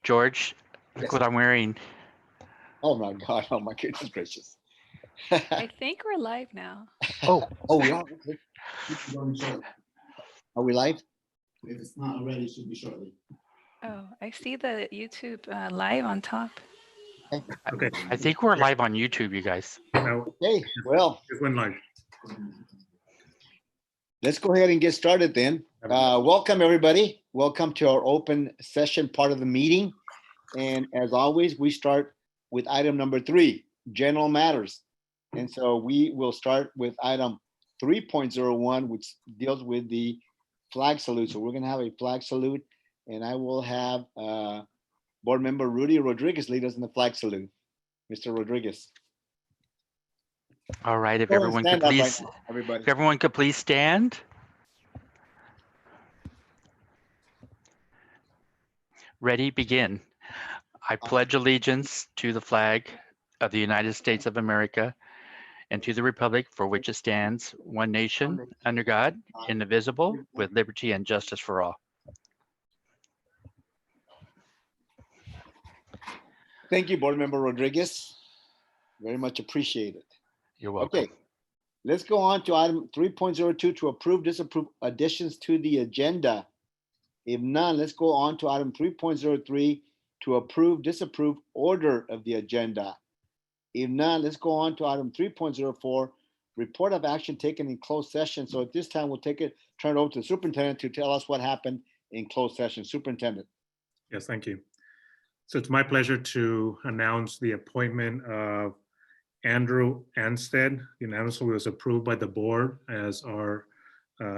George, look Yes. what I'm wearing. Oh my God. Oh my goodness gracious. I think we're live now. Oh, Oh, we are. Okay. Keep going shortly. Are we live? If it's not already, it should be shortly. Oh, I see the YouTube live on top. Okay. I think we're live on YouTube, you guys. Now, Okay. Well, it went live. let's go ahead and get started then. Welcome, everybody. Welcome to our open session part of the meeting. And as always, we start with item number 3, general matters. And so we will start with item 3.01, which deals with the flag salute. So we're going to have a flag salute, and I will have Board Member Rudy Rodriguez lead us in the flag salute. Mr. Rodriguez. All right, if Go and everyone could stand up right please, now, everybody. if everyone could please stand. Ready, begin. I pledge allegiance to the flag of the United States of America and to the republic for which it stands, one nation, under God, indivisible, with liberty and justice for all. Thank you, Board Member Rodriguez. Very much appreciated. You're welcome. Okay, let's go on to item 3.02 to approve, disapprove additions to the agenda. If none, let's go on to item 3.03 to approve, disapprove order of the agenda. If none, let's go on to item 3.04, report of action taken in closed session. So at this time, we'll turn it over to the superintendent to tell us what happened in closed session. Superintendent. Yes, thank you. So it's my pleasure to announce the appointment of Andrew Anstead. Unanimously was approved by the board as our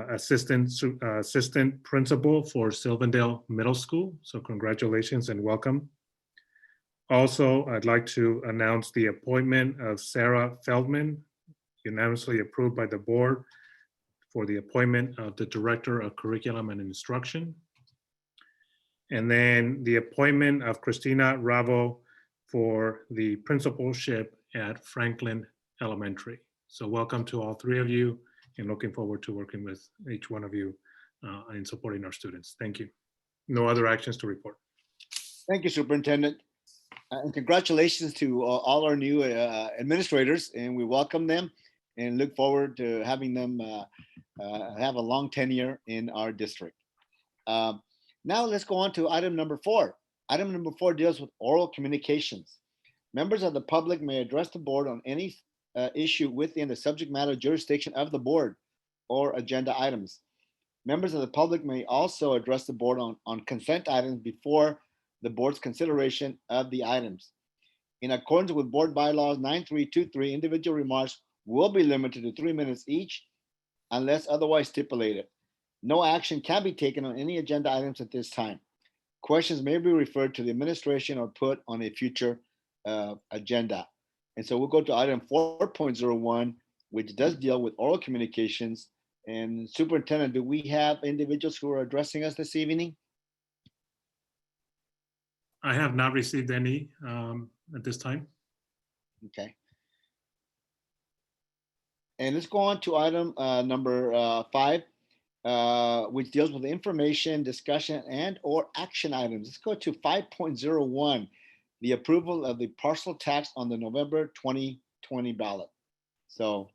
assistant principal for Sylvandale Middle School. So congratulations and welcome. Also, I'd like to announce the appointment of Sarah Feldman, unanimously approved by the board for the appointment of the Director of Curriculum and Instruction. And then the appointment of Christina Ravo for the principalship at Franklin Elementary. So welcome to all three of you, and looking forward to working with each one of you in supporting our students. Thank you. No other actions to report. Thank you, Superintendent. And congratulations to all our new administrators, and we welcome them and look forward to having them have a long tenure in our district. Now let's go on to item number 4. Item number 4 deals with oral communications. Members of the public may address the board on any issue within the subject matter jurisdiction of the board or agenda items. Members of the public may also address the board on consent items before the board's consideration of the items. In accordance with board bylaws 9323, individual remarks will be limited to 3 minutes each unless otherwise stipulated. No action can be taken on any agenda items at this time. Questions may be referred to the administration or put on a future agenda. And so we'll go to item 4.01, which does deal with oral communications. And Superintendent, do we have individuals who are addressing us this evening? I have not received any at this time. Okay. And let's go on to item number 5, which deals with information, discussion, and or action items. Let's go to 5.01, the approval of the parcel tax on the November 2020 ballot. So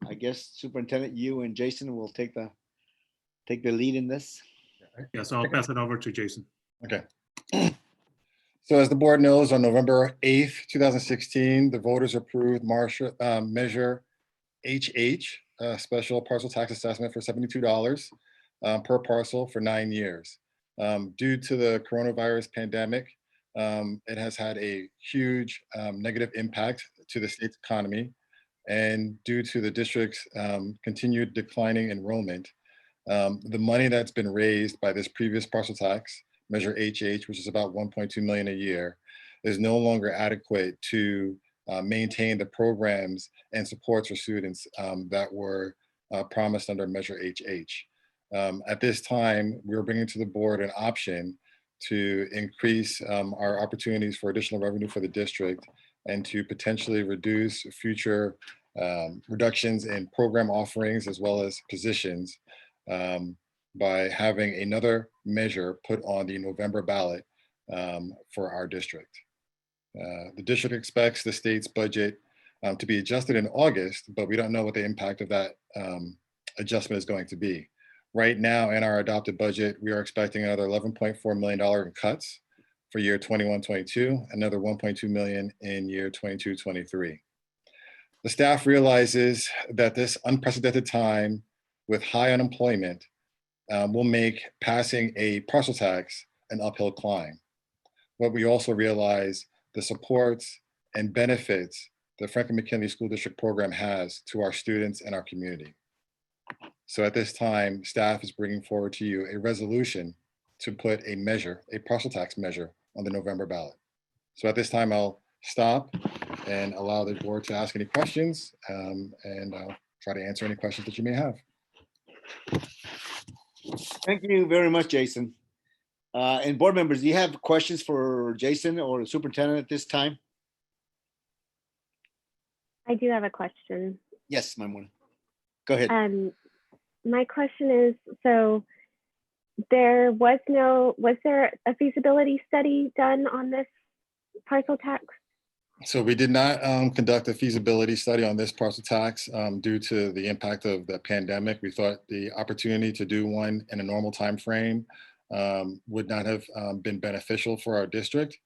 I guess Superintendent, you and Jason will take the lead in this. Yeah, so I'll pass it over to Jason. Okay. So as the board knows, on November 8th, 2016, the voters approved Measure HH, special parcel tax assessment for $72 per parcel for 9 years. Due to the coronavirus pandemic, it has had a huge negative impact to the state's economy. And due to the district's continued declining enrollment, the money that's been raised by this previous parcel tax, Measure HH, which is about $1.2 million a year, is no longer adequate to maintain the programs and supports for students that were promised under Measure HH. At this time, we're bringing to the board an option to increase our opportunities for additional revenue for the district and to potentially reduce future reductions in program offerings as well as positions by having another measure put on the November ballot for our district. The district expects the state's budget to be adjusted in August, but we don't know what the impact of that adjustment is going to be. Right now in our adopted budget, we are expecting another $11.4 million in cuts for year 21-22, another $1.2 million in year 22-23. The staff realizes that this unprecedented time with high unemployment will make passing a parcel tax an uphill climb. What we also realize the supports and benefits the Franklin-McKinley School District program has to our students and our community. So at this time, staff is bringing forward to you a resolution to put a measure, a parcel tax measure on the November ballot. So at this time, I'll stop and allow the board to ask any questions, and I'll try to answer any questions that you may have. Thank you very much, Jason. And board members, do you have questions for Jason or the superintendent at this time? I do have a question. Yes, Maimuna. Go ahead. My question is, so was there a feasibility study done on this parcel tax? So we did not conduct a feasibility study on this parcel tax due to the impact of the pandemic. We thought the opportunity to do one in a normal time frame would not have been beneficial for our district.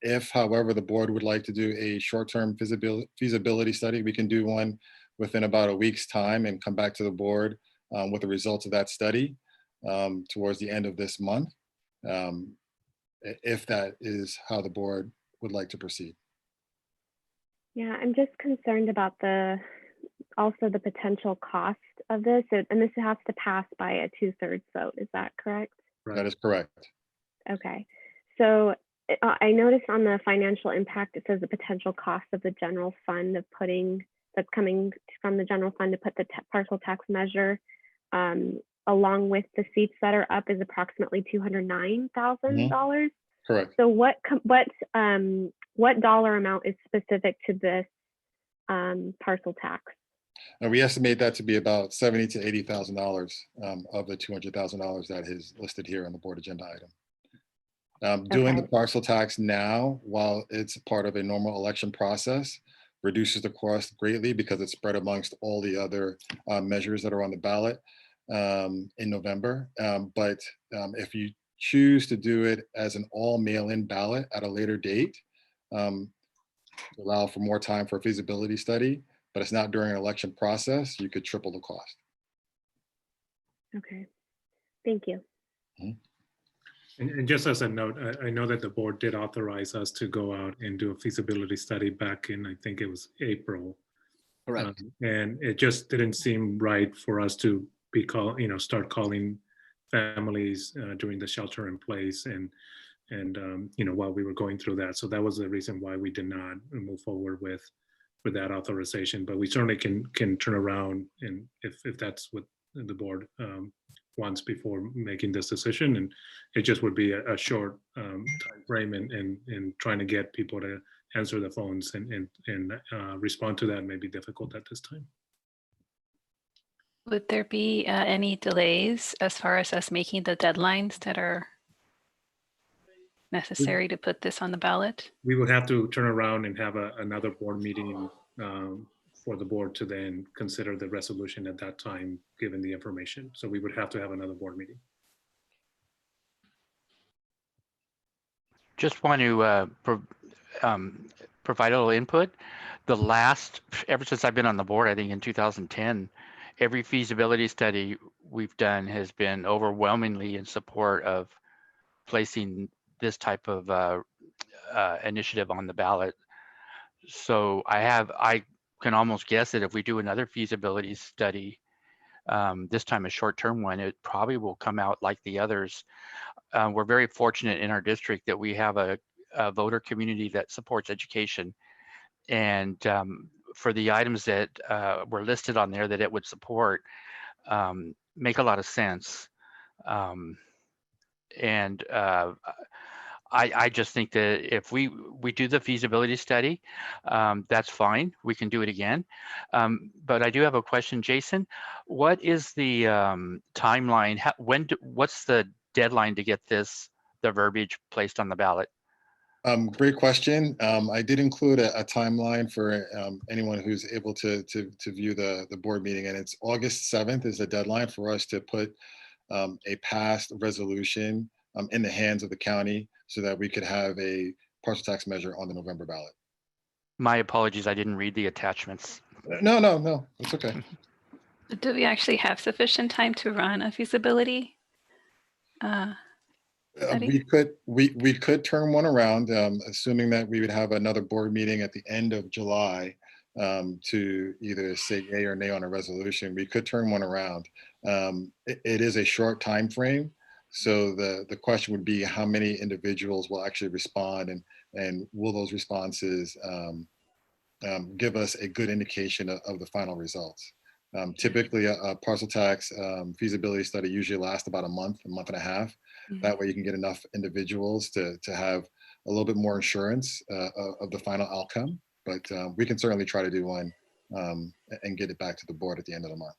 If, however, the board would like to do a short-term feasibility study, we can do one within about a week's time and come back to the board with the results of that study towards the end of this month, if that is how the board would like to proceed. Yeah, I'm just concerned about also the potential cost of this, and this has to pass by a 2/3 vote. Is that correct? That is correct. Okay, so I noticed on the financial impact, it says the potential cost of the general fund that's coming from the general fund to put the parcel tax measure along with the seats that are up is approximately $209,000. Correct. So what dollar amount is specific to this parcel tax? And we estimate that to be about $70,000 to $80,000 of the $200,000 that is listed here on the board agenda item. Doing the parcel tax now, while it's part of a normal election process, reduces the cost greatly because it's spread amongst all the other measures that are on the ballot in November. But if you choose to do it as an all mail-in ballot at a later date, allow for more time for a feasibility study, but it's not during an election process, you could triple the cost. Okay, thank you. And just as a note, I know that the board did authorize us to go out and do a feasibility study back in, I think it was April. Correct. And it just didn't seem right for us to start calling families during the shelter in place and while we were going through that. So that was the reason why we did not move forward with that authorization. But we certainly can turn around, and if that's what the board wants before making this decision, and it just would be a short time frame, and trying to get people to answer the phones and respond to that may be difficult at this time. Would there be any delays as far as us making the deadlines that are necessary to put this on the ballot? We would have to turn around and have another board meeting for the board to then consider the resolution at that time, given the information. So we would have to have another board meeting. Just want to provide a little input. Ever since I've been on the board, I think in 2010, every feasibility study we've done has been overwhelmingly in support of placing this type of initiative on the ballot. So I can almost guess that if we do another feasibility study, this time a short-term one, it probably will come out like the others. We're very fortunate in our district that we have a voter community that supports education. And for the items that were listed on there that it would support, make a lot of sense. I just think that if we do the feasibility study, that's fine. We can do it again. But I do have a question, Jason. What is the timeline? What's the deadline to get this the verbiage placed on the ballot? Great question. I did include a timeline for anyone who's able to view the board meeting, and it's August 7th is the deadline for us to put a passed resolution in the hands of the county so that we could have a partial tax measure on the November ballot. My apologies, I didn't read the attachments. No, it's okay. Do we actually have sufficient time to run a feasibility? Study? We could turn one around, assuming that we would have another board meeting at the end of July to either say yay or nay on a resolution. We could turn one around. It is a short time frame, so the question would be how many individuals will actually respond, and will those responses give us a good indication of the final results. Typically, a parcel tax feasibility study usually lasts about a month and a half. That way you can get enough individuals to have a little bit more assurance of the final outcome. But we can certainly try to do one and get it back to the board at the end of the month.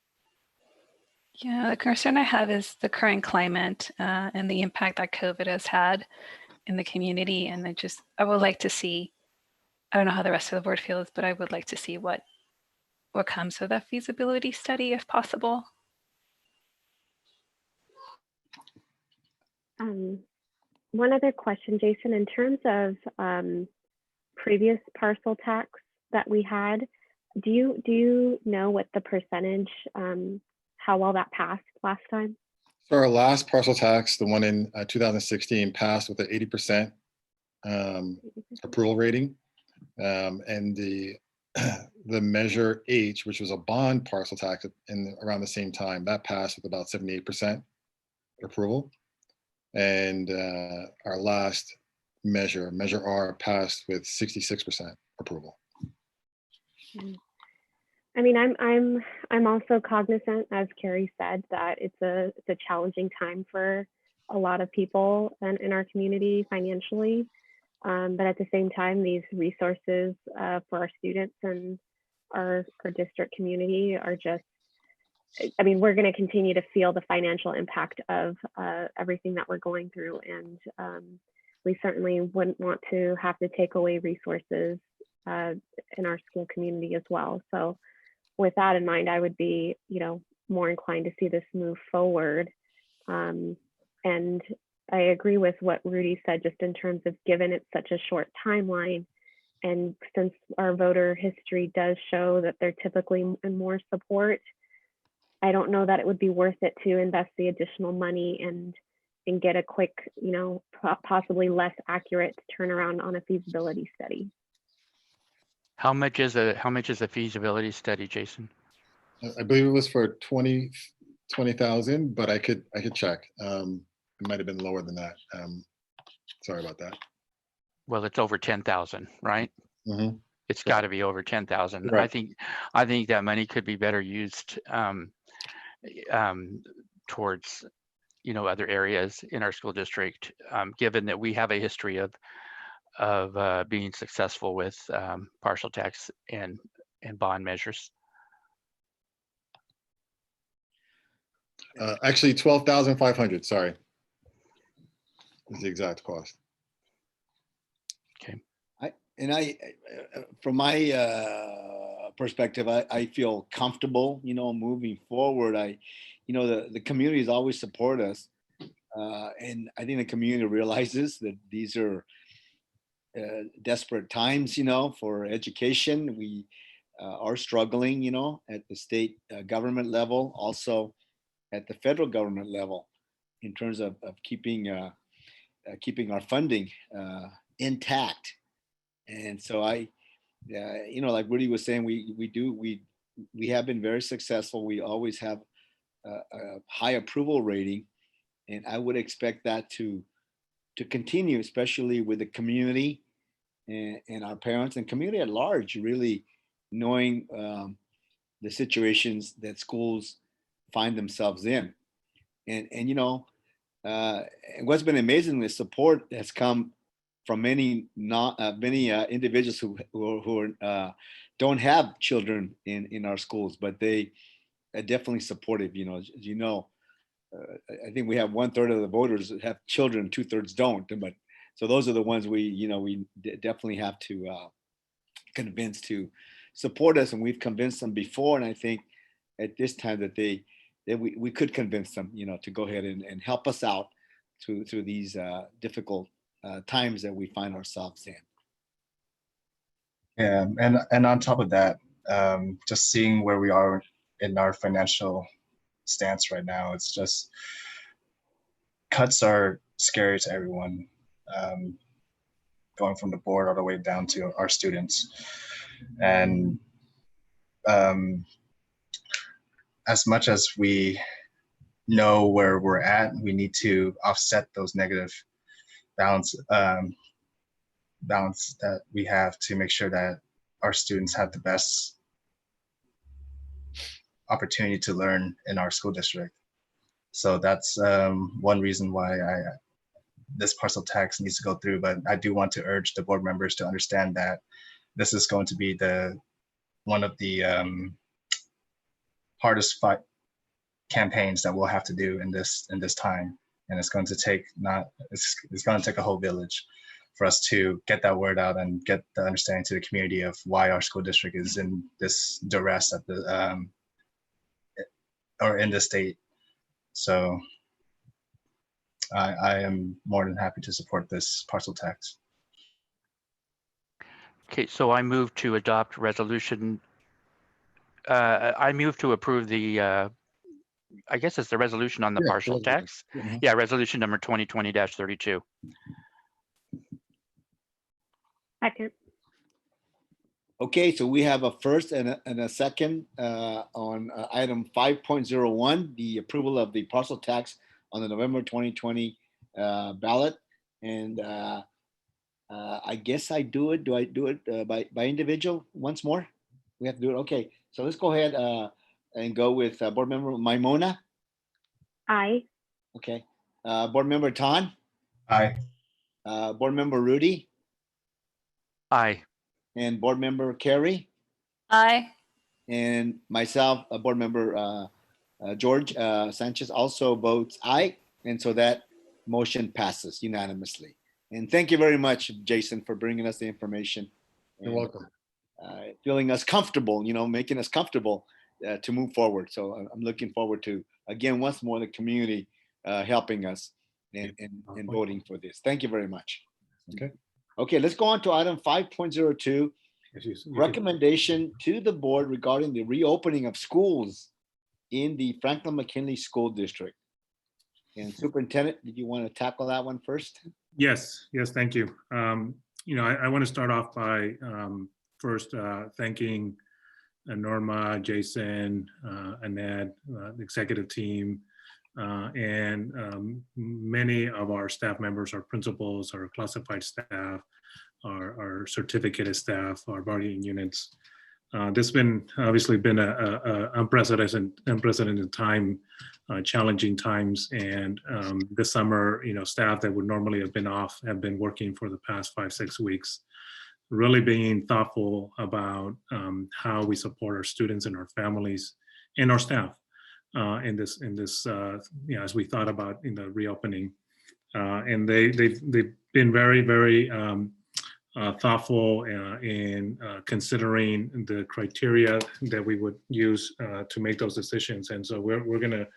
Yeah, the concern I have is the current climate and the impact that COVID has had in the community. And I would like to see, I don't know how the rest of the board feels, but I would like to see what comes of that feasibility study if possible. One other question, Jason, in terms of previous parcel tax that we had, do you know what the percentage, how well that passed last time? So our last parcel tax, the one in 2016, passed with an 80% approval rating, and the measure H, which was a bond parcel tax around the same time, that passed with about 78% approval. And our last measure R, passed with 66% approval. I mean, I'm also cognizant, as Carrie said, that it's a challenging time for a lot of people in our community financially. But at the same time, these resources for our students and our district community are just, I mean, we're going to continue to feel the financial impact of everything that we're going through. And we certainly wouldn't want to have to take away resources in our school community as well. So with that in mind, I would be, more inclined to see this move forward. And I agree with what Rudy said, just in terms of given it's such a short timeline, and since our voter history does show that they're typically in more support, I don't know that it would be worth it to invest the additional money and get a quick, possibly less accurate turnaround on a feasibility study. How much is a feasibility study, Jason? I believe it was for 20,000, but I could check. It might have been lower than that. Sorry about that. Well, it's over 10,000, right? Mm-hmm. It's got to be over 10,000. Right. I think that money could be better used towards other areas in our school district, given that we have a history of being successful with partial tax and bond measures. Actually, 12,500. Sorry, is the exact cost. Okay. From my perspective, I feel comfortable, moving forward. The communities always support us, and I think the community realizes that these are desperate times, for education. We are struggling, at the state government level, also at the federal government level, in terms of keeping our funding intact. And so like Rudy was saying, we have been very successful. We always have a high approval rating, and I would expect that to continue, especially with the community and our parents and community at large, really knowing the situations that schools find themselves in. And what's been amazing, the support has come from many individuals who don't have children in our schools, but they are definitely supportive. As I think we have 1/3 of the voters that have children, 2/3 don't. But so those are the ones we definitely have to convince to support us, and we've convinced them before. And I think at this time that we could convince them, to go ahead and help us out through these difficult times that we find ourselves in. Yeah, and on top of that, just seeing where we are in our financial stance right now, it's just cuts are scary to everyone, going from the board all the way down to our students. And as much as we know where we're at, we need to offset those negative balance that we have to make sure that our students have the best opportunity to learn in our school district. So that's one reason why this parcel tax needs to go through. But I do want to urge the board members to understand that this is going to be one of the hardest campaigns that we'll have to do in this time, and it's going to take it's going to take a whole village for us to get that word out and get the understanding to the community of why our school district is in this duress at the or in the state. So I am more than happy to support this parcel tax. Okay, so I move to adopt resolution. I move to approve the, I guess it's the resolution on the Yeah, partial resolution. tax. Mhm. Yeah, resolution number 2020-32. Second. Okay, so we have a first and a second on item 5.01, the approval of the parcel tax on the November 2020 ballot. And I guess I do it. Do I do it by individual once more? We have to do it. Okay, so let's go ahead and go with board member Maimona. Aye. Okay, board member Tan, Aye. board member Rudy, Aye. and board member Carrie, Aye. and myself, board member George Sanchez also votes aye. And so that motion passes unanimously. And thank you very much, Jason, for bringing us the information. You're and, welcome. feeling us comfortable, making us comfortable to move forward. So I'm looking forward to, again, once more, the community helping us and voting for this. Thank you very much. Okay. Okay, let's go on to item 5.02, recommendation to the board regarding the reopening of schools in the Franklin-McKinley School District. And Superintendent, did you want to tackle that one first? Yes, thank you. I want to start off by first thanking Norma, Jason, Annette, the executive team, and many of our staff members, our principals, our classified staff, our certificated staff, our bargaining units. This has obviously been a unprecedented time, challenging times, and this summer, staff that would normally have been off have been working for the past 5-6 weeks, really being thoughtful about how we support our students and our families and our staff in this as we thought about in the reopening, and they've been very, very thoughtful in considering the criteria that we would use to make those decisions. And so we're going to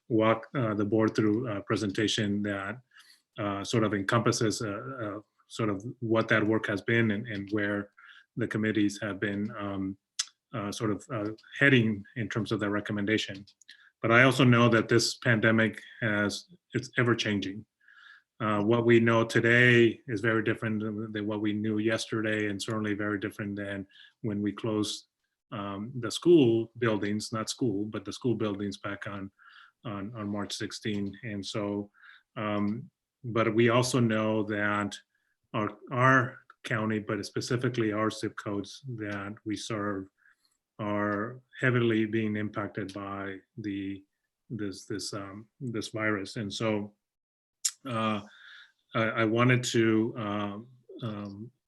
walk the board through a presentation that sort of encompasses sort of what that work has been and where the committees have been heading in terms of their recommendation. But I also know that this pandemic it's ever changing. What we know today is very different than what we knew yesterday, and certainly very different than when we closed the school buildings, not school, but the school buildings back on March 16. And so, but we also know that our county, but specifically our zip codes that we serve, are heavily being impacted by this virus. And so I wanted to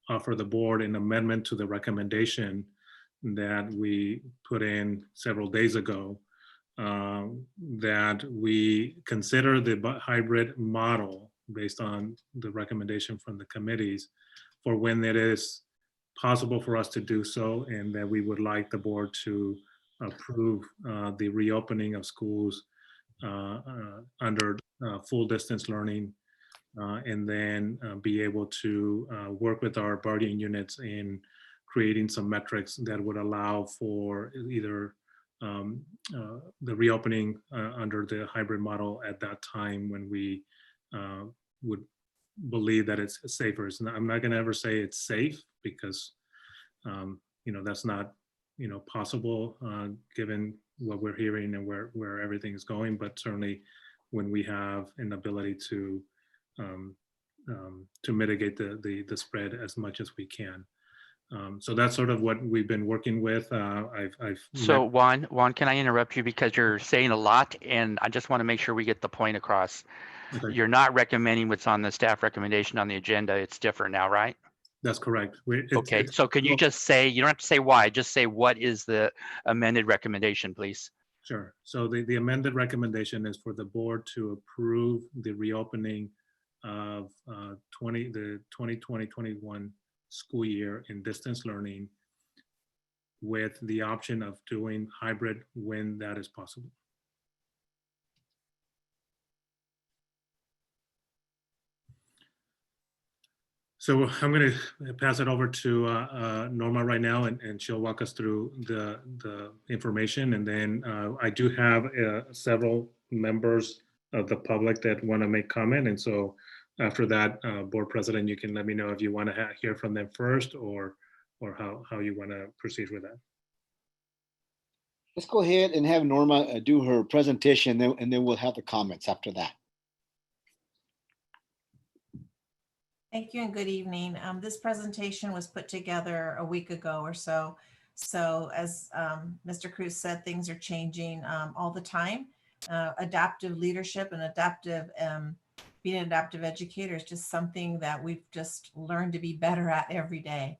offer the board an amendment to the recommendation that we put in several days ago, that we consider the hybrid model based on the recommendation from the committees for when it is possible for us to do so, and that we would like the board to approve the reopening of schools under full distance learning, and then be able to work with our bargaining units in creating some metrics that would allow for either the reopening under the hybrid model at that time when we would believe that it's safer. I'm not going to ever say it's safe because that's not possible given what we're hearing and where everything is going. But certainly, when we have an ability to mitigate the spread as much as we can. So that's sort of what we've been working with. So Juan, can I interrupt you because you're saying a lot, and I just want to make sure we get the point across. Okay. You're not recommending what's on the staff recommendation on the agenda. It's different now, right? That's correct. Okay. So can you just say, you don't have to say why, just say what is the amended recommendation, please? Sure. So the amended recommendation is for the board to approve the reopening of the 2020-21 school year in distance learning with the option of doing hybrid when that is possible. So I'm going to pass it over to Norma right now, and she'll walk us through the information. And then I do have several members of the public that want to make comment. And so after that, board president, you can let me know if you want to hear from them first or how you want to proceed with that. Let's go ahead and have Norma do her presentation, and then we'll have the comments after that. Thank you and good evening. This presentation was put together a week ago or so. So as Mr. Cruz said, things are changing all the time. Adaptive leadership and being an adaptive educator is just something that we've just learned to be better at every day.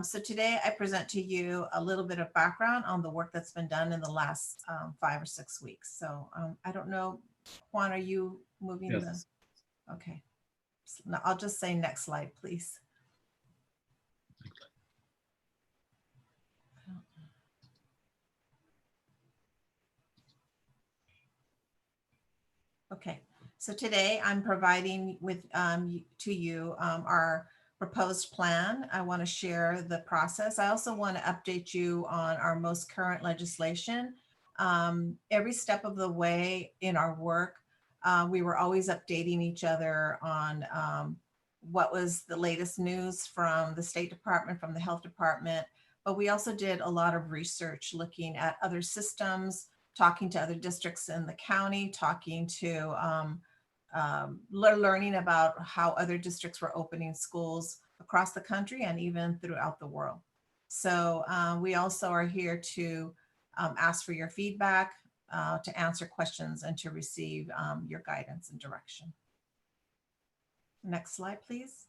So today I present to you a little bit of background on the work that's been done in the last 5 or 6 weeks. So I don't know, Juan, are you moving? Yes. Okay. No, I'll just say next slide, please. Okay, so today I'm providing with to you our proposed plan. I want to share the process. I also want to update you on our most current legislation. Every step of the way in our work, we were always updating each other on what was the latest news from the State Department, from the Health Department, but we also did a lot of research looking at other systems, talking to other districts in the county, talking to learning about how other districts were opening schools across the country and even throughout the world. So we also are here to ask for your feedback, to answer questions and to receive your guidance and direction. Next slide, please.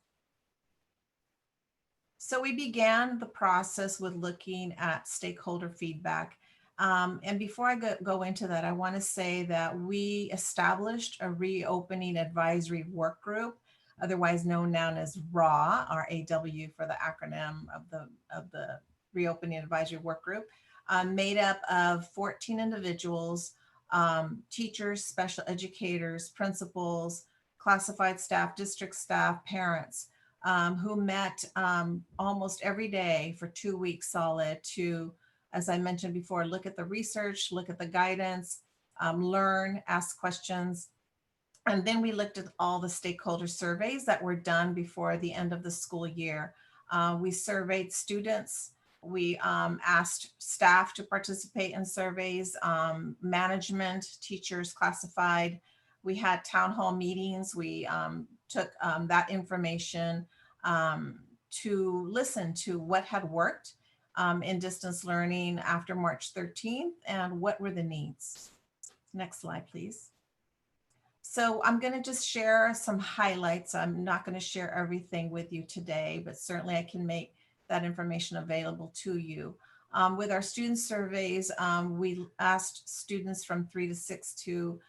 So we began the process with looking at stakeholder feedback. And before I go into that, I want to say that we established a reopening advisory work group, otherwise known now as RAW, R-A-W for the acronym of the reopening advisory work group, made up of 14 individuals, teachers, special educators, principals, classified staff, district staff, parents, who met almost every day for 2 weeks solid to, as I mentioned before, look at the research, look at the guidance, learn, ask questions. And then we looked at all the stakeholder surveys that were done before the end of the school year. We surveyed students. We asked staff to participate in surveys, management, teachers, classified. We had town hall meetings. We took that information to listen to what had worked in distance learning after March 13th and what were the needs. Next slide, please. So I'm going to just share some highlights. I'm not going to share everything with you today, but certainly I can make that information available to you. With our student surveys, we asked students from 3 to 6 to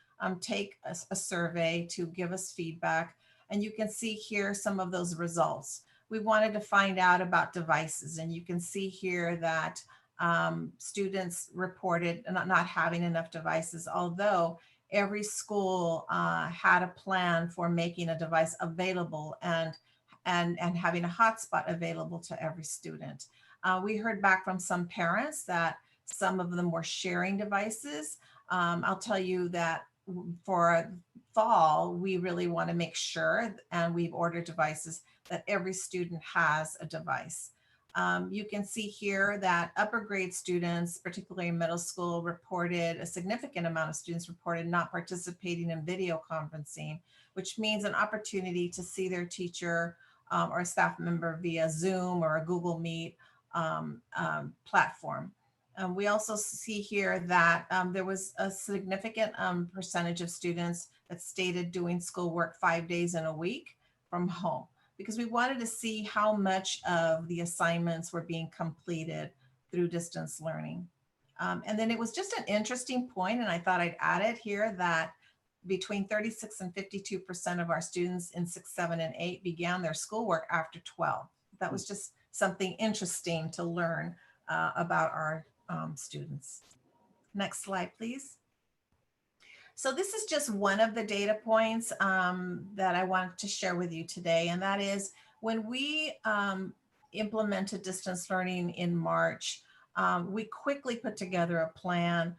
take a survey to give us feedback. And you can see here some of those results. We wanted to find out about devices, and you can see here that students reported not having enough devices, although every school had a plan for making a device available and having a hotspot available to every student. We heard back from some parents that some of them were sharing devices. I'll tell you that for fall, we really want to make sure, and we've ordered devices, that every student has a device. You can see here that upper grade students, particularly in middle school, reported, a significant amount of students reported not participating in video conferencing, which means an opportunity to see their teacher or a staff member via Zoom or a Google Meet platform. We also see here that there was a significant percentage of students that stated doing schoolwork 5 days in a week from home, because we wanted to see how much of the assignments were being completed through distance learning. And then it was just an interesting point, and I thought I'd add it here, that between 36 and 52% of our students in 6, 7, and 8 began their schoolwork after 12. That was just something interesting to learn about our students. Next slide, please. So this is just one of the data points that I wanted to share with you today, and that is when we implemented distance learning in March, we quickly put together a plan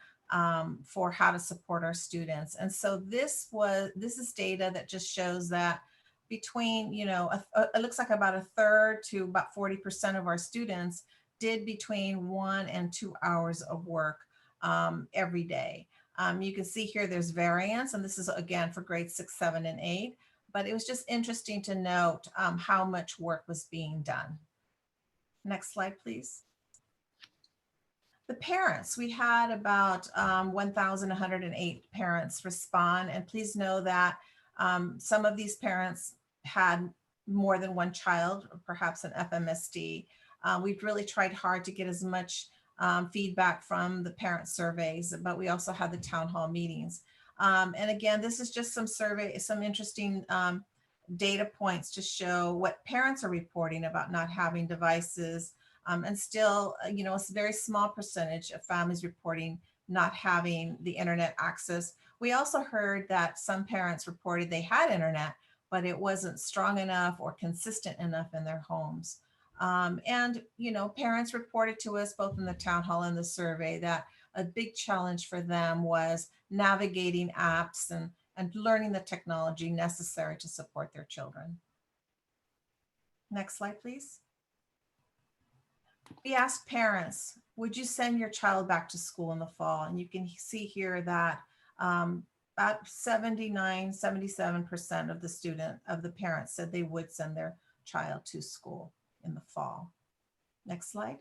for how to support our students. And so this is data that just shows that between, it looks like about a third to about 40% of our students did between 1 and 2 hours of work every day. You can see here there's variance, and this is again for grades 6, 7, and 8, but it was just interesting to note how much work was being done. Next slide, please. The parents, we had about 1,108 parents respond, and please know that some of these parents had more than one child, or perhaps an FMSD. We've really tried hard to get as much feedback from the parent surveys, but we also had the town hall meetings. And again, this is just some interesting data points to show what parents are reporting about not having devices. And still, it's a very small percentage of families reporting not having the internet access. We also heard that some parents reported they had internet, but it wasn't strong enough or consistent enough in their homes. And parents reported to us both in the town hall and the survey that a big challenge for them was navigating apps and learning the technology necessary to support their children. Next slide, please. We asked parents, would you send your child back to school in the fall? And you can see here that about 77% of the parents said they would send their child to school in the fall. Next slide.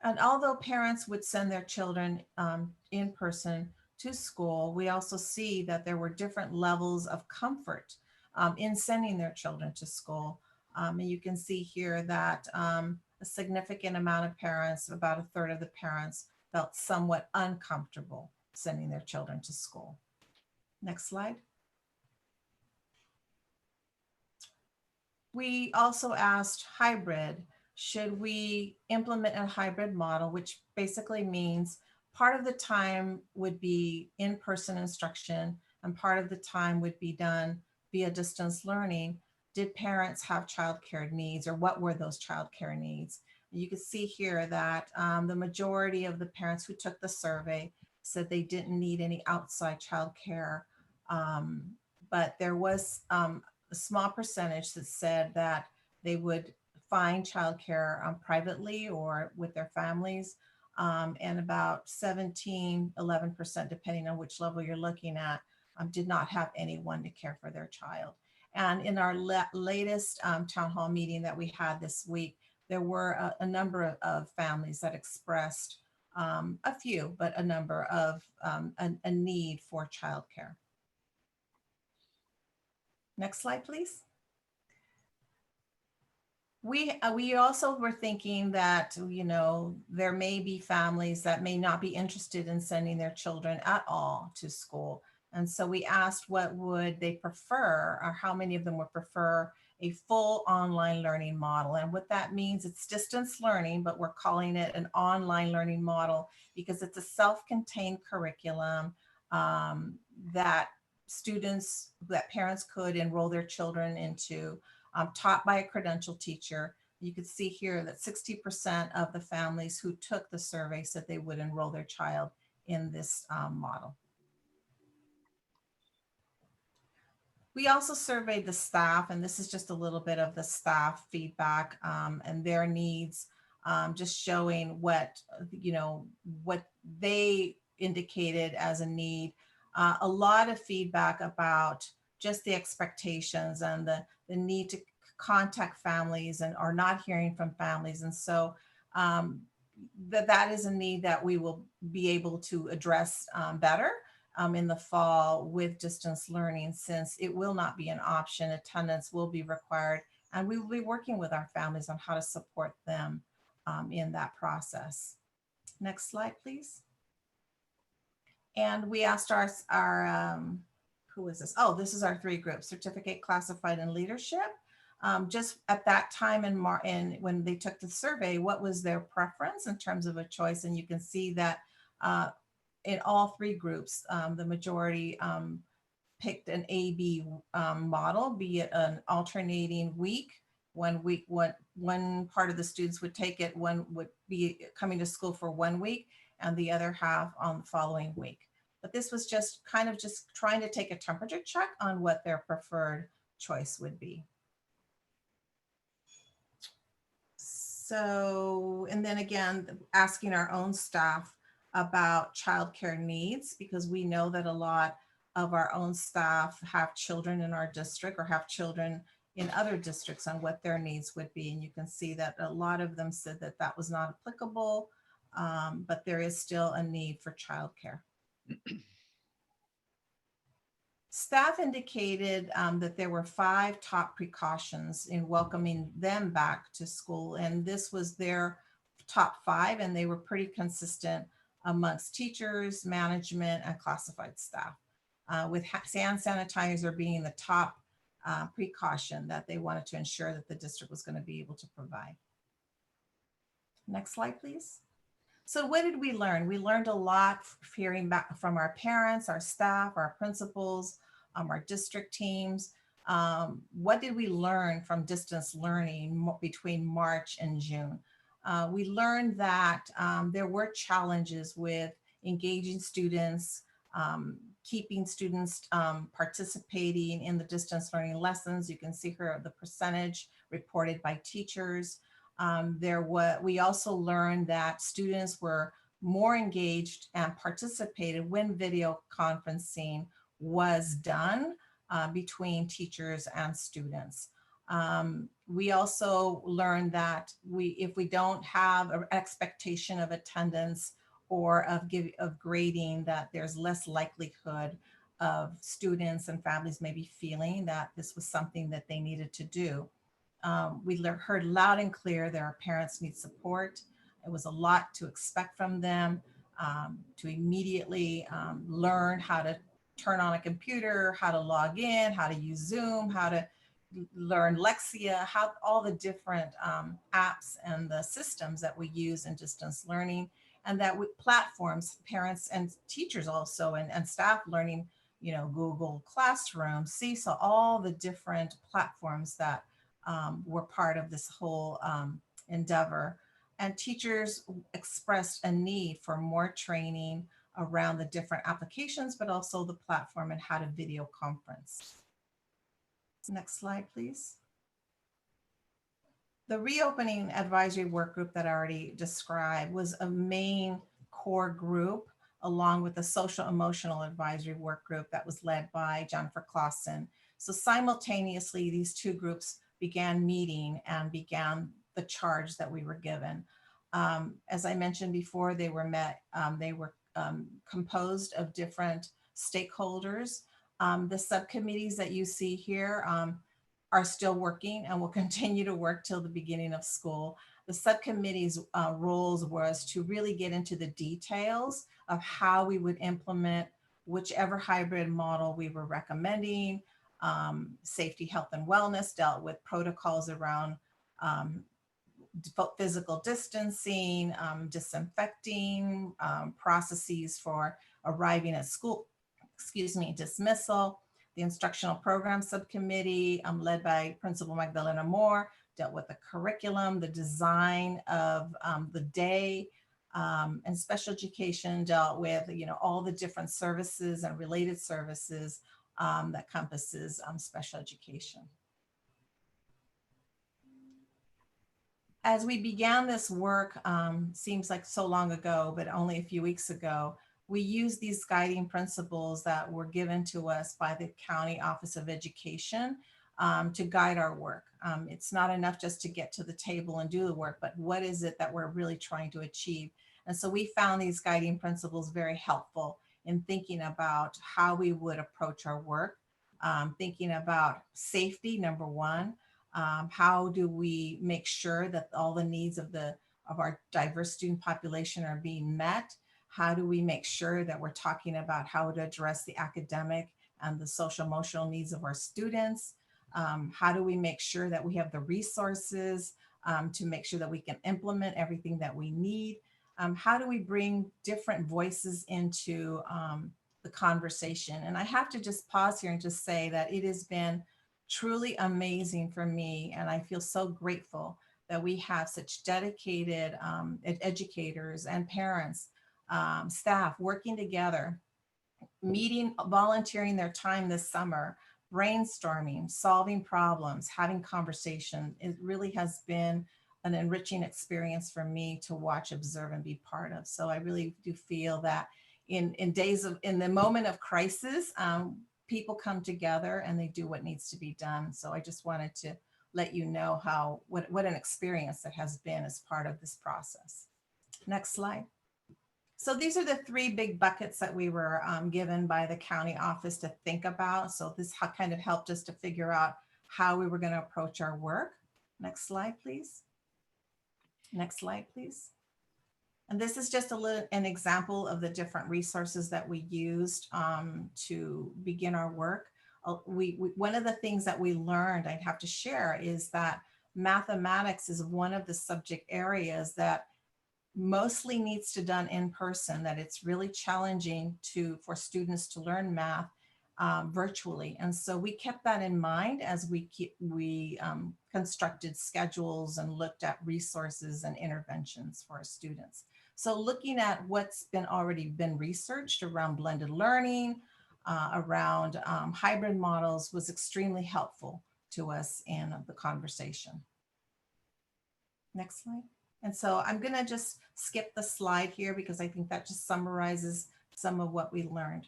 And although parents would send their children in person to school, we also see that there were different levels of comfort in sending their children to school. And you can see here that a significant amount of parents, about a third of the parents, felt somewhat uncomfortable sending their children to school. Next slide. We also asked hybrid. Should we implement a hybrid model, which basically means part of the time would be in-person instruction and part of the time would be done via distance learning? Did parents have childcare needs, or what were those childcare needs? You can see here that the majority of the parents who took the survey said they didn't need any outside childcare, but there was a small percentage that said that they would find childcare privately or with their families, and about 11%, depending on which level you're looking at, did not have anyone to care for their child. And in our latest town hall meeting that we had this week, there were a number of families that expressed, a few, but a number of a need for childcare. Next slide, please. We also were thinking that, you know, there may be families that may not be interested in sending their children at all to school. And so we asked what would they prefer, or how many of them would prefer a full online learning model. And what that means, it's distance learning, but we're calling it an online learning model because it's a self-contained curriculum that parents could enroll their children into, taught by a credentialed teacher. You could see here that 60% of the families who took the survey said they would enroll their child in this model. We also surveyed the staff, and this is just a little bit of the staff feedback and their needs, just showing what, you know, what they indicated as a need. A lot of feedback about just the expectations and the need to contact families and are not hearing from families. And so that is a need that we will be able to address better in the fall with distance learning, since it will not be an option. Attendance will be required, and we will be working with our families on how to support them in that process. Next slide, please. And we asked our who is this? Oh, this is our 3 groups: certificate, classified, and leadership. Just at that time when they took the survey, what was their preference in terms of a choice? And you can see that in all 3 groups, the majority picked an A/B model, be it an alternating week. One part of the students would take it, one would be coming to school for 1 week, and the other half on the following week. But this was just trying to take a temperature check on what their preferred choice would be. So, and then again, asking our own staff about childcare needs, because we know that a lot of our own staff have children in our district or have children in other districts, on what their needs would be. And you can see that a lot of them said that that was not applicable, but there is still a need for childcare. Staff indicated that there were 5 top precautions in welcoming them back to school. And this was their top 5, and they were pretty consistent amongst teachers, management, and classified staff, with hand sanitizer being the top precaution that they wanted to ensure that the district was going to be able to provide. Next slide, please. So what did we learn? We learned a lot hearing back from our parents, our staff, our principals, our district teams. What did we learn from distance learning between March and June? We learned that there were challenges with engaging students, keeping students participating in the distance learning lessons. You can see here the percentage reported by teachers. We also learned that students were more engaged and participated when video conferencing was done between teachers and students. We also learned that if we don't have an expectation of attendance or of grading, that there's less likelihood of students and families maybe feeling that this was something that they needed to do. We heard loud and clear that our parents need support. It was a lot to expect from them, to immediately learn how to turn on a computer, how to log in, how to use Zoom, how to learn Lexia, how all the different apps and the systems that we use in distance learning, and that platforms, parents and teachers also, and staff learning, you know, Google Classroom, Seesaw, all the different platforms that were part of this whole endeavor. And teachers expressed a need for more training around the different applications, but also the platform and how to video conference. Next slide, please. The reopening advisory work group that I already described was a main core group, along with the social emotional advisory work group that was led by Jennifer Clausen. So simultaneously, these 2 groups began meeting and began the charge that we were given. As I mentioned before, they were composed of different stakeholders. The subcommittees that you see here are still working and will continue to work till the beginning of school. The subcommittee's roles was to really get into the details of how we would implement whichever hybrid model we were recommending. Safety, health, and wellness dealt with protocols around physical distancing, disinfecting, processes for arriving at school, dismissal. The instructional program subcommittee, led by Principal Magdalena Moore, dealt with the curriculum, the design of the day, and special education dealt with, all the different services and related services that encompasses special education. As we began this work, seems like so long ago, but only a few weeks ago, we used these guiding principles that were given to us by the County Office of Education to guide our work. It's not enough just to get to the table and do the work, but what is it that we're really trying to achieve? And so we found these guiding principles very helpful in thinking about how we would approach our work, thinking about safety, number one. How do we make sure that all the needs of our diverse student population are being met? How do we make sure that we're talking about how to address the academic and the social emotional needs of our students? How do we make sure that we have the resources to make sure that we can implement everything that we need? How do we bring different voices into the conversation? And I have to just pause here and just say that it has been truly amazing for me, and I feel so grateful that we have such dedicated educators and parents, staff working together, meeting, volunteering their time this summer, brainstorming, solving problems, having conversation. It really has been an enriching experience for me to watch, observe, and be part of. So I really do feel that in the moment of crisis, people come together and they do what needs to be done. So I just wanted to let you know what an experience that has been as part of this process. Next slide. So these are the three big buckets that we were given by the county office to think about. So this kind of helped us to figure out how we were going to approach our work. Next slide, please. Next slide, please. And this is just an example of the different resources that we used to begin our work. One of the things that we learned, I'd have to share, is that mathematics is one of the subject areas that mostly needs to be done in person, that it's really challenging for students to learn math virtually. And so we kept that in mind as we constructed schedules and looked at resources and interventions for our students. So looking at what's already been researched around blended learning, around hybrid models was extremely helpful to us in the conversation. Next slide. And so I'm going to just skip the slide here because I think that just summarizes some of what we learned.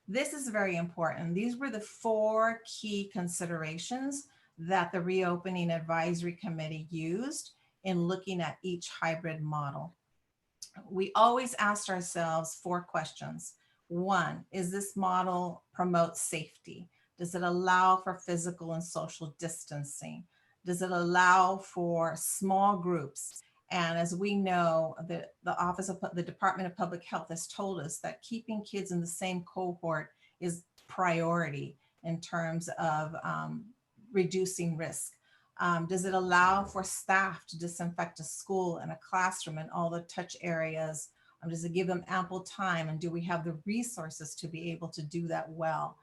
This is very important. These were the 4 key considerations that the Reopening Advisory Committee used in looking at each hybrid model. We always asked ourselves 4 questions. 1, is this model promote safety? Does it allow for physical and social distancing? Does it allow for small groups? And as we know, the Department of Public Health has told us that keeping kids in the same cohort is priority in terms of reducing risk. Does it allow for staff to disinfect a school and a classroom and all the touch areas? Does it give them ample time? And do we have the resources to be able to do that well?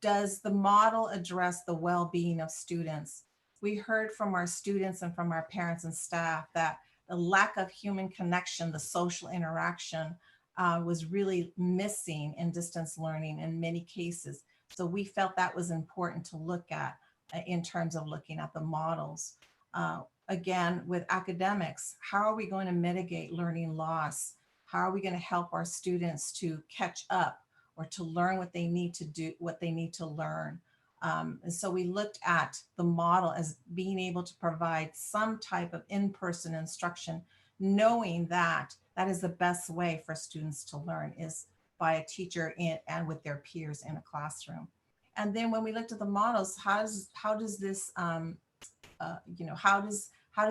Does the model address the well-being of students? We heard from our students and from our parents and staff that the lack of human connection, the social interaction was really missing in distance learning in many cases. So we felt that was important to look at in terms of looking at the models. Again, with academics, how are we going to mitigate learning loss? How are we going to help our students to catch up or to learn what they need to do, what they need to learn? And so we looked at the model as being able to provide some type of in-person instruction, knowing that that is the best way for students to learn is by a teacher and with their peers in a classroom. And then when we looked at the models, how does this, how does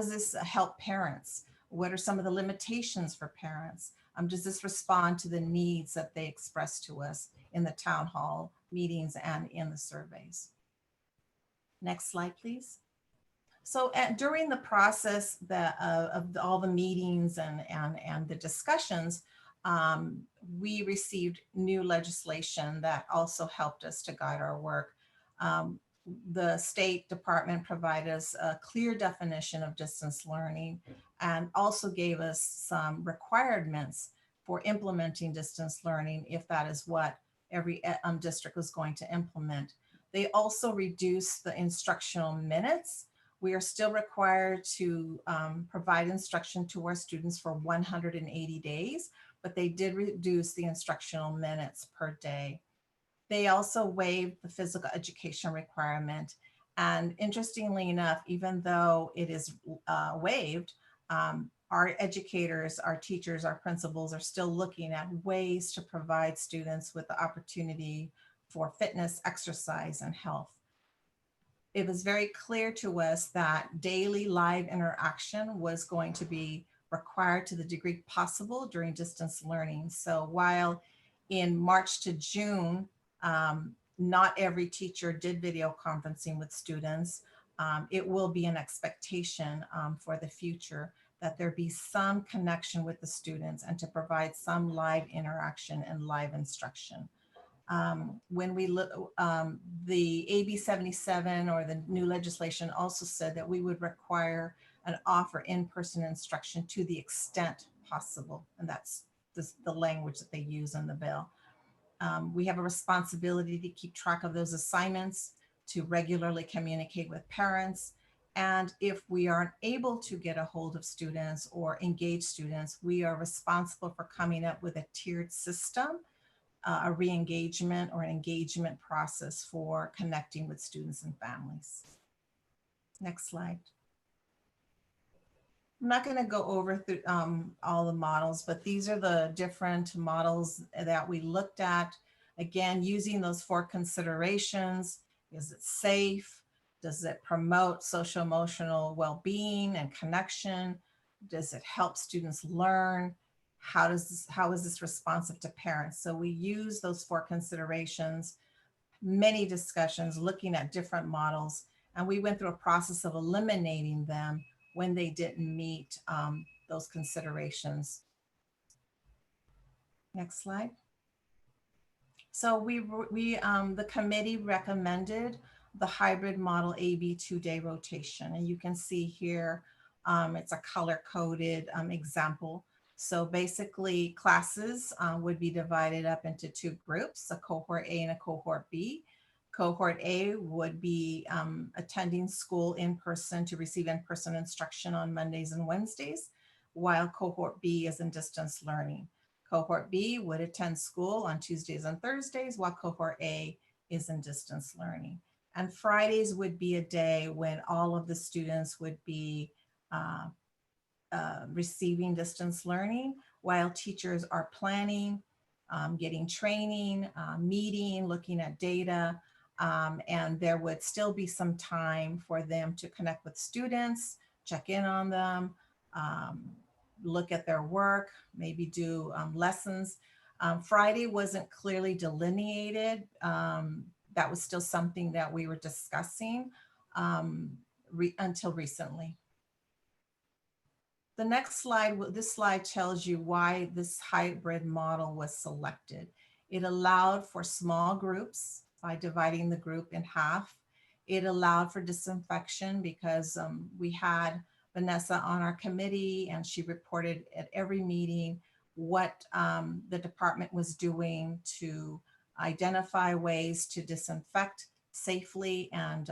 this help parents? What are some of the limitations for parents? Does this respond to the needs that they express to us in the town hall meetings and in the surveys? Next slide, please. So during the process of all the meetings and the discussions, we received new legislation that also helped us to guide our work. The State Department provided us a clear definition of distance learning and also gave us some requirements for implementing distance learning if that is what every district was going to implement. They also reduced the instructional minutes. We are still required to provide instruction to our students for 180 days, but they did reduce the instructional minutes per day. They also waived the physical education requirement. And interestingly enough, even though it is waived, our educators, our teachers, our principals are still looking at ways to provide students with the opportunity for fitness, exercise, and health. It was very clear to us that daily live interaction was going to be required to the degree possible during distance learning. So while in March to June, not every teacher did video conferencing with students, it will be an expectation for the future that there be some connection with the students and to provide some live interaction and live instruction. When we look, the AB 77 or the new legislation also said that we would require and offer in-person instruction to the extent possible. And that's the language that they use in the bill. We have a responsibility to keep track of those assignments, to regularly communicate with parents. And if we aren't able to get a hold of students or engage students, we are responsible for coming up with a tiered system, a re-engagement or an engagement process for connecting with students and families. Next slide. I'm not going to go over through all the models, but these are the different models that we looked at. Again, using those 4 considerations. Is it safe? Does it promote social emotional well-being and connection? Does it help students learn? How is this responsive to parents? So we use those 4 considerations, many discussions looking at different models, and we went through a process of eliminating them when they didn't meet those considerations. Next slide. So the committee recommended the hybrid model AB 2-day rotation, and you can see here it's a color-coded example. So basically classes would be divided up into 2 groups, a cohort A and a cohort B. Cohort A would be attending school in person to receive in-person instruction on Mondays and Wednesdays, while cohort B is in distance learning. Cohort B would attend school on Tuesdays and Thursdays, while cohort A is in distance learning. And Fridays would be a day when all of the students would be receiving distance learning, while teachers are planning, getting training, meeting, looking at data, and there would still be some time for them to connect with students, check in on them, look at their work, maybe do lessons. Friday wasn't clearly delineated. That was still something that we were discussing until recently. The next slide, this slide tells you why this hybrid model was selected. It allowed for small groups by dividing the group in half. It allowed for disinfection because we had Vanessa on our committee and she reported at every meeting what the department was doing to identify ways to disinfect safely and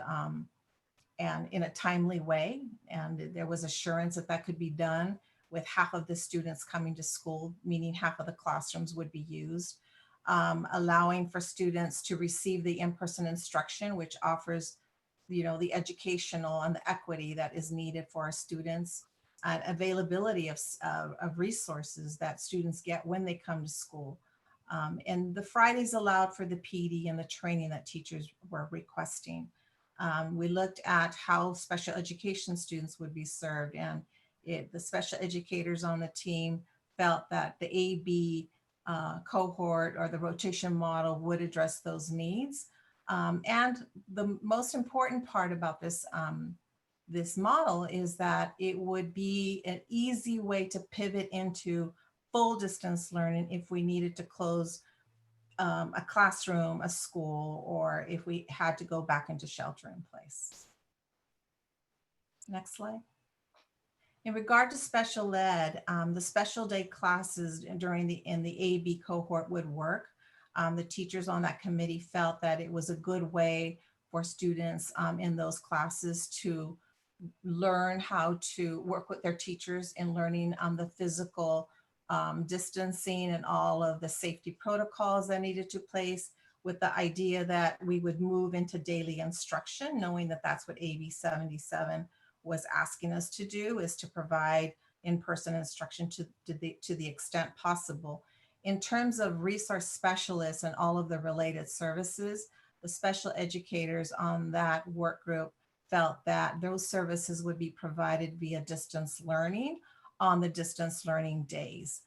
in a timely way. And there was assurance that that could be done with half of the students coming to school, meaning half of the classrooms would be used. Allowing for students to receive the in-person instruction, which offers, the educational and the equity that is needed for our students, and availability of resources that students get when they come to school. And the Fridays allowed for the PD and the training that teachers were requesting. We looked at how special education students would be served, and the special educators on the team felt that the AB cohort or the rotation model would address those needs. And the most important part about this, this model is that it would be an easy way to pivot into full distance learning if we needed to close a classroom, a school, or if we had to go back into shelter in place. Next slide. In regard to special ed, the special day classes in the AB cohort would work. The teachers on that committee felt that it was a good way for students in those classes to learn how to work with their teachers in learning the physical distancing and all of the safety protocols that needed to place, with the idea that we would move into daily instruction, knowing that that's what AB 77 was asking us to do, is to provide in-person instruction to the extent possible. In terms of resource specialists and all of the related services, the special educators on that work group felt that those services would be provided via distance learning on the distance learning days.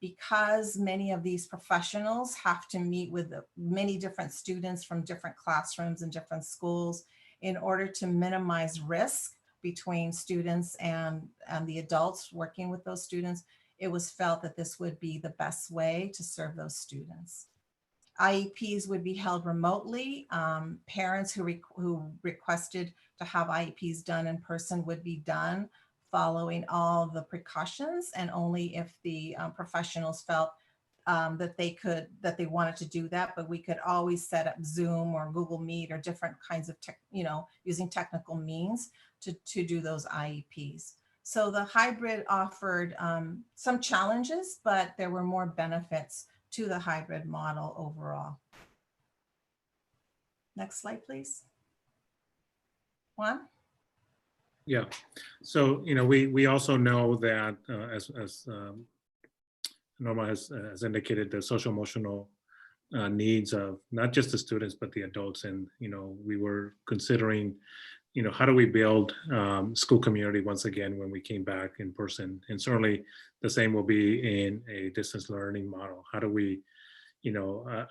Because many of these professionals have to meet with many different students from different classrooms and different schools in order to minimize risk between students and the adults working with those students, it was felt that this would be the best way to serve those students. IEPs would be held remotely. Parents who requested to have IEPs done in person would be done following all the precautions, and only if the professionals felt that they wanted to do that. But we could always set up Zoom or Google Meet or different kinds of using technical means to do those IEPs. So the hybrid offered some challenges, but there were more benefits to the hybrid model overall. Next slide, please. Juan? Yeah, so we also know that as Norma has indicated, the social emotional needs of not just the students but the adults, and we were considering how do we build school community once again when we came back in person, and certainly the same will be in a distance learning model. How do we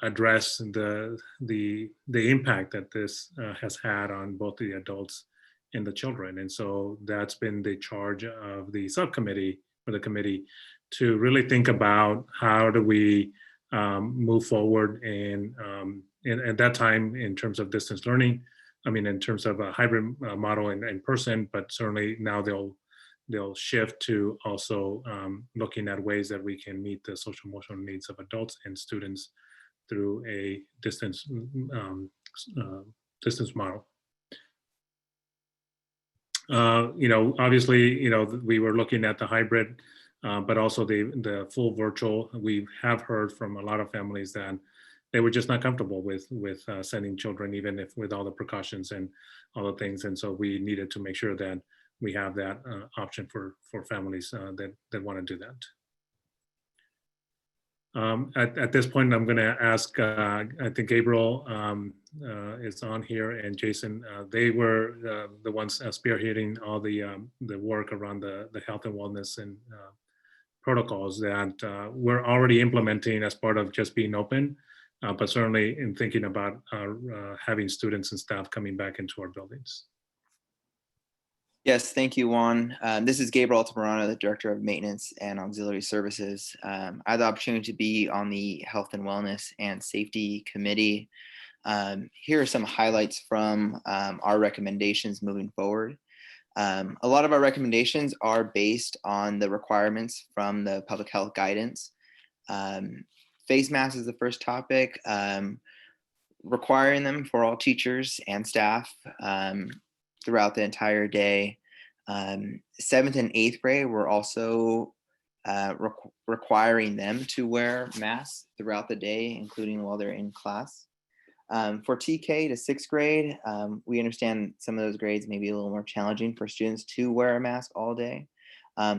address the impact that this has had on both the adults and the children? And so that's been the charge of the subcommittee or the committee, to really think about how do we move forward and at that time in terms of distance learning, in terms of a hybrid model in person, but certainly now they'll shift to also looking at ways that we can meet the social emotional needs of adults and students through a distance model. Obviously, we were looking at the hybrid, but also the full virtual. We have heard from a lot of families that they were just not comfortable with sending children, even if with all the precautions and all the things. And so we needed to make sure that we have that option for families that want to do that. At this point, I'm going to ask, I think Gabriel is on here, and Jason. They were the ones spearheading all the work around the health and wellness and protocols that we're already implementing as part of just being open, but certainly in thinking about having students and staff coming back into our buildings. Yes, thank you, Juan. This is Gabriel Altamirano, the Director of Maintenance and Auxiliary Services. I had the opportunity to be on the Health and Wellness and Safety Committee. Here are some highlights from our recommendations moving forward. A lot of our recommendations are based on the requirements from the public health guidance. Face masks is the first topic, requiring them for all teachers and staff throughout the entire day. 7th and 8th grade, we're also requiring them to wear masks throughout the day, including while they're in class. For TK to 6th grade, we understand some of those grades may be a little more challenging for students to wear a mask all day.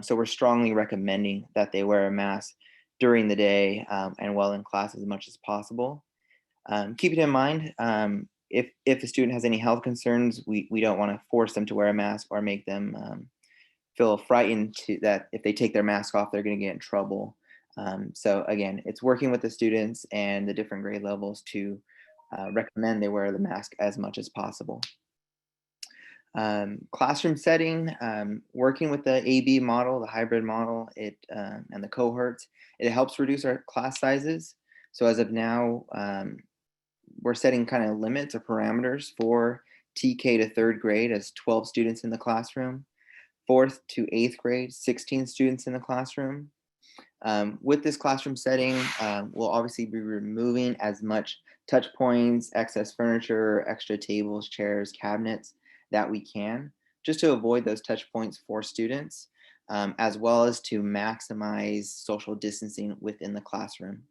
So we're strongly recommending that they wear a mask during the day and while in class as much as possible. Keeping in mind, if a student has any health concerns, we don't want to force them to wear a mask or make them feel frightened that if they take their mask off, they're going to get in trouble. So again, it's working with the students and the different grade levels to recommend they wear the mask as much as possible. Classroom setting, working with the AB model, the hybrid model, and the cohorts, it helps reduce our class sizes. So as of now, we're setting kind of limits or parameters for TK to third grade as 12 students in the classroom, fourth to eighth grade, 16 students in the classroom. With this classroom setting, we'll obviously be removing as much touch points, excess furniture, extra tables, chairs, cabinets that we can, just to avoid those touch points for students, as well as to maximize social distancing within the classroom.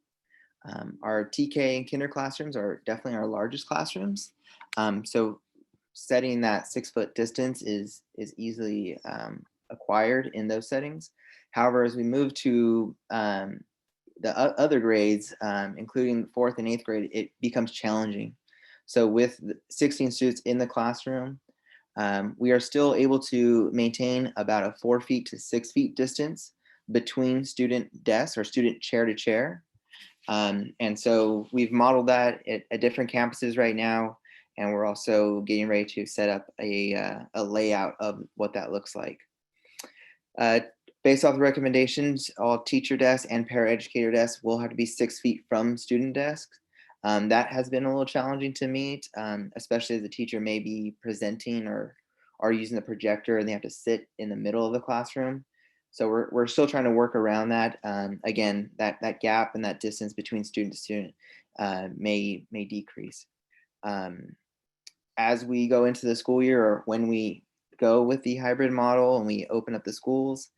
Our TK and kinder classrooms are definitely our largest classrooms. So setting that 6-foot distance is easily acquired in those settings. However, as we move to the other grades, including 4th and 8th grade, it becomes challenging. So with 16 students in the classroom, we are still able to maintain about a 4 feet to 6 feet distance between student desks or student chair to chair. And so we've modeled that at different campuses right now, and we're also getting ready to set up a layout of what that looks like. Based off the recommendations, all teacher desks and paraeducator desks will have to be 6 feet from student desks. That has been a little challenging to meet, especially as the teacher may be presenting or using the projector and they have to sit in the middle of the classroom. So we're still trying to work around that. Again, that gap and that distance between student to student may decrease. As we go into the school year, or when we go with the hybrid model and we open up the schools,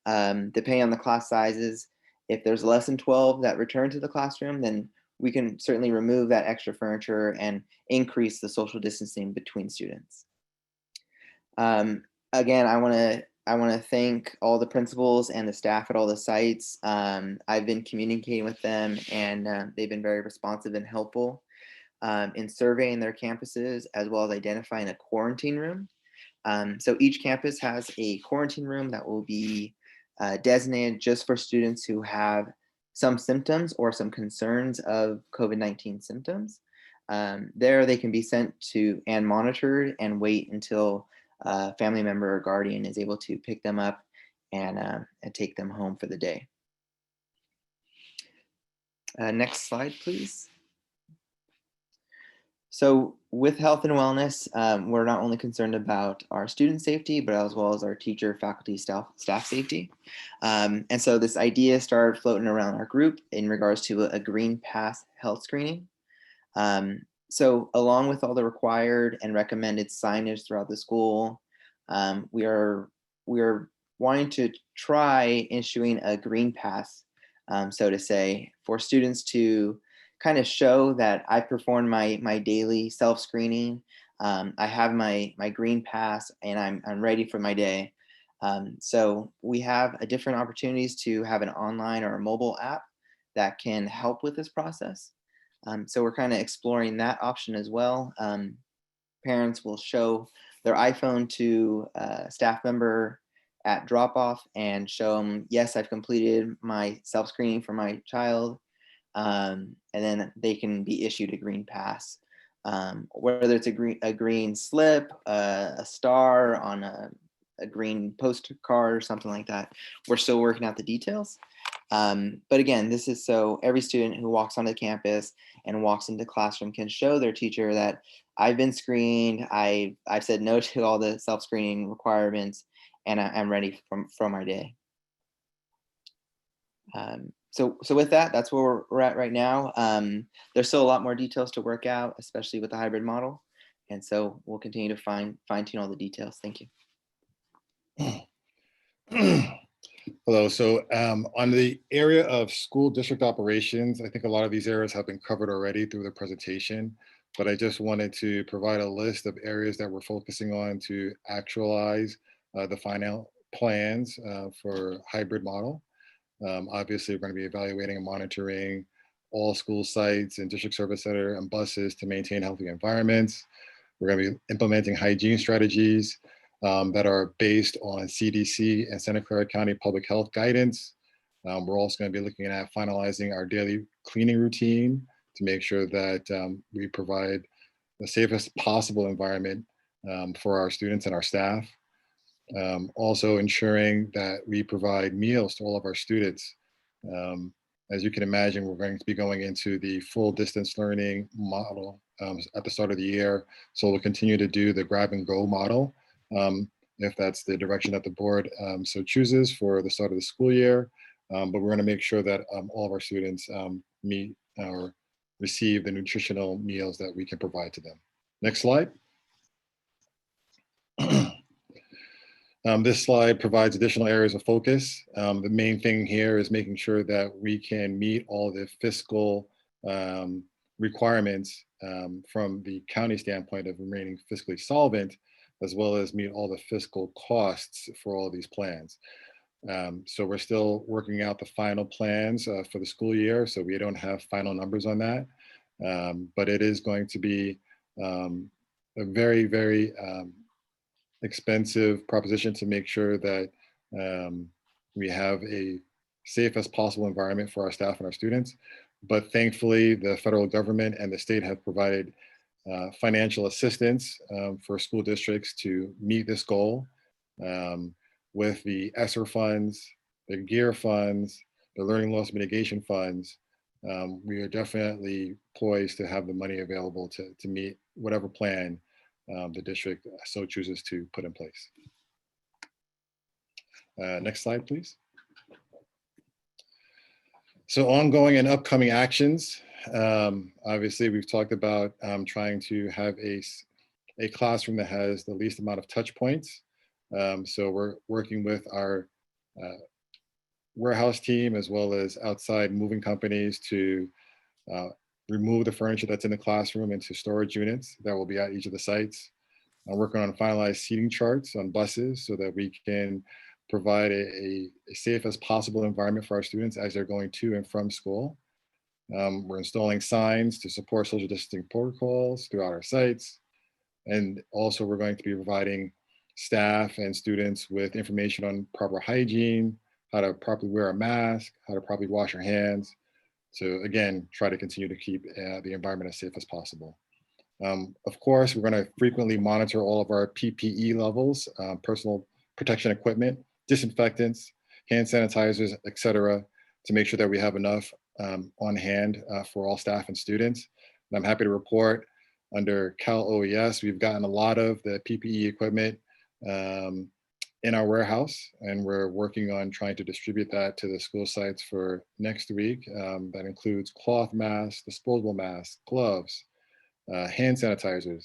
depending on the class sizes, if there's less than 12 that return to the classroom, then we can certainly remove that extra furniture and increase the social distancing between students. Again, I want to thank all the principals and the staff at all the sites. I've been communicating with them, and they've been very responsive and helpful in surveying their campuses, as well as identifying a quarantine room. So each campus has a quarantine room that will be designated just for students who have some symptoms or some concerns of COVID-19 symptoms. There they can be sent to and monitored and wait until a family member or guardian is able to pick them up and take them home for the day. Next slide, please. So with health and wellness, we're not only concerned about our student safety, but as well as our teacher, faculty, staff safety. And so this idea started floating around our group in regards to a green pass health screening. So along with all the required and recommended signage throughout the school, we are wanting to try issuing a green pass, so to say, for students to kind of show that I performed my daily self-screening. I have my green pass and I'm ready for my day. So we have different opportunities to have an online or a mobile app that can help with this process. So we're kind of exploring that option as well. Parents will show their iPhone to a staff member at drop-off and show them, yes, I've completed my self-screening for my child. And then they can be issued a green pass, whether it's a green slip, a star on a green postcard or something like that. We're still working out the details. But again, this is so every student who walks onto campus and walks into classroom can show their teacher that I've been screened, I've said no to all the self-screening requirements, and I'm ready for my day. So with that, that's where we're at right now. There's still a lot more details to work out, especially with the hybrid model. And so we'll continue to fine tune all the details. Thank you. Hello. So on the area of school district operations, I think a lot of these areas have been covered already through the presentation, but I just wanted to provide a list of areas that we're focusing on to actualize the final plans for hybrid model. Obviously, we're going to be evaluating and monitoring all school sites and district service center and buses to maintain healthy environments. We're going to be implementing hygiene strategies that are based on CDC and Santa Clara County Public Health guidance. We're also going to be looking at finalizing our daily cleaning routine to make sure that we provide the safest possible environment for our students and our staff. Also ensuring that we provide meals to all of our students. As you can imagine, we're going to be going into the full distance learning model at the start of the year. So we'll continue to do the grab and go model if that's the direction that the board so chooses for the start of the school year. But we're going to make sure that all of our students meet or receive the nutritional meals that we can provide to them. Next slide. This slide provides additional areas of focus. The main thing here is making sure that we can meet all the fiscal requirements from the county standpoint of remaining fiscally solvent, as well as meet all the fiscal costs for all these plans. So we're still working out the final plans for the school year, so we don't have final numbers on that. But it is going to be a very, very expensive proposition to make sure that we have a safe as possible environment for our staff and our students. But thankfully, the federal government and the state have provided financial assistance for school districts to meet this goal with the ESSER funds, the GEAR funds, the learning loss mitigation funds. We are definitely poised to have the money available to meet whatever plan the district so chooses to put in place. Next slide, please. So ongoing and upcoming actions. Obviously, we've talked about trying to have a classroom that has the least amount of touch points. So we're working with our warehouse team as well as outside moving companies to remove the furniture that's in the classroom into storage units that will be at each of the sites. I'm working on finalized seating charts on buses so that we can provide a safe as possible environment for our students as they're going to and from school. We're installing signs to support social distancing protocols throughout our sites. And also we're going to be providing staff and students with information on proper hygiene, how to properly wear a mask, how to properly wash your hands. So again, try to continue to keep the environment as safe as possible. Of course, we're going to frequently monitor all of our PPE levels, personal protection equipment, disinfectants, hand sanitizers, et cetera, to make sure that we have enough on hand for all staff and students. And I'm happy to report under Cal OES, we've gotten a lot of the PPE equipment in our warehouse, and we're working on trying to distribute that to the school sites for next week. That includes cloth masks, disposable masks, gloves, hand sanitizers.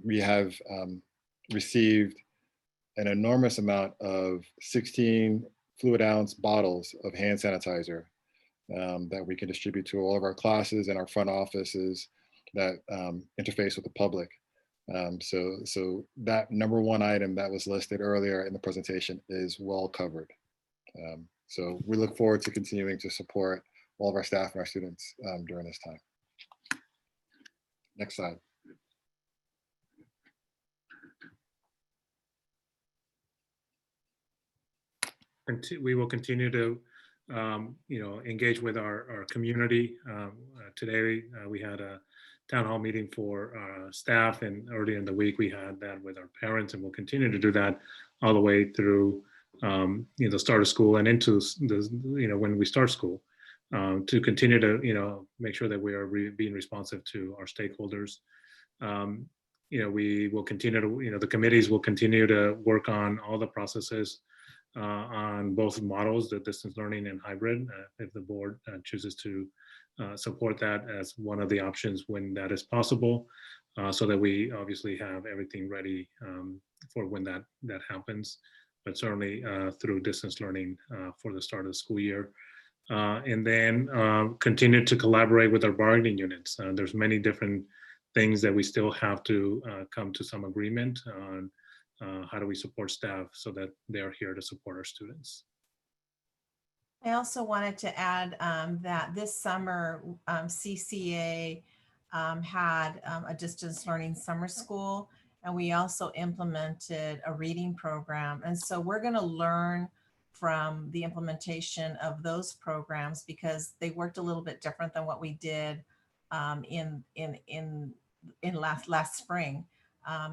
We have received an enormous amount of 16 fluid ounce bottles of hand sanitizer that we can distribute to all of our classes and our front offices that interface with the public. So that number one item that was listed earlier in the presentation is well covered. So we look forward to continuing to support all of our staff and our students during this time. Next slide. We will continue to engage with our community. Today we had a town hall meeting for staff, and earlier in the week we had that with our parents, and we'll continue to do that all the way through the start of school and into when we start school, to continue to make sure that we are being responsive to our stakeholders. We will continue to the committees will continue to work on all the processes on both models, the distance learning and hybrid, if the board chooses to support that as one of the options when that is possible, so that we obviously have everything ready for when that happens, but certainly through distance learning for the start of the school year. And then continue to collaborate with our bargaining units. There's many different things that we still have to come to some agreement on. How do we support staff so that they are here to support our students? I also wanted to add that this summer, CCA had a distance learning summer school, and we also implemented a reading program. And so we're going to learn from the implementation of those programs because they worked a little bit different than what we did in last spring.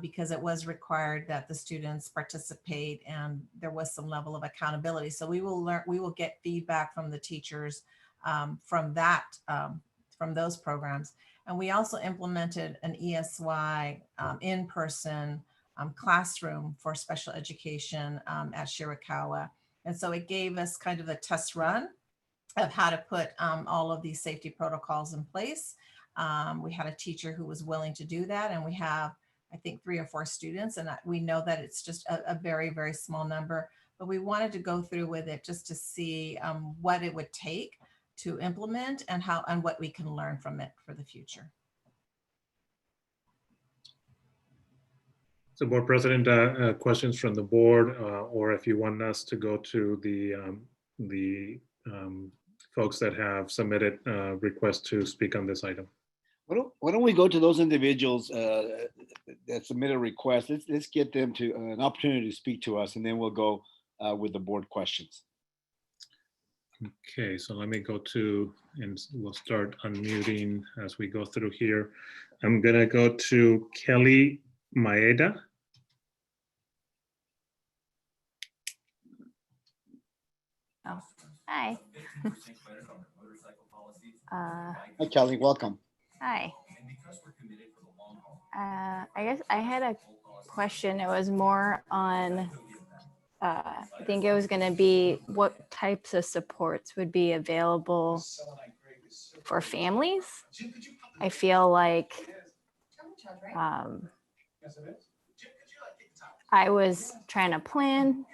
Because it was required that the students participate and there was some level of accountability. So we will get feedback from the teachers from those programs. And we also implemented an ESY in-person classroom for special education at Shirakawa. And so it gave us kind of a test run of how to put all of these safety protocols in place. We had a teacher who was willing to do that, and we have, I think, 3 or 4 students, and we know that it's just a very, very small number, but we wanted to go through with it just to see what it would take to implement and what we can learn from it for the future. So Board President, questions from the board, or if you want us to go to the folks that have submitted requests to speak on this item. Why don't we go to those individuals that submitted a request? Let's get them to an opportunity to speak to us, and then we'll go with the board questions. Okay, so let me go to, and we'll start unmuting as we go through here. I'm gonna go to Kelly Maeda. Oh, hi. Hi, Kelly, welcome. Hi. I guess I had a question. It was more on, I think it was going to be what types of supports would be available for families. I feel like I was trying to plan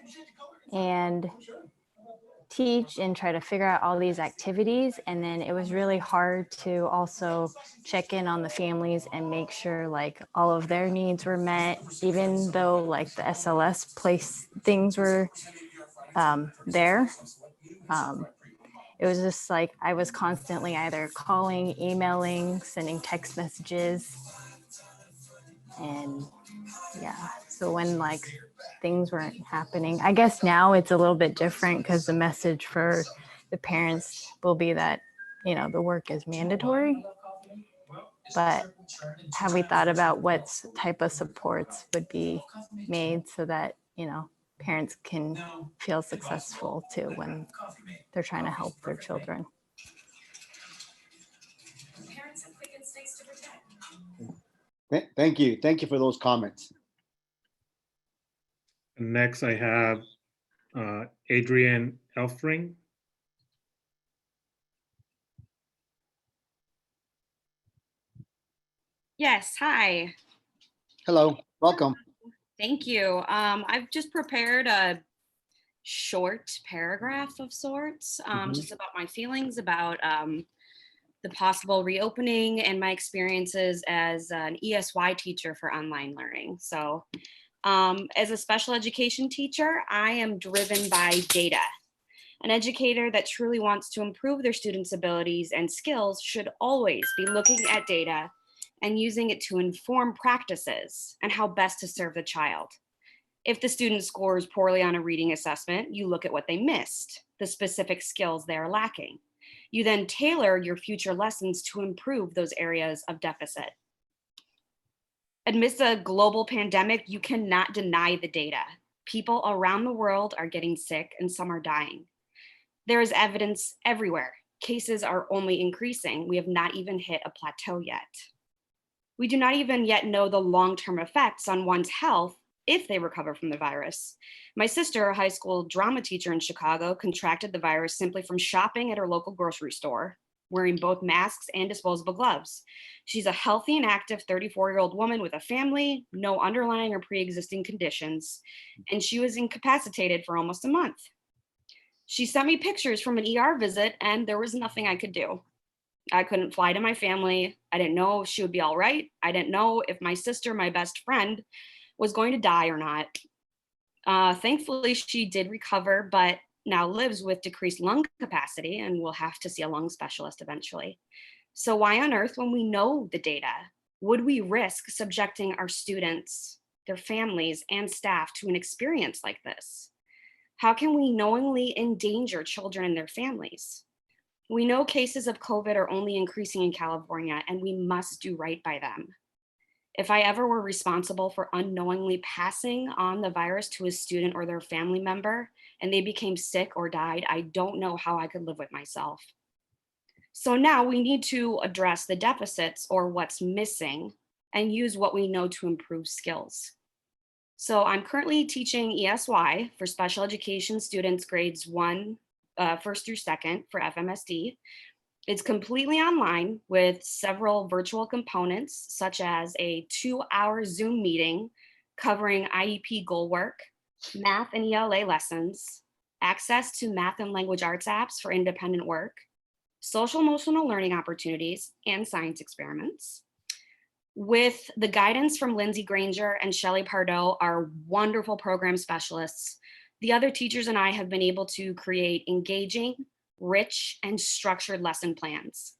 and teach and try to figure out all these activities, and then it was really hard to also check in on the families and make sure like all of their needs were met, even though like the SLS place things were there. It was just like I was constantly either calling, emailing, sending text messages, and yeah, so when like things weren't happening, I guess now it's a little bit different because the message for the parents will be that, you know, the work is mandatory. But have we thought about what type of supports would be made so that, you know, parents can feel successful too when they're trying to help their children? Thank you. Thank you for those comments. Next, I have Adrienne Elfring. Yes, hi. Hello, welcome. Thank you. I've just prepared a short paragraph of sorts, just about my feelings about the possible reopening and my experiences as an ESY teacher for online learning. So as a special education teacher, I am driven by data. An educator that truly wants to improve their students' abilities and skills should always be looking at data and using it to inform practices and how best to serve the child. If the student scores poorly on a reading assessment, you look at what they missed, the specific skills they're lacking. You then tailor your future lessons to improve those areas of deficit. Amidst a global pandemic, you cannot deny the data. People around the world are getting sick and some are dying. There is evidence everywhere. Cases are only increasing. We have not even hit a plateau yet. We do not even yet know the long-term effects on one's health if they recover from the virus. My sister, a high school drama teacher in Chicago, contracted the virus simply from shopping at her local grocery store, wearing both masks and disposable gloves. She's a healthy and active 34-year-old woman with a family, no underlying or pre-existing conditions, and she was incapacitated for almost a month. She sent me pictures from an ER visit, and there was nothing I could do. I couldn't fly to my family. I didn't know if she would be all right. I didn't know if my sister, my best friend, was going to die or not. Thankfully, she did recover, but now lives with decreased lung capacity and will have to see a lung specialist eventually. So why on earth, when we know the data, would we risk subjecting our students, their families, and staff to an experience like this? How can we knowingly endanger children and their families? We know cases of COVID are only increasing in California, and we must do right by them. If I ever were responsible for unknowingly passing on the virus to a student or their family member, and they became sick or died, I don't know how I could live with myself. So now we need to address the deficits or what's missing and use what we know to improve skills. So I'm currently teaching ESY for special education students grades 1st through 2nd for FMSD. It's completely online with several virtual components, such as a 2-hour Zoom meeting covering IEP goal work, math and ELA lessons, access to math and language arts apps for independent work, social emotional learning opportunities, and science experiments. With the guidance from Lindsay Granger and Shelley Pardo, our wonderful program specialists, the other teachers and I have been able to create engaging, rich, and structured lesson plans.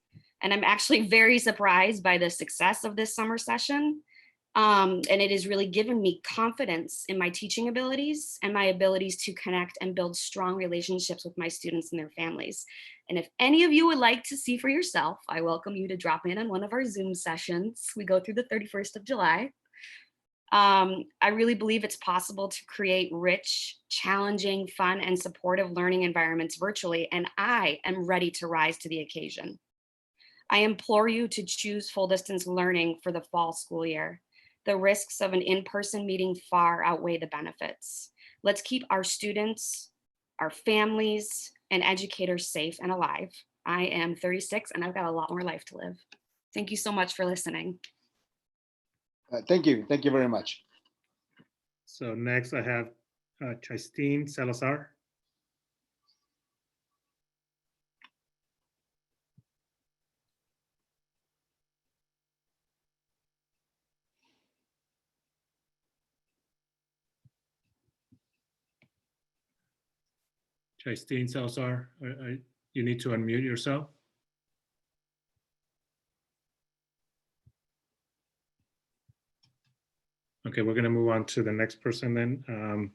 And I'm actually very surprised by the success of this summer session. And it has really given me confidence in my teaching abilities and my abilities to connect and build strong relationships with my students and their families. And if any of you would like to see for yourself, I welcome you to drop in on one of our Zoom sessions. We go through the 31st of July. I really believe it's possible to create rich, challenging, fun, and supportive learning environments virtually, and I am ready to rise to the occasion. I implore you to choose full distance learning for the fall school year. The risks of an in-person meeting far outweigh the benefits. Let's keep our students, our families, and educators safe and alive. I am 36 and I've got a lot more life to live. Thank you so much for listening. Thank you. Thank you very much. So next I have Christine Salazar. Christine Salazar, you need to unmute yourself. Okay, we're going to move on to the next person then.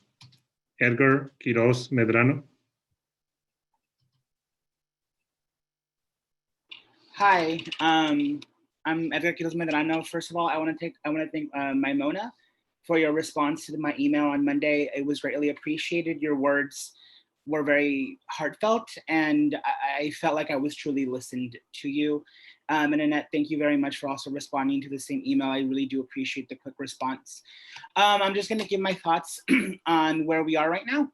Edgar Quiroz Medrano. Hi, I'm Edgar Quiroz Medrano. First of all, I want to thank Maimona for your response to my email on Monday. It was greatly appreciated. Your words were very heartfelt, and I felt like I was truly listened to you. And Annette, thank you very much for also responding to the same email. I really do appreciate the quick response. I'm just gonna give my thoughts on where we are right now.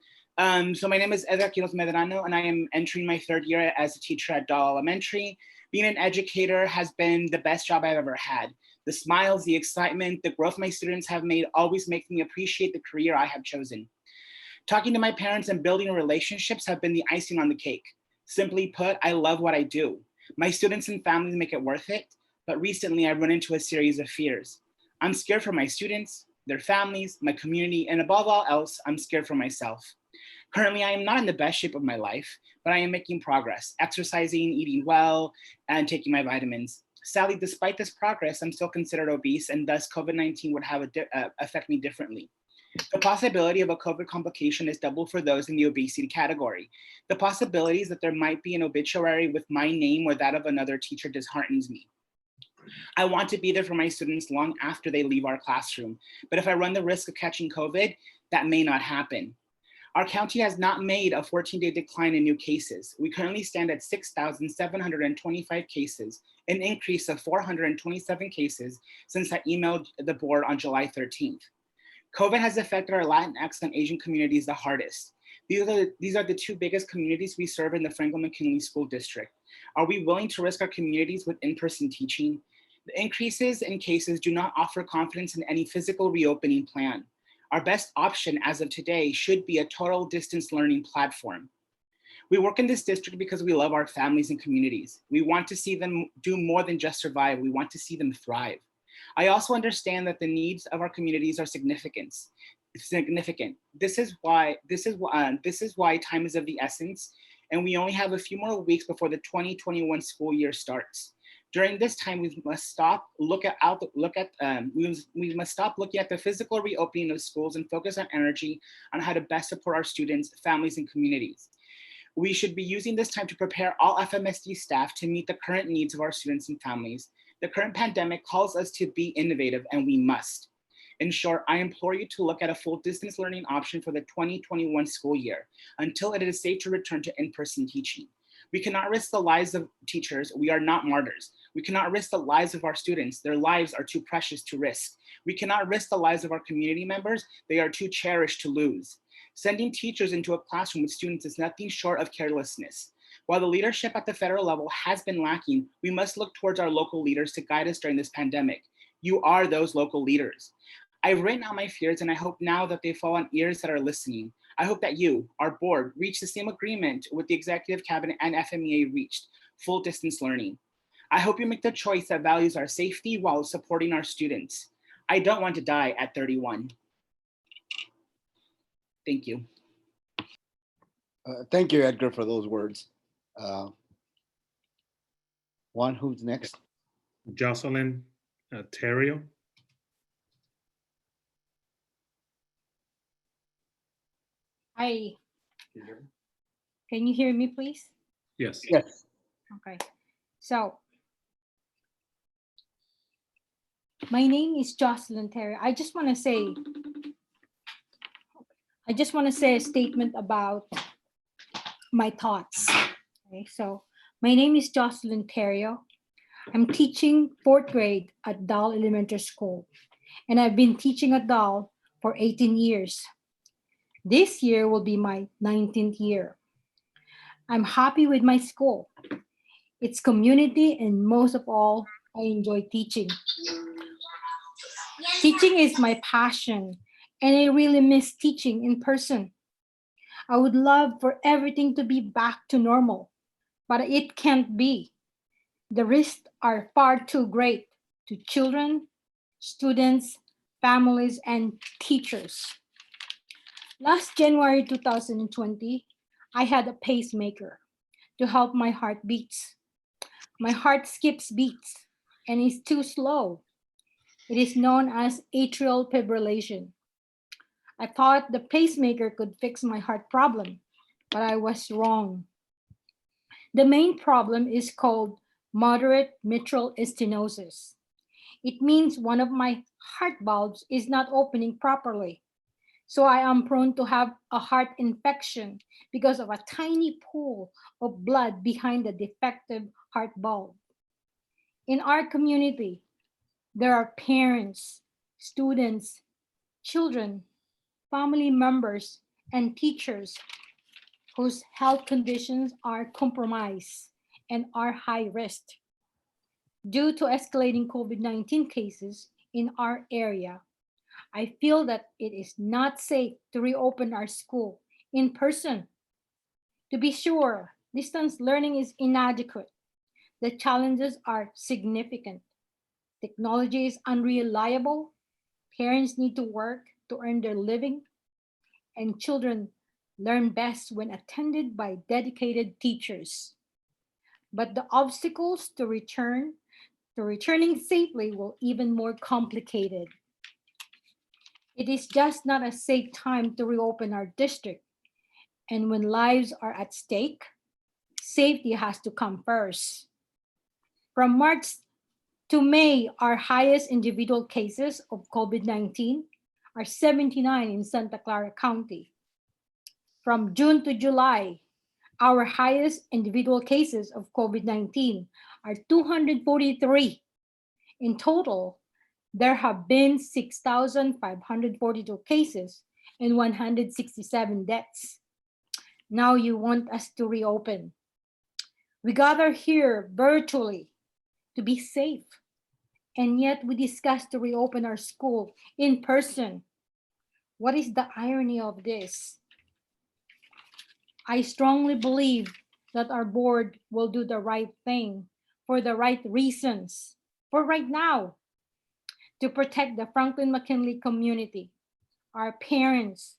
So my name is Edgar Quiroz Medrano, and I am entering my 3rd year as a teacher at Dahl Elementary. Being an educator has been the best job I've ever had. The smiles, the excitement, the growth my students have made always makes me appreciate the career I have chosen. Talking to my parents and building relationships have been the icing on the cake. Simply put, I love what I do. My students and families make it worth it, but recently I've run into a series of fears. I'm scared for my students, their families, my community, and above all else, I'm scared for myself. Currently, I am not in the best shape of my life, but I am making progress, exercising, eating well, and taking my vitamins. Sadly, despite this progress, I'm still considered obese, and thus COVID-19 would have affect me differently. The possibility of a COVID complication is double for those in the obesity category. The possibilities that there might be an obituary with my name or that of another teacher disheartens me. I want to be there for my students long after they leave our classroom, but if I run the risk of catching COVID, that may not happen. Our county has not made a 14-day decline in new cases. We currently stand at 6,725 cases, an increase of 427 cases since I emailed the board on July 13th. COVID has affected our Latinx and Asian communities the hardest. These are the 2 biggest communities we serve in the Franklin-McKinley School District. Are we willing to risk our communities with in-person teaching? The increases in cases do not offer confidence in any physical reopening plan. Our best option as of today should be a total distance learning platform. We work in this district because we love our families and communities. We want to see them do more than just survive. We want to see them thrive. I also understand that the needs of our communities are significant. significant. This is why time is of the essence, and we only have a few more weeks before the 2021 school year starts. During this time, we must stop looking at the physical reopening of schools and focus our energy on how to best support our students, families, and communities. We should be using this time to prepare all FMSD staff to meet the current needs of our students and families. The current pandemic calls us to be innovative, and we must. In short, I implore you to look at a full distance learning option for the 2021 school year until it is safe to return to in-person teaching. We cannot risk the lives of teachers. We are not martyrs. We cannot risk the lives of our students. Their lives are too precious to risk. We cannot risk the lives of our community members. They are too cherished to lose. Sending teachers into a classroom with students is nothing short of carelessness. While the leadership at the federal level has been lacking, we must look towards our local leaders to guide us during this pandemic. You are those local leaders. I've written out my fears, and I hope now that they fall on ears that are listening. I hope that you, our board, reach the same agreement with the executive cabinet and FMEA reached, full distance learning. I hope you make the choice that values our safety while supporting our students. I don't want to die at 31. Thank you. Thank you, Edgar, for those words. Juan, who's next? Jocelyn Terrio. Hi. Can you hear me, please? Yes. Yes. Okay. So, my name is Jocelyn Terry. I just want to say a statement about my thoughts. Okay. So, my name is Jocelyn Terrio. I'm teaching 4th grade at Dal Elementary School, and I've been teaching at Dal for 18 years. This year will be my 19th year. I'm happy with my school, its community, and most of all, I enjoy teaching. Teaching is my passion, and I really miss teaching in person. I would love for everything to be back to normal, but it can't be. The risks are far too great to children, students, families, and teachers. Last January 2020, I had a pacemaker to help my heart beats. My heart skips beats and is too slow. It is known as atrial fibrillation. I thought the pacemaker could fix my heart problem, but I was wrong. The main problem is called moderate mitral stenosis. It means one of my heart valves is not opening properly. So I am prone to have a heart infection because of a tiny pool of blood behind the defective heart valve. In our community, there are parents, students, children, family members, and teachers whose health conditions are compromised and are high risk. Due to escalating COVID-19 cases in our area, I feel that it is not safe to reopen our school in person. To be sure, distance learning is inadequate. The challenges are significant. Technology is unreliable. Parents need to work to earn their living, and children learn best when attended by dedicated teachers. But the obstacles to returning safely will even more complicated. It is just not a safe time to reopen our district. And when lives are at stake, safety has to come first. From March to May, our highest individual cases of COVID-19 are 79 in Santa Clara County. From June to July, our highest individual cases of COVID-19 are 243. In total, there have been 6,542 cases and 167 deaths. Now you want us to reopen. We gather here virtually to be safe, and yet we discuss to reopen our school in person. What is the irony of this? I strongly believe that our board will do the right thing for the right reasons, for right now, to protect the Franklin-McKinley community. our parents,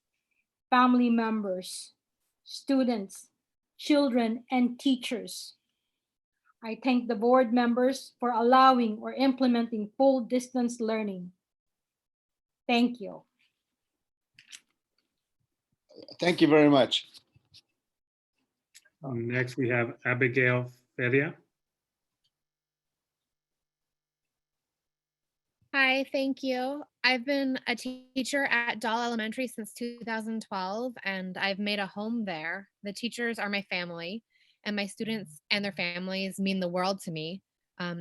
family members, students, children, and teachers. I thank the board members for allowing or implementing full distance learning. Thank you. Thank you very much. Next, we have Abigail Feria. Hi, thank you. I've been a teacher at Dahl Elementary since 2012, and I've made a home there. The teachers are my family, and my students and their families mean the world to me.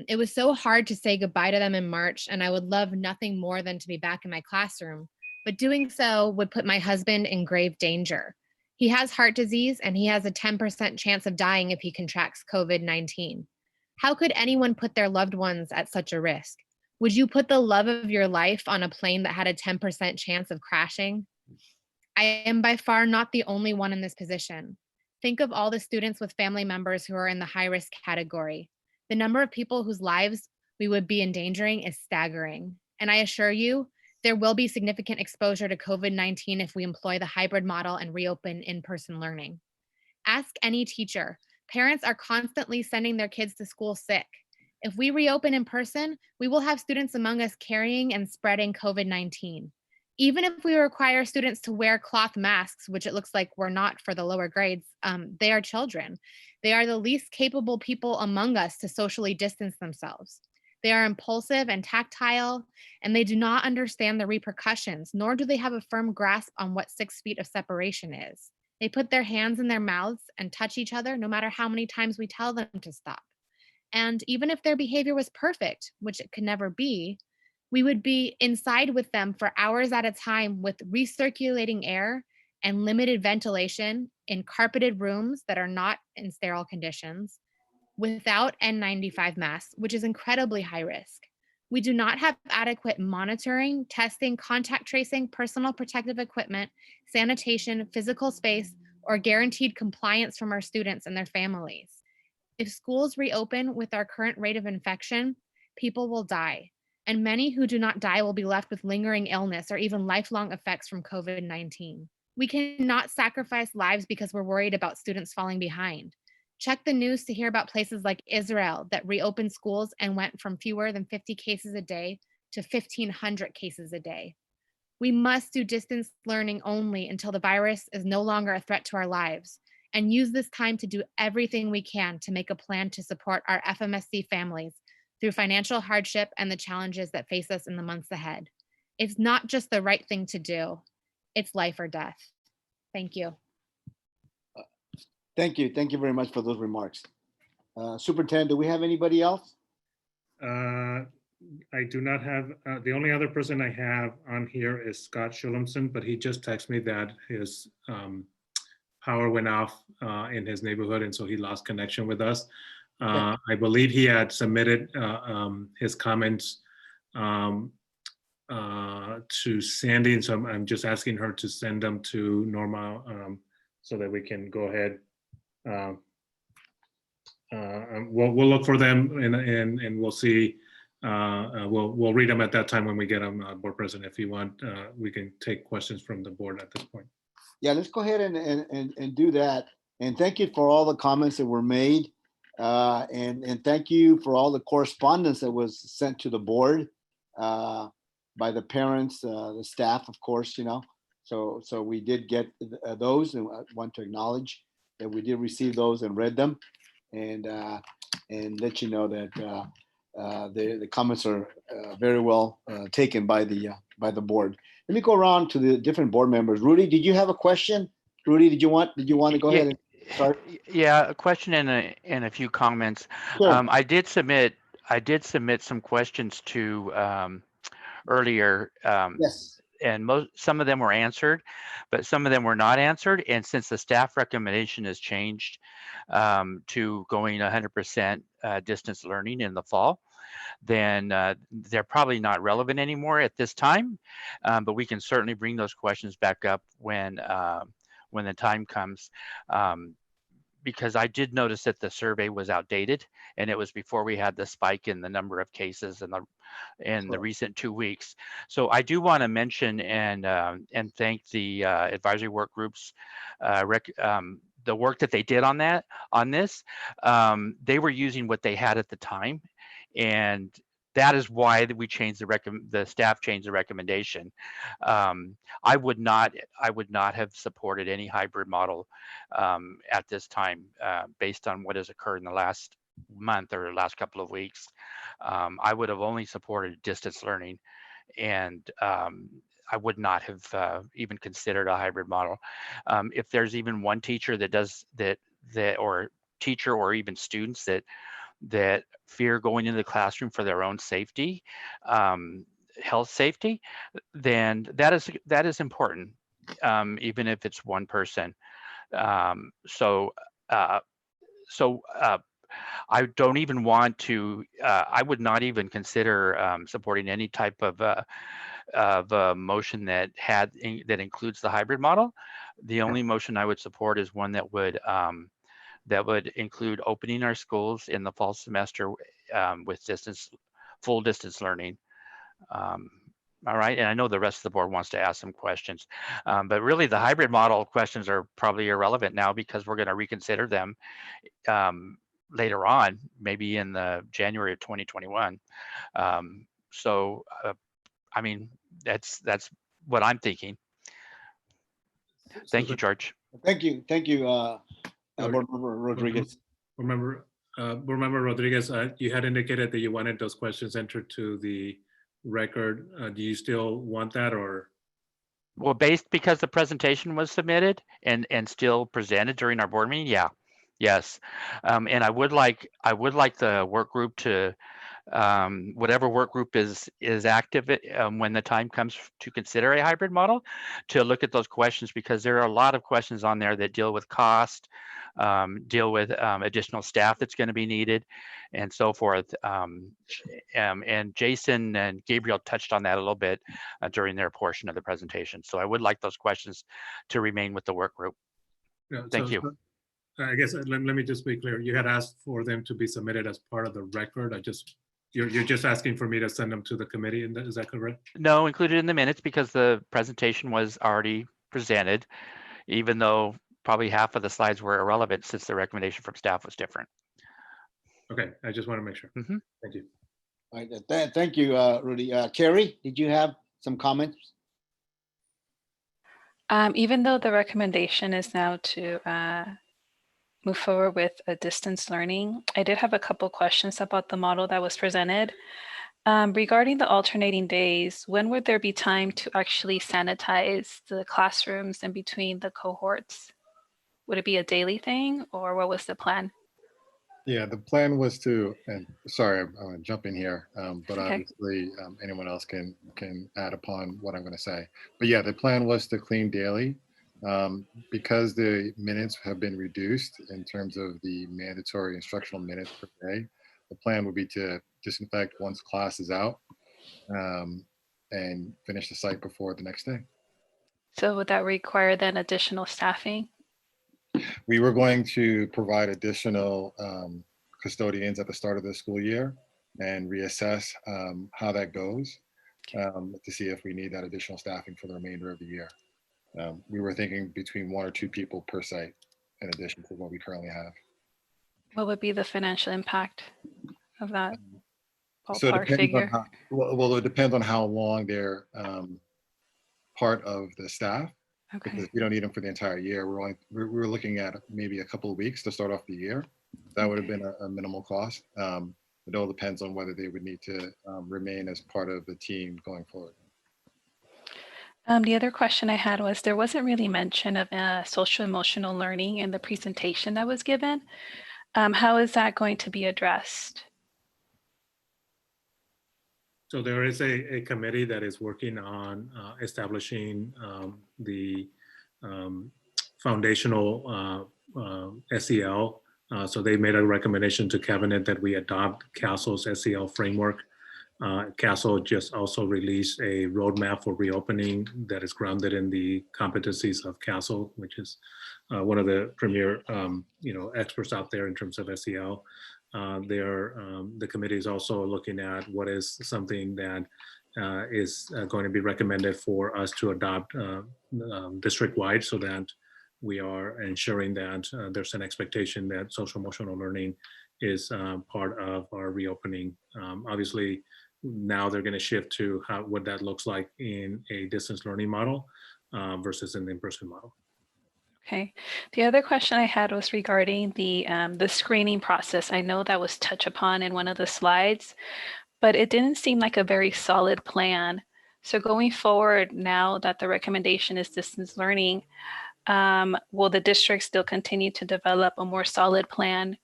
It was so hard to say goodbye to them in March, and I would love nothing more than to be back in my classroom. But doing so would put my husband in grave danger. He has heart disease, and he has a 10% chance of dying if he contracts COVID-19. How could anyone put their loved ones at such a risk? Would you put the love of your life on a plane that had a 10% chance of crashing? I am by far not the only one in this position. Think of all the students with family members who are in the high-risk category. The number of people whose lives we would be endangering is staggering. And I assure you, there will be significant exposure to COVID-19 if we employ the hybrid model and reopen in-person learning. Ask any teacher. Parents are constantly sending their kids to school sick. If we reopen in person, we will have students among us carrying and spreading COVID-19. Even if we require students to wear cloth masks, which it looks like we're not for the lower grades, they are children. They are the least capable people among us to socially distance themselves. They are impulsive and tactile, and they do not understand the repercussions, nor do they have a firm grasp on what 6 feet of separation is. They put their hands in their mouths and touch each other no matter how many times we tell them to stop. And even if their behavior was perfect, which it could never be, we would be inside with them for hours at a time with recirculating air and limited ventilation in carpeted rooms that are not in sterile conditions, without N95 masks, which is incredibly high risk. We do not have adequate monitoring, testing, contact tracing, personal protective equipment, sanitation, physical space, or guaranteed compliance from our students and their families. If schools reopen with our current rate of infection, people will die. And many who do not die will be left with lingering illness or even lifelong effects from COVID-19. We cannot sacrifice lives because we're worried about students falling behind. Check the news to hear about places like Israel that reopened schools and went from fewer than 50 cases a day to 1,500 cases a day. We must do distance learning only until the virus is no longer a threat to our lives, and use this time to do everything we can to make a plan to support our FMSD families through financial hardship and the challenges that face us in the months ahead. It's not just the right thing to do, it's life or death. Thank you. Thank you. Thank you very much for those remarks. Superintendent, do we have anybody else? I do not have, the only other person I have on here is Scott Schulemson, but he just texted me that his power went off in his neighborhood, and so he lost connection with us. I believe he had submitted his comments to Sandy, and so I'm just asking her to send them to Norma so that we can go ahead. We'll look for them and we'll see. We'll read them at that time when we get them, Board President. If you want, we can take questions from the board at this point. Yeah, let's go ahead and do that. And thank you for all the comments that were made. And thank you for all the correspondence that was sent to the board by the parents, the staff, of course, you know. So we did get those, and I want to acknowledge that we did receive those and read them, and let you know that the comments are very well taken by the board. Let me go around to the different board members. Rudy, did you have a question? Rudy, did you want to go ahead and start? Yeah, a question and a few comments. Sure. I did submit some questions to earlier. Yes. And some of them were answered, but some of them were not answered. And since the staff recommendation has changed to going 100% distance learning in the fall, then they're probably not relevant anymore at this time. But we can certainly bring those questions back up when the time comes. because I did notice that the survey was outdated, and it was before we had the spike in the number of cases in the recent 2 weeks. So I do want to mention and thank the advisory work groups, the work that they did on this. They were using what they had at the time, and that is why we changed the staff changed the recommendation. I would not have supported any hybrid model at this time, based on what has occurred in the last month or last couple of weeks. I would have only supported distance learning, and I would not have even considered a hybrid model. If there's even one teacher that does that, or teacher or even students that fear going into the classroom for their own safety, health safety, then that is important, even if it's one person. So I don't even want to. I would not even consider supporting any type of motion that includes the hybrid model. The only motion I would support is one that would include opening our schools in the fall semester with full distance learning. All right, and I know the rest of the board wants to ask some questions, but really the hybrid model questions are probably irrelevant now because we're going to reconsider them later on, maybe in the January of 2021. I mean, that's what I'm thinking. Thank you, George. Thank you, Board Member Rodriguez. Board Member Rodriguez, you had indicated that you wanted those questions entered to the record. Do you still want that, or? Well, because the presentation was submitted and still presented during our board meeting, yeah, yes, and I would like the work group to, whatever work group is active when the time comes to consider a hybrid model, to look at those questions, because there are a lot of questions on there that deal with cost, deal with additional staff that's going to be needed, and so forth. And Jason and Gabriel touched on that a little bit during their portion of the presentation. So I would like those questions to remain with the work group. Yeah, Thank you. I guess let me just be clear. You had asked for them to be submitted as part of the record. You're just asking for me to send them to the committee, and is that correct? No, included in the minutes, because the presentation was already presented, even though probably half of the slides were irrelevant since the recommendation from staff was different. Okay, I just want to make sure. Thank you. All right, thank you, Rudy. Carrie, did you have some comments? Even though the recommendation is now to move forward with a distance learning, I did have a couple questions about the model that was presented. Regarding the alternating days, when would there be time to actually sanitize the classrooms in between the cohorts? Would it be a daily thing, or what was the plan? Yeah, the plan was to, and sorry, I'm going to jump in here, but Okay. obviously anyone else can add upon what I'm going to say. But yeah, the plan was to clean daily. Because the minutes have been reduced in terms of the mandatory instructional minutes per day, the plan would be to disinfect once class is out and finish the site before the next day. So would that require then additional staffing? We were going to provide additional custodians at the start of the school year and reassess how that goes to see if we need that additional staffing for the remainder of the year. We were thinking between 1 or 2 people per site in addition to what we currently have. What would be the financial impact of that So it ballpark depends on figure? how, well, it depends on how long they're part of the staff. Okay. Because we don't need them for the entire year. We're looking at maybe a couple of weeks to start off the year. That would have been a minimal cost. It all depends on whether they would need to remain as part of the team going forward. The other question I had was, there wasn't really mention of social emotional learning in the presentation that was given. How is that going to be addressed? So there is a committee that is working on establishing the foundational SEL. So they made a recommendation to Cabinet that we adopt CASEL's SEL framework Castle just also released a roadmap for reopening that is grounded in the competencies of Castle, which is one of the premier experts out there in terms of SEL. The committee is also looking at what is something that is going to be recommended for us to adopt district-wide, so that we are ensuring that there's an expectation that social emotional learning is part of our reopening. Obviously, now they're going to shift to what that looks like in a distance learning model versus an in-person model. Okay. The other question I had was regarding the screening process. I know that was touched upon in one of the slides, but it didn't seem like a very solid plan. So going forward, now that the recommendation is distance learning, will the district still continue to develop a more solid plan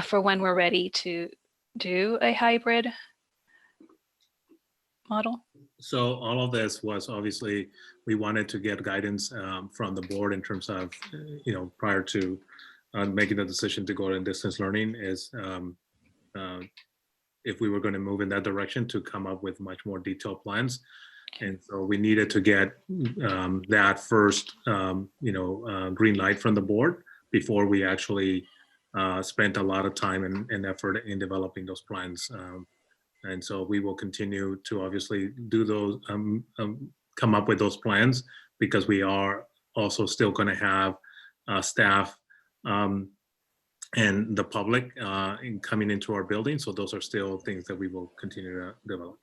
for when we're ready to do a hybrid model? So all of this was obviously, we wanted to get guidance from the board in terms of, prior to making the decision to go to distance learning, is if we were going to move in that direction, to come up with much more detailed plans. And so we needed to get that first, green light from the board before we actually spent a lot of time and effort in developing those plans. And so we will continue to obviously do those, come up with those plans, because we are also still going to have staff and the public coming into our building. So those are still things that we will continue to develop.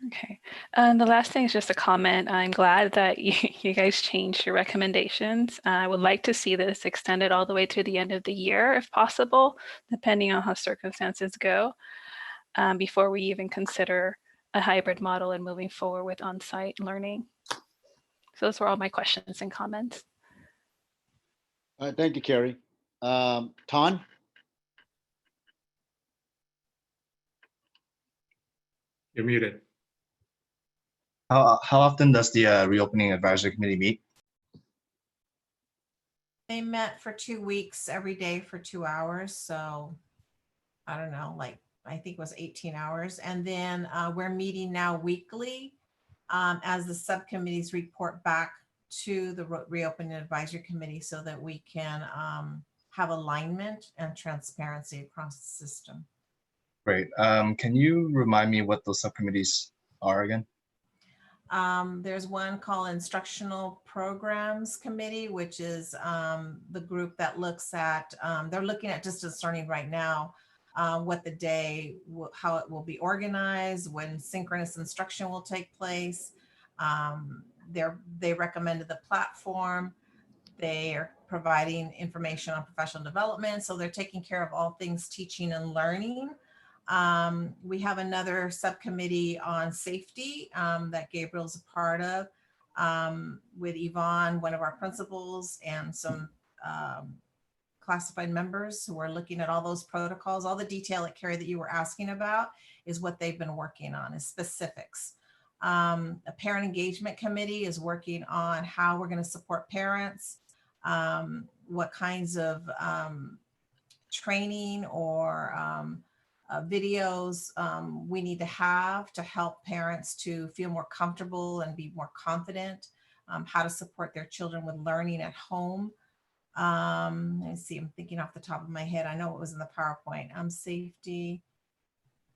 Okay. And the last thing is just a comment. I'm glad that you guys changed your recommendations. I would like to see this extended all the way to the end of the year, if possible, depending on how circumstances go, before we even consider a hybrid model and moving forward with on-site learning. So those were all my questions and comments. Thank you, Carrie. Ton? You're muted. How often does the reopening advisory committee meet? They met for 2 weeks, every day for 2 hours. So I don't know, like, I think it was 18 hours. And then we're meeting now weekly as the subcommittees report back to the reopening advisory committee, so that we can have alignment and transparency across the system. Great. Can you remind me what those subcommittees are again? There's one called Instructional Programs Committee, which is the group that looks at, they're looking at distance learning right now, what the day, how it will be organized, when synchronous instruction will take place. They recommended the platform. They are providing information on professional development. So they're taking care of all things teaching and learning. We have another subcommittee on safety that Gabriel's a part of, with Yvonne, one of our principals, and some classified members who are looking at all those protocols. All the detail that Carrie that you were asking about is what they've been working on, is specifics. A parent engagement committee is working on how we're going to support parents, what kinds of training or videos we need to have to help parents to feel more comfortable and be more confident, how to support their children with learning at home. Let's see, I'm thinking off the top of my head. I know it was in the PowerPoint. Safety,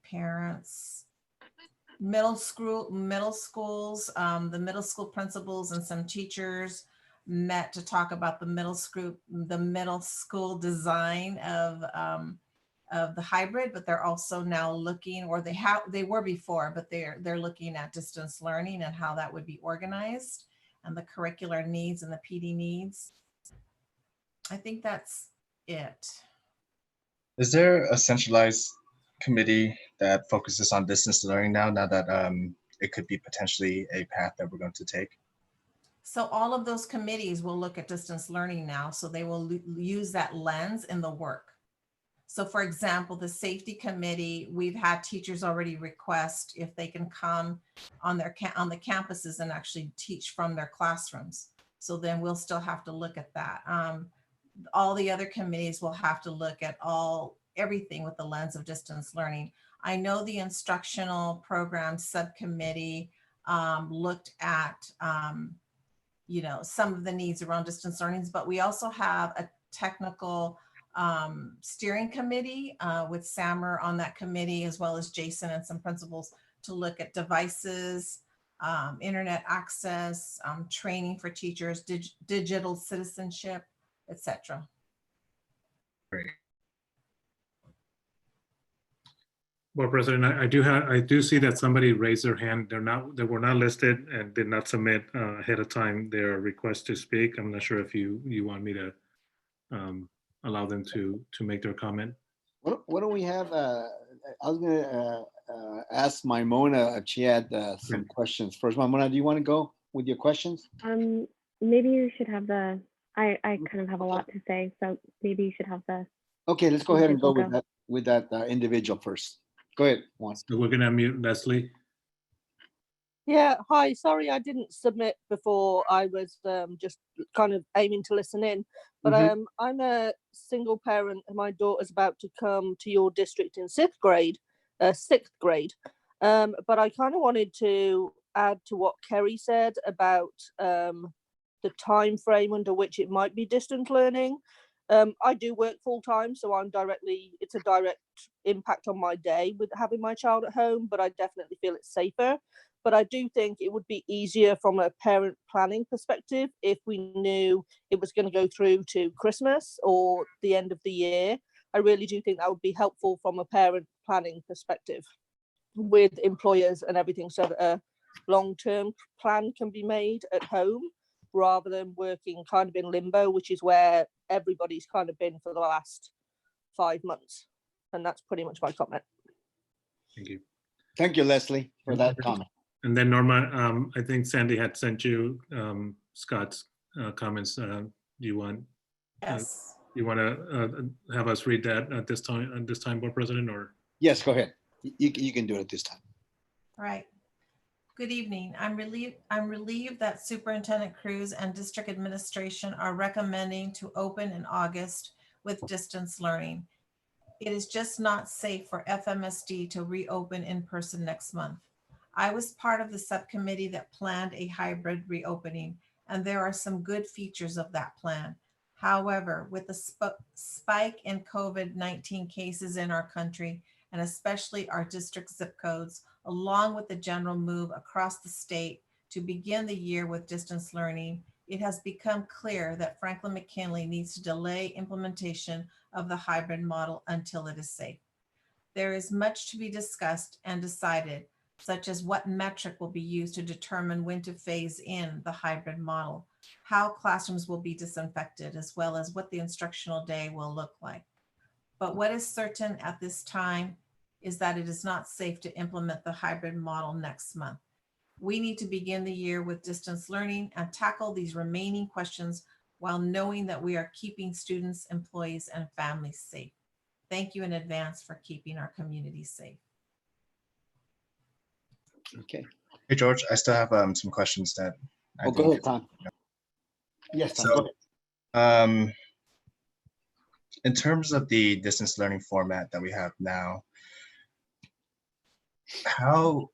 parents, middle schools, the middle school principals and some teachers met to talk about the middle school design of the hybrid, but they're also now looking, or they were before, but they're looking at distance learning and how that would be organized, and the curricular needs and the PD needs. I think that's it. Is there a centralized committee that focuses on distance learning now that it could be potentially a path that we're going to take? So all of those committees will look at distance learning now, so they will use that lens in the work. So for example, the safety committee, we've had teachers already request if they can come on the campuses and actually teach from their classrooms. So then we'll still have to look at that. All the other committees will have to look at everything with the lens of distance learning. I know the instructional program subcommittee looked at, you know, some of the needs around distance learnings, but we also have a technical steering committee with Sammer on that committee, as well as Jason and some principals to look at devices, internet access, training for teachers, digital citizenship, etc. Great. Board President, I do see that somebody raised their hand. They were not listed and did not submit ahead of time their request to speak. I'm not sure if you want me to allow them to make their comment. What do we have? I was gonna ask Maimona if she had some questions first. Maimona, do you want to go with your questions? Maybe you should have the. I kind of have a lot to say, so maybe you should have the. Okay, let's go ahead and go with that individual first. Go ahead, Juan. So we're gonna mute Leslie. Yeah, hi, sorry I didn't submit before. I was just kind of aiming to listen in, but I'm a single parent and my daughter's about to come to your district in sixth grade, but I kind of wanted to add to what Kerry said about the time frame under which it might be distant learning. I do work full time, so it's a direct impact on my day with having my child at home, but I definitely feel it's safer. But I do think it would be easier from a parent planning perspective if we knew it was going to go through to Christmas or the end of the year. I really do think that would be helpful from a parent planning perspective with employers and everything, so that a long-term plan can be made at home rather than working kind of in limbo, which is where everybody's kind of been for the last 5 months. And that's pretty much my comment. Thank you. Thank you, Leslie, for that comment. And then Norma, I think Sandy had sent you Scott's comments. Do you want? Yes. You want to have us read that at this time, Board President, or? Yes, go ahead. You can do it at this time. All right. Good evening. I'm relieved that Superintendent Cruz and District Administration are recommending to open in August with distance learning. It is just not safe for FMSD to reopen in person next month. I was part of the subcommittee that planned a hybrid reopening, and there are some good features of that plan. However, with the spike in COVID-19 cases in our country, and especially our district zip codes, along with the general move across the state to begin the year with distance learning, it has become clear that Franklin-McKinley needs to delay implementation of the hybrid model until it is safe. There is much to be discussed and decided, such as what metric will be used to determine when to phase in the hybrid model, how classrooms will be disinfected, as well as what the instructional day will look like. But what is certain at this time is that it is not safe to implement the hybrid model next month. We need to begin the year with distance learning and tackle these remaining questions while knowing that we are keeping students, employees, and families safe. Thank you in advance for keeping our community safe. Okay. Hey, George, I still have some questions that I go ahead, Tom. Yes, Tom, go ahead. In terms of the distance learning format that we have now, how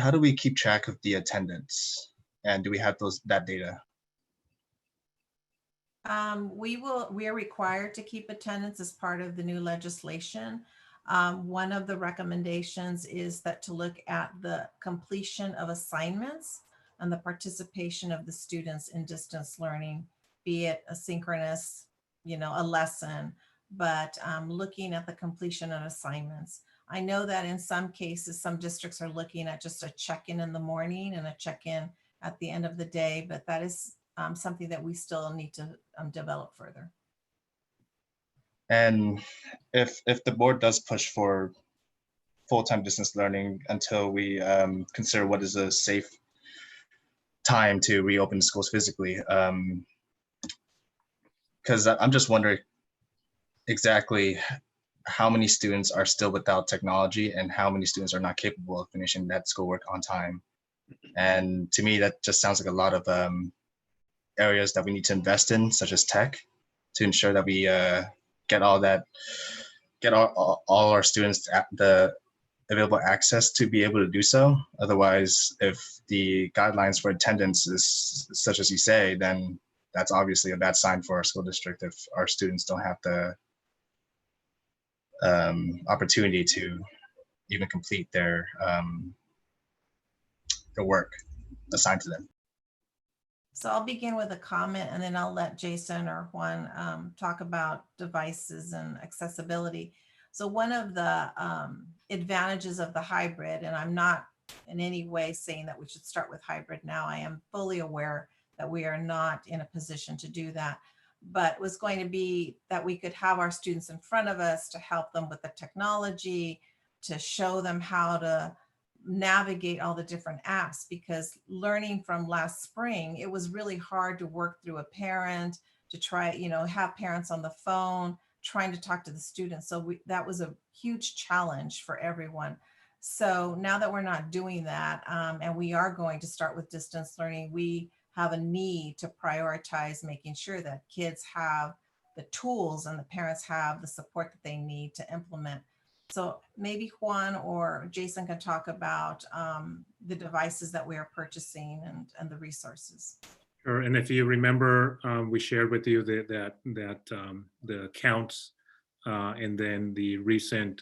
do we keep track of the attendance, and do we have that data? We are required to keep attendance as part of the new legislation. One of the recommendations is that to look at the completion of assignments and the participation of the students in distance learning, be it asynchronous, a lesson, but looking at the completion of assignments. I know that in some cases, some districts are looking at just a check-in in the morning and a check-in at the end of the day, but that is something that we still need to develop further. And if the board does push for full-time distance learning until we consider what is a safe time to reopen the schools physically, because I'm just wondering exactly how many students are still without technology and how many students are not capable of finishing that schoolwork on time. And to me, that just sounds like a lot of areas that we need to invest in, such as tech, to ensure that we get all that get all our students at the available access to be able to do so. Otherwise, if the guidelines for attendance is such as you say, then that's obviously a bad sign for our school district if our students don't have the opportunity to even complete their work assigned to them. So I'll begin with a comment and then I'll let Jason or Juan talk about devices and accessibility. So one of the advantages of the hybrid, and I'm not in any way saying that we should start with hybrid now. I am fully aware that we are not in a position to do that, but was going to be that we could have our students in front of us to help them with the technology, to show them how to navigate all the different apps, because learning from last spring, it was really hard to work through a parent, to try, have parents on the phone, trying to talk to the students. So that was a huge challenge for everyone. So now that we're not doing that, and we are going to start with distance learning, we have a need to prioritize making sure that kids have the tools and the parents have the support that they need to implement. So maybe Juan or Jason can talk about the devices that we are purchasing and the resources. Sure. And if you remember, we shared with you that the counts and then the recent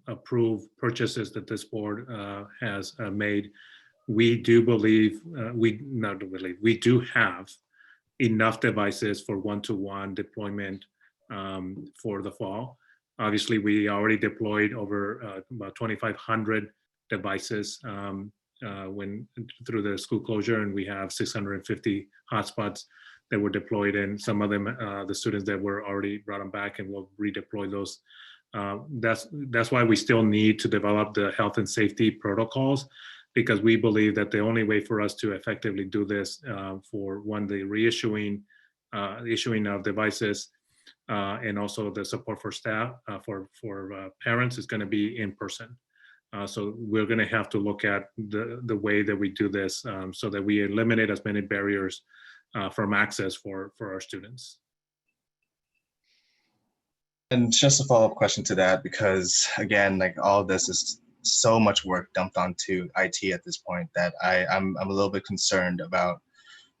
approved purchases that this board has made. We do believe, we do have enough devices for one-to-one deployment for the fall. Obviously, we already deployed over about 2,500 devices through the school closure, and we have 650 hotspots that were deployed, and some of them, the students that were already brought them back, and we'll redeploy those. That's why we still need to develop the health and safety protocols, because we believe that the only way for us to effectively do this for the reissuing, issuing of devices, and also the support for staff, for parents, is going to be in person. So we're going to have to look at the way that we do this so that we eliminate as many barriers from access for our students. And just a follow-up question to that, because again, like all of this is so much work dumped onto IT at this point that I'm a little bit concerned about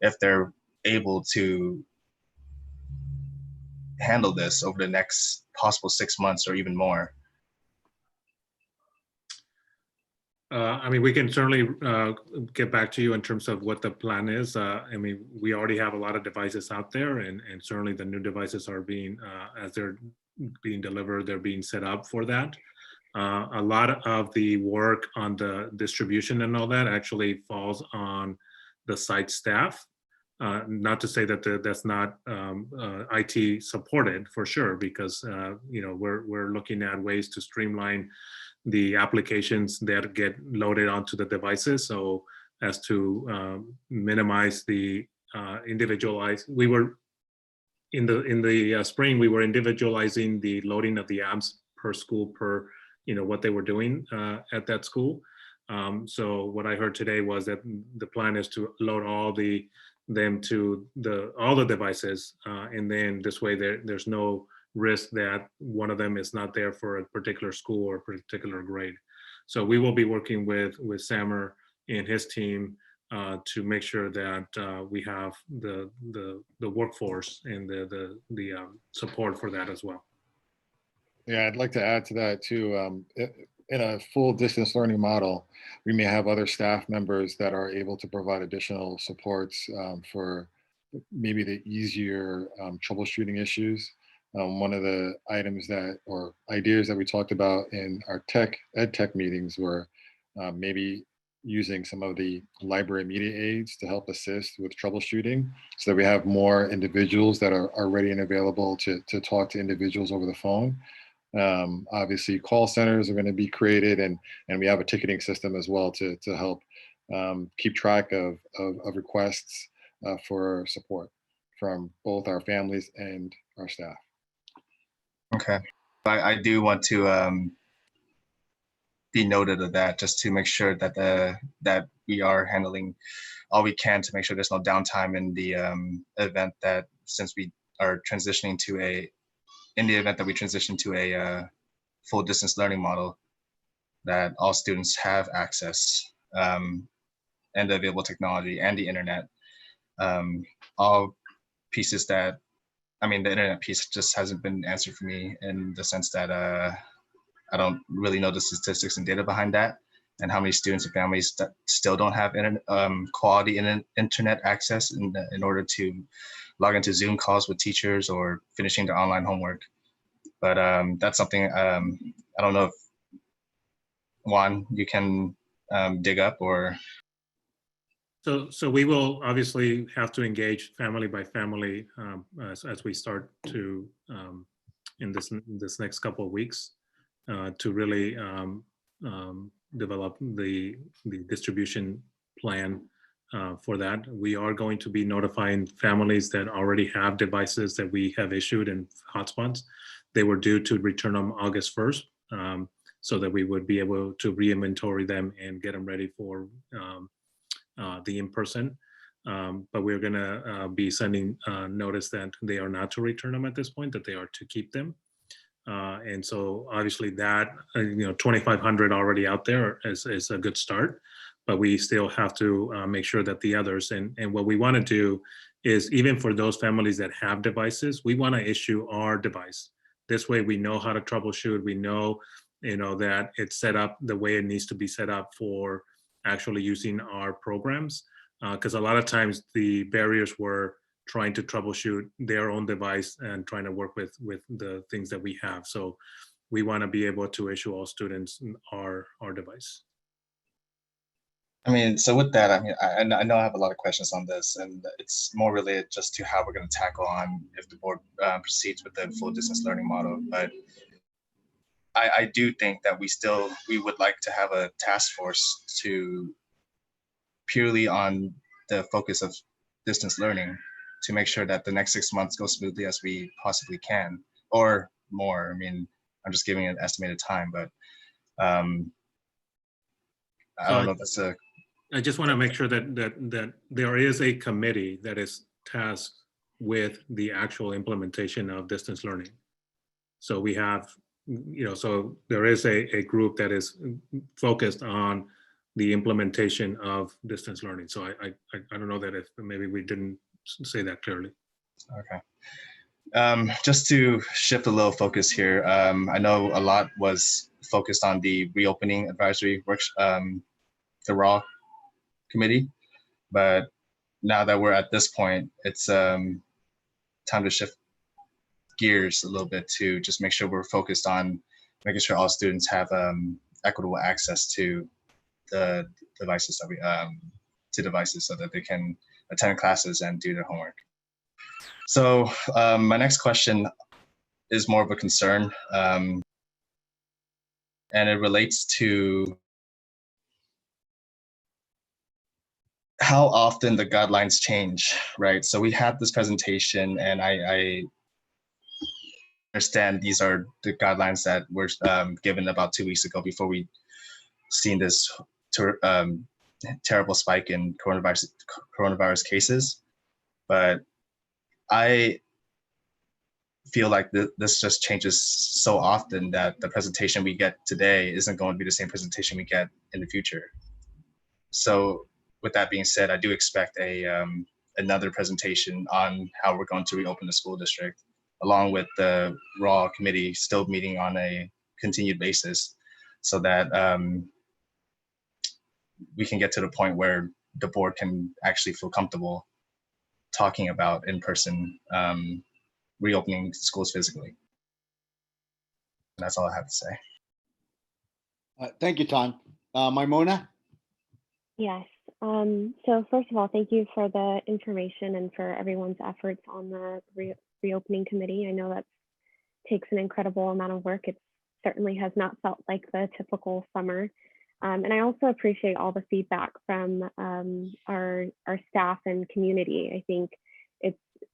if they're able to handle this over the next possible 6 months or even more. I mean, we can certainly get back to you in terms of what the plan is. I mean, we already have a lot of devices out there, and certainly the new devices are being, as they're being delivered, they're being set up for that. A lot of the work on the distribution and all that actually falls on the site staff. Not to say that that's not IT supported, for sure, because we're looking at ways to streamline the applications that get loaded onto the devices, so as to minimize the individualized. We were in the spring, we were individualizing the loading of the apps per school, per what they were doing at that school. So what I heard today was that the plan is to load all them to all the devices, and then this way there's no risk that one of them is not there for a particular school or a particular grade. So we will be working with Samer and his team to make sure that we have the workforce and the support for that as well. Yeah, I'd like to add to that too. In a full distance learning model, we may have other staff members that are able to provide additional supports for maybe the easier troubleshooting issues. One of the items or ideas that we talked about in our ed tech meetings were maybe using some of the library media aids to help assist with troubleshooting, so that we have more individuals that are ready and available to talk to individuals over the phone. Obviously, call centers are going to be created, and we have a ticketing system as well to help keep track of requests for support from both our families and our staff. Okay, I do want to be noted of that, just to make sure that that we are handling all we can to make sure there's no downtime in the event that, since we are transitioning to in the event that we transition to a full distance learning model, that all students have access and the available technology and the internet. All pieces that, I mean, the internet piece just hasn't been answered for me in the sense that I don't really know the statistics and data behind that, and how many students and families that still don't have quality internet access in order to log into Zoom calls with teachers or finishing their online homework. But that's something I don't know if Juan, you can dig up or. So we will obviously have to engage family by family as we start to in this next couple of weeks to really develop the distribution plan for that. We are going to be notifying families that already have devices that we have issued and hotspots. They were due to return on August 1st, so that we would be able to re-inventory them and get them ready for the in-person. But we're gonna be sending notice that they are not to return them at this point, that they are to keep them. And so obviously that, 2,500 already out there is a good start, but we still have to make sure that the others, and what we wanna do is, even for those families that have devices, we wanna issue our device. This way we know how to troubleshoot, we know, that it's set up the way it needs to be set up for actually using our programs. Because a lot of times the barriers were trying to troubleshoot their own device and trying to work with the things that we have. So we want to be able to issue all students our device. I mean, so with that, I mean, I know I have a lot of questions on this, and it's more related just to how we're going to tackle on if the board proceeds with the full distance learning model. But I do think that we would like to have a task force to purely on the focus of distance learning to make sure that the next 6 months go smoothly as we possibly can, or more. I mean, I'm just giving an estimated time, but I don't know if that's a. I just want to make sure that there is a committee that is tasked with the actual implementation of distance learning. So we have, so there is a group that is focused on the implementation of distance learning. So I don't know that if maybe we didn't say that clearly. Okay. Just to shift a little focus here, I know a lot was focused on the reopening advisory workshop, the RAW committee, but now that we're at this point, it's time to shift gears a little bit to just make sure we're focused on making sure all students have equitable access to the devices that devices so that they can attend classes and do their homework. So my next question is more of a concern, and it relates to how often the guidelines change, right? So we had this presentation, and I understand these are the guidelines that were given about 2 weeks ago before we seen this terrible spike in coronavirus cases. But I feel like this just changes so often that the presentation we get today isn't going to be the same presentation we get in the future. So with that being said, I do expect another presentation on how we're going to reopen the school district, along with the RAW committee still meeting on a continued basis, so that we can get to the point where the board can actually feel comfortable talking about in-person reopening schools physically. And that's all I have to say. Thank you, Ton. Maimona? Yes. So first of all, thank you for the information and for everyone's efforts on the reopening committee. I know that takes an incredible amount of work. It certainly has not felt like the typical summer. And I also appreciate all the feedback from our staff and community. I think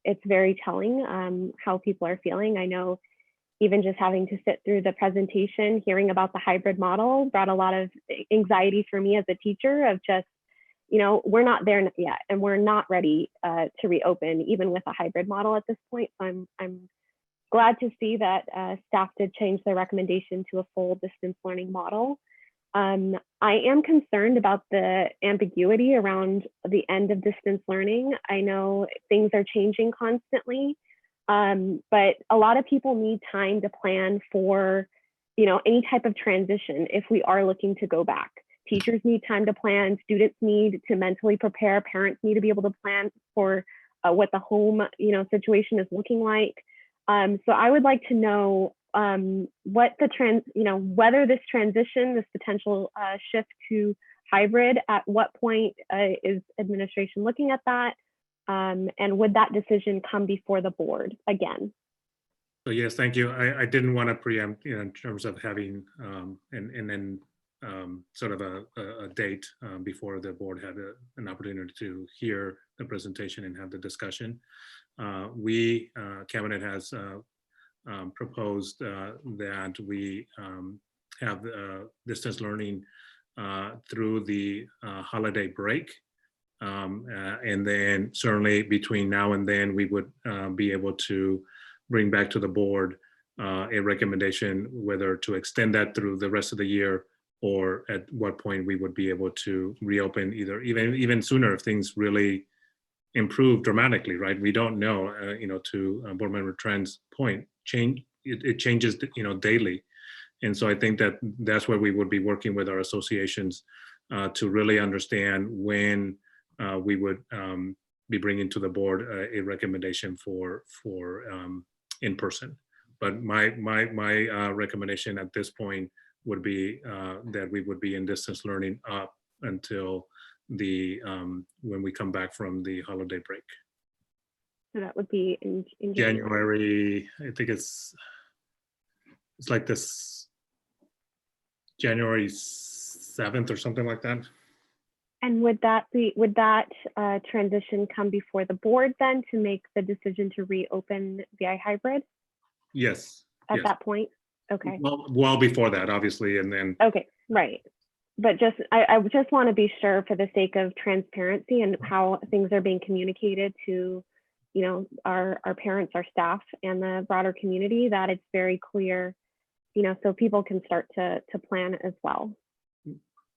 it's very telling how people are feeling. I know even just having to sit through the presentation, hearing about the hybrid model brought a lot of anxiety for me as a teacher of just, we're not there yet, and we're not ready to reopen even with a hybrid model at this point. So I'm glad to see that staff did change their recommendation to a full distance learning model. I am concerned about the ambiguity around the end of distance learning. I know things are changing constantly, but a lot of people need time to plan for, any type of transition if we are looking to go back. Teachers need time to plan, students need to mentally prepare, parents need to be able to plan for what the home, situation is looking like. So I would like to know what the whether this transition, this potential shift to hybrid, at what point is administration looking at that? And would that decision come before the board again? So yes, thank you. I didn't want to preempt, in terms of having and then sort of a date before the board had an opportunity to hear the presentation and have the discussion. Cabinet has proposed that we have distance learning through the holiday break. And then certainly between now and then, we would be able to bring back to the board a recommendation whether to extend that through the rest of the year, or at what point we would be able to reopen even sooner if things really improve dramatically, right? We don't know, to Board Member Tran's point, it changes, daily. And so I think that that's where we would be working with our associations to really understand when we would be bringing to the board a recommendation for in person. But my recommendation at this point would be that we would be in distance learning up until the when we come back from the holiday break. So that would be in January. I think it's like this January 7th or something like that. And would that transition come before the board then to make the decision to reopen the iHybrid? Yes. At that point? Okay. Well before that, obviously, and then. Okay, right. But I just want to be sure, for the sake of transparency and how things are being communicated to, our parents, our staff, and the broader community, that it's very clear, so people can start to plan as well.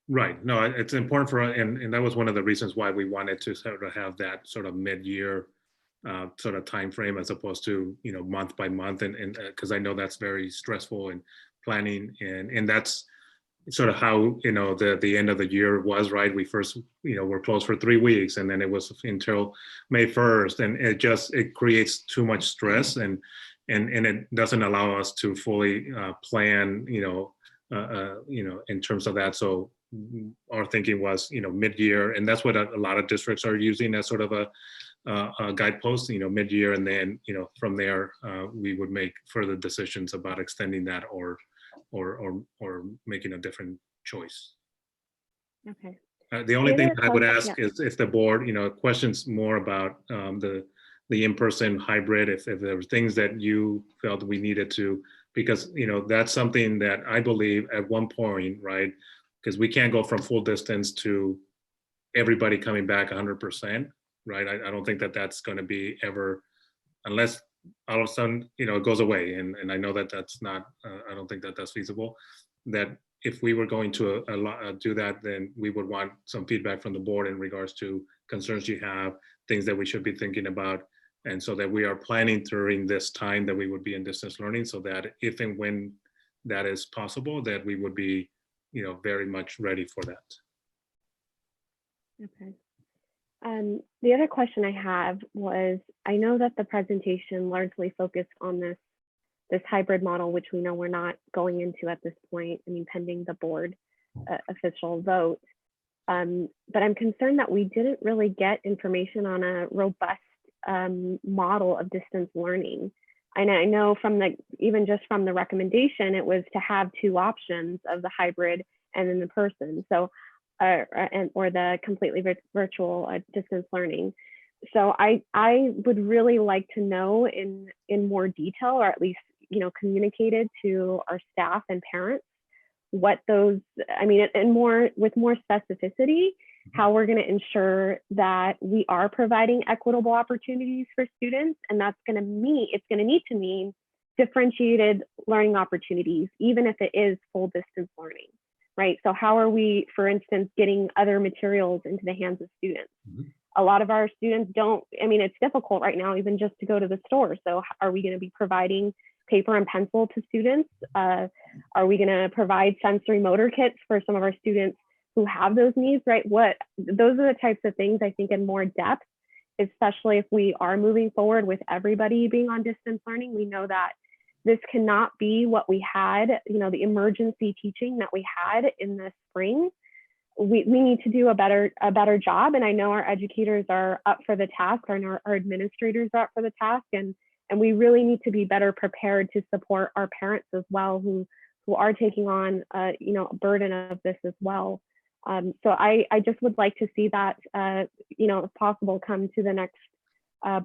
Right. No, it's important for us, and that was one of the reasons why we wanted to sort of have that sort of mid-year sort of time frame, as opposed to month by month, and because I know that's very stressful and planning, and that's sort of how the end of the year was, right? We first were closed for 3 weeks, and then it was until May 1st, and it creates too much stress, and it doesn't allow us to fully plan in terms of that. So our thinking was mid-year, and that's what a lot of districts are using as sort of a guidepost, mid-year, and then from there we would make further decisions about extending that or making a different choice. Okay. The only thing I would ask is if the board, questions more about the in-person hybrid, if there were things that you felt we needed to, because that's something that I believe at one point, right? Because we can't go from full distance to everybody coming back 100%, right? I don't think that that's going to be ever, unless all of a sudden, it goes away. And I know that that's not, I don't think that that's feasible. That if we were going to do that, then we would want some feedback from the board in regards to concerns you have, things that we should be thinking about. And so that we are planning during this time that we would be in distance learning, so that if and when that is possible, that we would be, very much ready for that. Okay. The other question I have was, I know that the presentation largely focused on this hybrid model, which we know we're not going into at this point, pending the board official vote. But I'm concerned that we didn't really get information on a robust model of distance learning. And I know even just from the recommendation, it was to have 2 options of the hybrid and then the person. So or the completely virtual distance learning. So I would really like to know in more detail, or at least communicated to our staff and parents, what those, and with more specificity, how we're going to ensure that we are providing equitable opportunities for students. And it's going to need to mean differentiated learning opportunities, even if it is full distance learning, right? So how are we, for instance, getting other materials into the hands of students? A lot of our students don't, I mean, it's difficult right now, even just to go to the store. So are we going to be providing paper and pencil to students? Are we going to provide sensory motor kits for some of our students who have those needs, right? Those are the types of things I think in more depth, especially if we are moving forward with everybody being on distance learning. We know that this cannot be what we had, the emergency teaching that we had in the spring. We need to do a better job. And I know our educators are up for the task, and our administrators are up for the task. And we really need to be better prepared to support our parents as well, who are taking on, a burden of this as well. So I just would like to see that, if possible, come to the next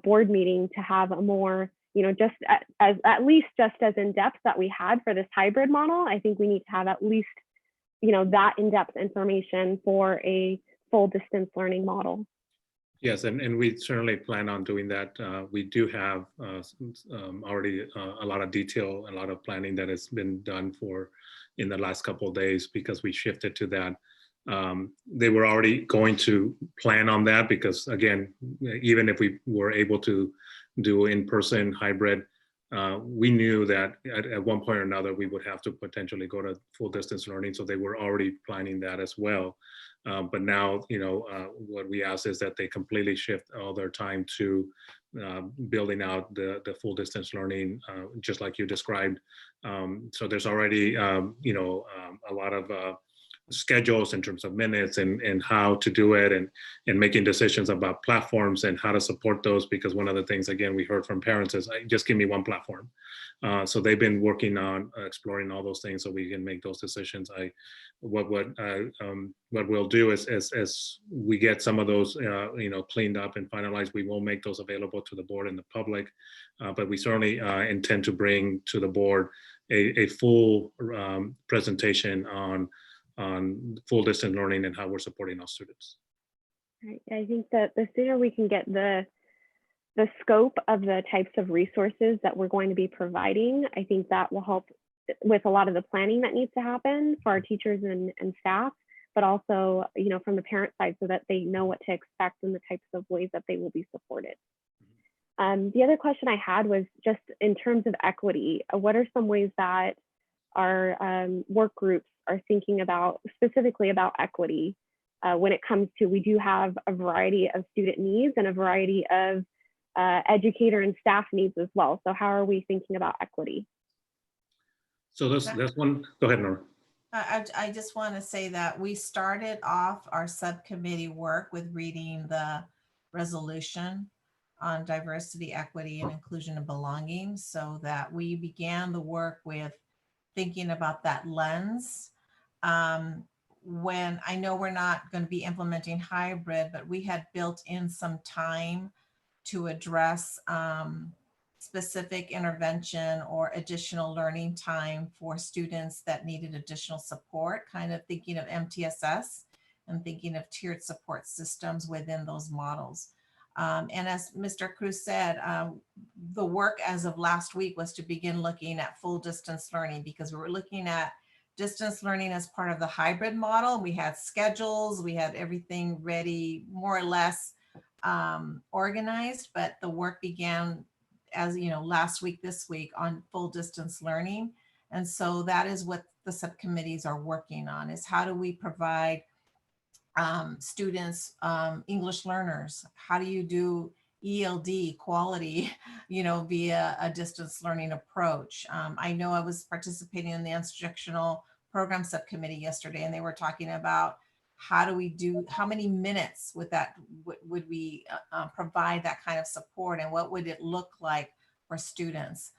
board meeting to have a more, just at least just as in-depth that we had for this hybrid model. I think we need to have at least, that in-depth information for a full distance learning model. Yes, and we certainly plan on doing that. We do have already a lot of detail, a lot of planning that has been done in the last couple of days, because we shifted to that. They were already going to plan on that, because again, even if we were able to do in-person hybrid, we knew that at one point or another we would have to potentially go to full distance learning. So they were already planning that as well. But now, what we ask is that they completely shift all their time to building out the full distance learning, just like you described. So there's already, a lot of schedules in terms of minutes and how to do it, and making decisions about platforms and how to support those, because one of the things, again, we heard from parents is, just give me one platform. So they've been working on exploring all those things so we can make those decisions. What we'll do is, as we get some of those cleaned up and finalized, we will make those available to the board and the public, but we certainly intend to bring to the board a full presentation on full distance learning and how we're supporting our students. Right. I think that the sooner we can get the scope of the types of resources that we're going to be providing, I think that will help with a lot of the planning that needs to happen for our teachers and staff, but also, from the parent side, so that they know what to expect and the types of ways that they will be supported. The other question I had was just in terms of equity, what are some ways that our work groups are thinking about, specifically about equity, when it comes to, we do have a variety of student needs and a variety of educator and staff needs as well. So how are we thinking about equity? So that's one, go ahead, Nora. I just want to say that we started off our subcommittee work with reading the resolution on diversity, equity, and inclusion and belonging, so that we began the work with thinking about that lens. When I know we're not going to be implementing hybrid, but we had built in some time to address specific intervention or additional learning time for students that needed additional support, kind of thinking of MTSS and thinking of tiered support systems within those models. And as Mr. Cruz said, the work as of last week was to begin looking at full distance learning, because we were looking at distance learning as part of the hybrid model. We had schedules, we had everything ready, more or less organized, but the work began, as last week, this week, on full distance learning. And so that is what the subcommittees are working on, is how do we provide students, English learners, how do you do ELD quality, via a distance learning approach. I know I was participating in the instructional program subcommittee yesterday, and they were talking about how many minutes would we provide that kind of support, and what would it look like for students,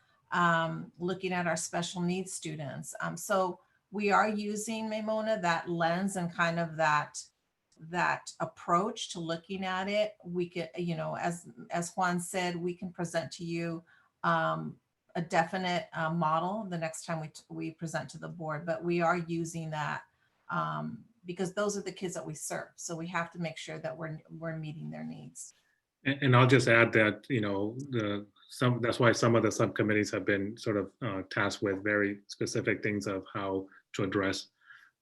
looking at our special needs students. So we are using, Maimona, that lens and kind of that approach to looking at it. We could, as Juan said, we can present to you a definite model the next time we present to the board, but we are using that because those are the kids that we serve. So we have to make sure that we're meeting their needs. And I'll just add that, that's why some of the subcommittees have been sort of tasked with very specific things of how to address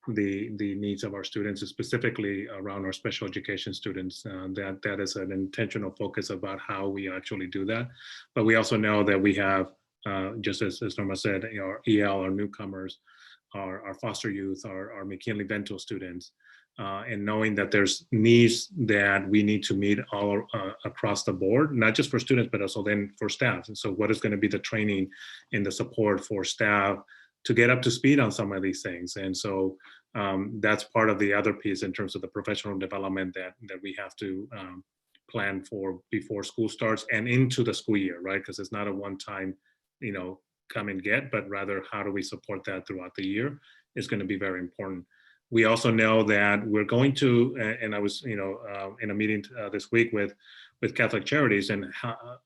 the needs of our students, specifically around our special education students. That is an intentional focus about how we actually do that. But we also know that we have, just as Norma said, our EL, our newcomers, our foster youth, our McKinley Vento students, and knowing that there's needs that we need to meet all across the board, not just for students, but also then for staff. And so what is going to be the training and the support for staff to get up to speed on some of these things? And so that's part of the other piece in terms of the professional development that we have to plan for before school starts and into the school year, right? Because it's not a one-time, come and get, but rather how do we support that throughout the year is going to be very important. We also know that we're going to, and I was, in a meeting this week with Catholic Charities and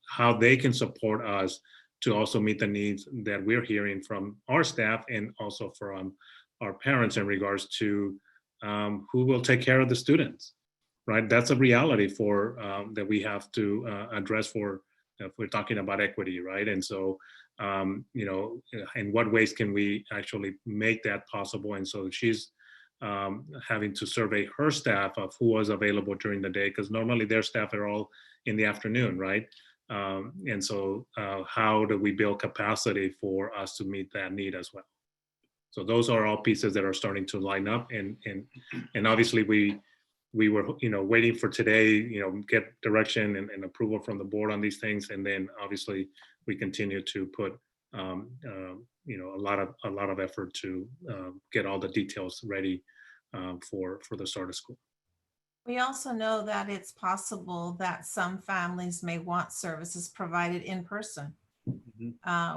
how they can support us to also meet the needs that we're hearing from our staff and also from our parents in regards to who will take care of the students, right? That's a reality for that we have to address for if we're talking about equity, right? And so, in what ways can we actually make that possible? And so she's having to survey her staff of who was available during the day, because normally their staff are all in the afternoon, right? And so how do we build capacity for us to meet that need as well? So those are all pieces that are starting to line up, and obviously we were waiting for today, get direction and approval from the board on these things, and then obviously we continue to put a lot of effort to get all the details ready for the start of school. We also know that it's possible that some families may want services provided in person.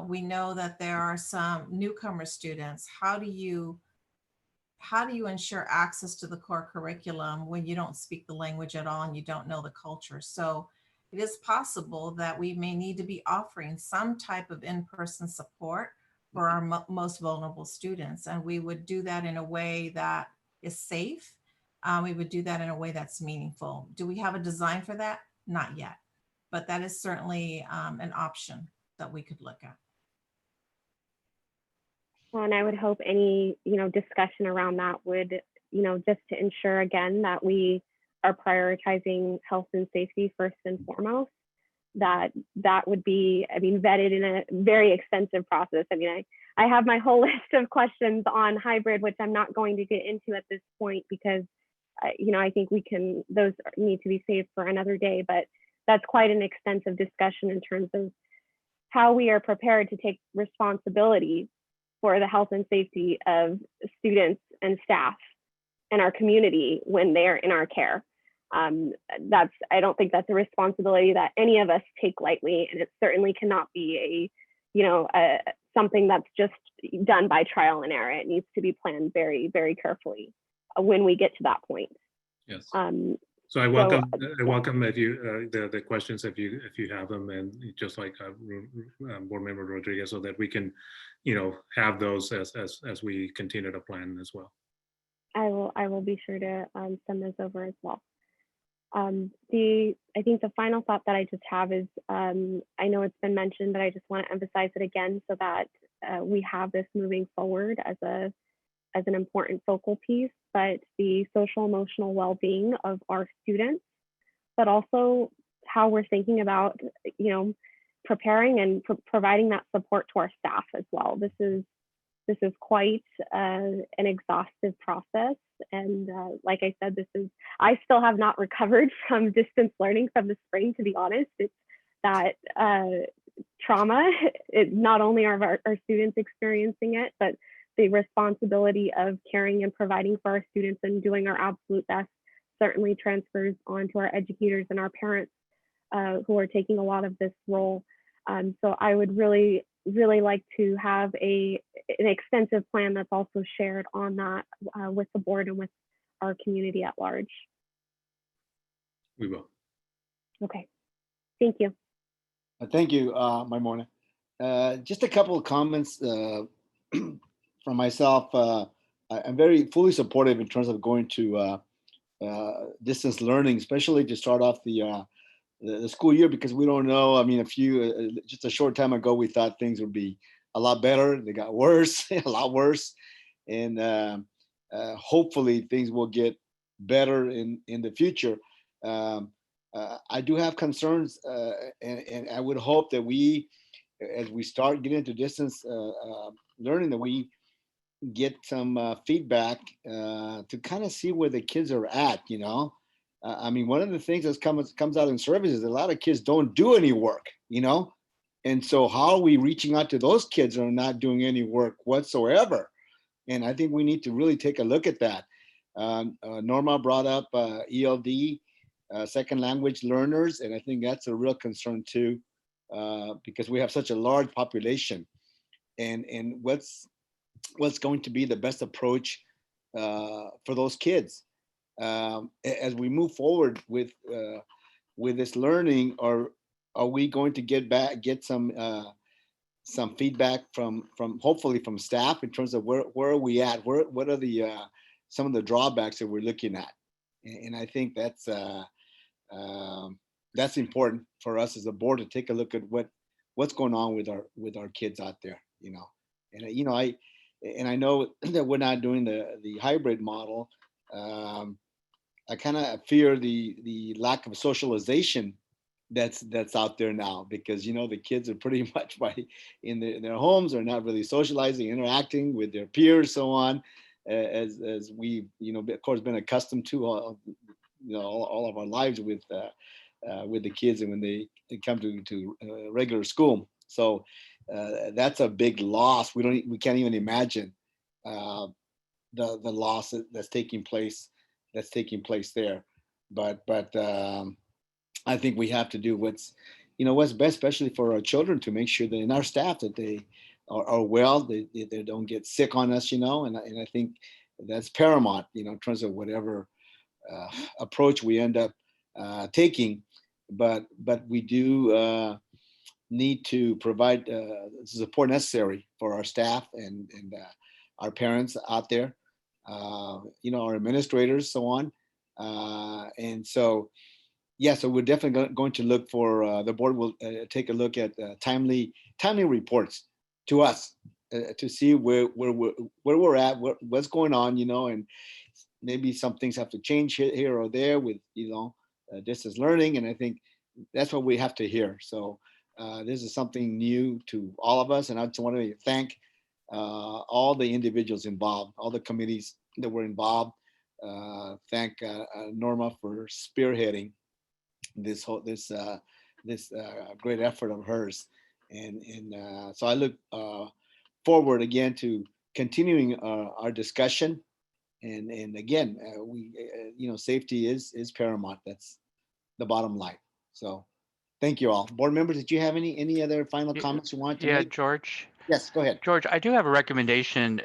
We know that there are some newcomer students. How do you ensure access to the core curriculum when you don't speak the language at all and you don't know the culture? So it is possible that we may need to be offering some type of in-person support for our most vulnerable students. And we would do that in a way that is safe. We would do that in a way that's meaningful. Do we have a design for that? Not yet, but that is certainly an option that we could look at. Well, and I would hope any, discussion around that would, just to ensure again that we are prioritizing health and safety first and foremost, that would be, vetted in a very extensive process. I have my whole list of questions on hybrid, which I'm not going to get into at this point because, I think those need to be saved for another day, but that's quite an extensive discussion in terms of how we are prepared to take responsibility for the health and safety of students and staff in our community when they're in our care. I don't think that's a responsibility that any of us take lightly, and it certainly cannot be something that's just done by trial and error. It needs to be planned very, very carefully when we get to that point. Yes. So I welcome if you the questions if you have them, and just like Board Member Rodriguez, so that we can have those as we continue to plan as well. I will be sure to send those over as well. I think the final thought that I just have is I know it's been mentioned, but I just want to emphasize it again so that we have this moving forward as an important focal piece, but the social emotional well-being of our students, but also how we're thinking about, preparing and providing that support to our staff as well. This is quite an exhaustive process. And like I said, I still have not recovered from distance learning from the spring, to be honest. It's that trauma. Not only are our students experiencing it, but the responsibility of caring and providing for our students and doing our absolute best certainly transfers onto our educators and our parents who are taking a lot of this role. So I would really like to have an extensive plan that's also shared on that with the board and with our community at large. We will. Okay, thank you. Thank you, Maimona. Just a couple of comments from myself. I'm very fully supportive in terms of going to distance learning, especially to start off the the school year, because we don't know. I mean, just a short time ago, we thought things would be a lot better. They got worse, a lot worse. And hopefully things will get better in the future. I do have concerns, and I would hope that as we start getting into distance learning, that we get some feedback to kind of see where the kids are at. I mean, one of the things that comes out in surveys is a lot of kids don't do any work. And so how are we reaching out to those kids who are not doing any work whatsoever? And I think we need to really take a look at that. Norma brought up ELD, second language learners, and I think that's a real concern too, because we have such a large population. And what's going to be the best approach for those kids as we move forward with this learning? Or are we going to get some feedback from hopefully from staff in terms of where are we at? What are the some of the drawbacks that we're looking at? And I think that's important for us as a board to take a look at what's going on with our kids out there. And I know that we're not doing the hybrid model. I kind of fear the lack of socialization that's out there now, because the kids are pretty much in their homes, are not really socializing, interacting with their peers, so on, as we of course been accustomed to all of our lives with the kids, and when they come to regular school. So that's a big loss. We can't even imagine the loss that's taking place there. But I think we have to do what's best, especially for our children, to make sure that in our staff that they are well, they don't get sick on us, and I think that's paramount, in terms of whatever approach we end up taking. But we do need to provide the support necessary for our staff and our parents out there, our administrators, so on. And so, yeah, so we're definitely going to look for, the board will take a look at timely reports to us to see where we're at, what's going on, and maybe some things have to change here or there with, distance learning. And I think that's what we have to hear. So this is something new to all of us. And I just want to thank all the individuals involved, all the committees that were involved. Thank Norma for spearheading this great effort of hers, and so I look forward again to continuing our discussion, and again, safety is paramount. That's the bottom line. So thank you all. Board members, did you have any other final comments you want to make? George. Yes, go ahead. George, I do have a recommendation,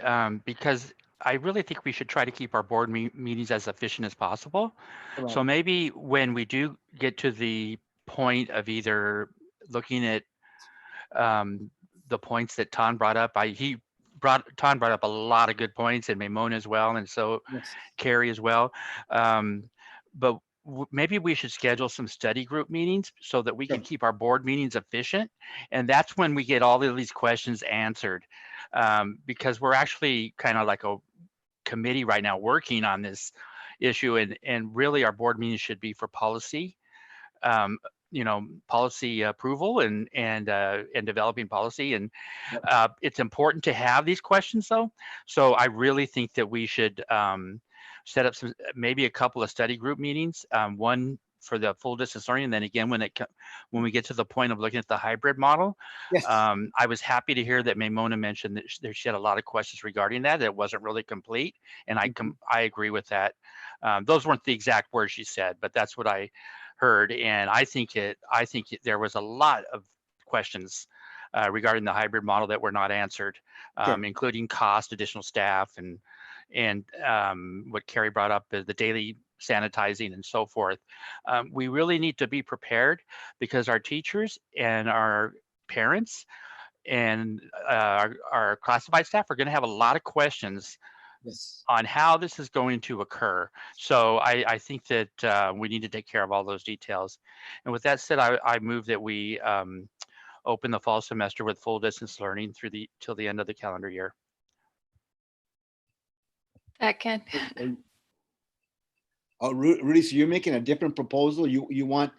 because I really think we should try to keep our board meetings as efficient as possible. Right. So maybe when we do get to the point of either looking at the points that Ton brought up, Ton brought up a lot of good points, and Maimona as well, and so Yes. Carrie as well. But maybe we should schedule some study group meetings so that we can keep our board meetings efficient. And that's when we get all of these questions answered, because we're actually kind of like a committee right now working on this issue. And really our board meetings should be for policy, policy approval and developing policy. And it's important to have these questions though. So I really think that we should set up maybe a couple of study group meetings, one for the full distance learning, and then again when we get to the point of looking at the hybrid model. Yes. I was happy to hear that Maimona mentioned that she had a lot of questions regarding that. It wasn't really complete, and I agree with that. Those weren't the exact words she said, but that's what I heard, and I think there was a lot of questions regarding the hybrid model that were not answered, including cost, additional staff, and what Carrie brought up, the daily sanitizing and so forth. We really need to be prepared, because our teachers and our parents and our classified staff are going to have a lot of questions on how this is going to occur. So I think that we need to take care of all those details. And with that said, I move that we open the fall semester with full distance learning till the end of the calendar year. Second. Oh, Rudy, so you're making a different proposal? You want?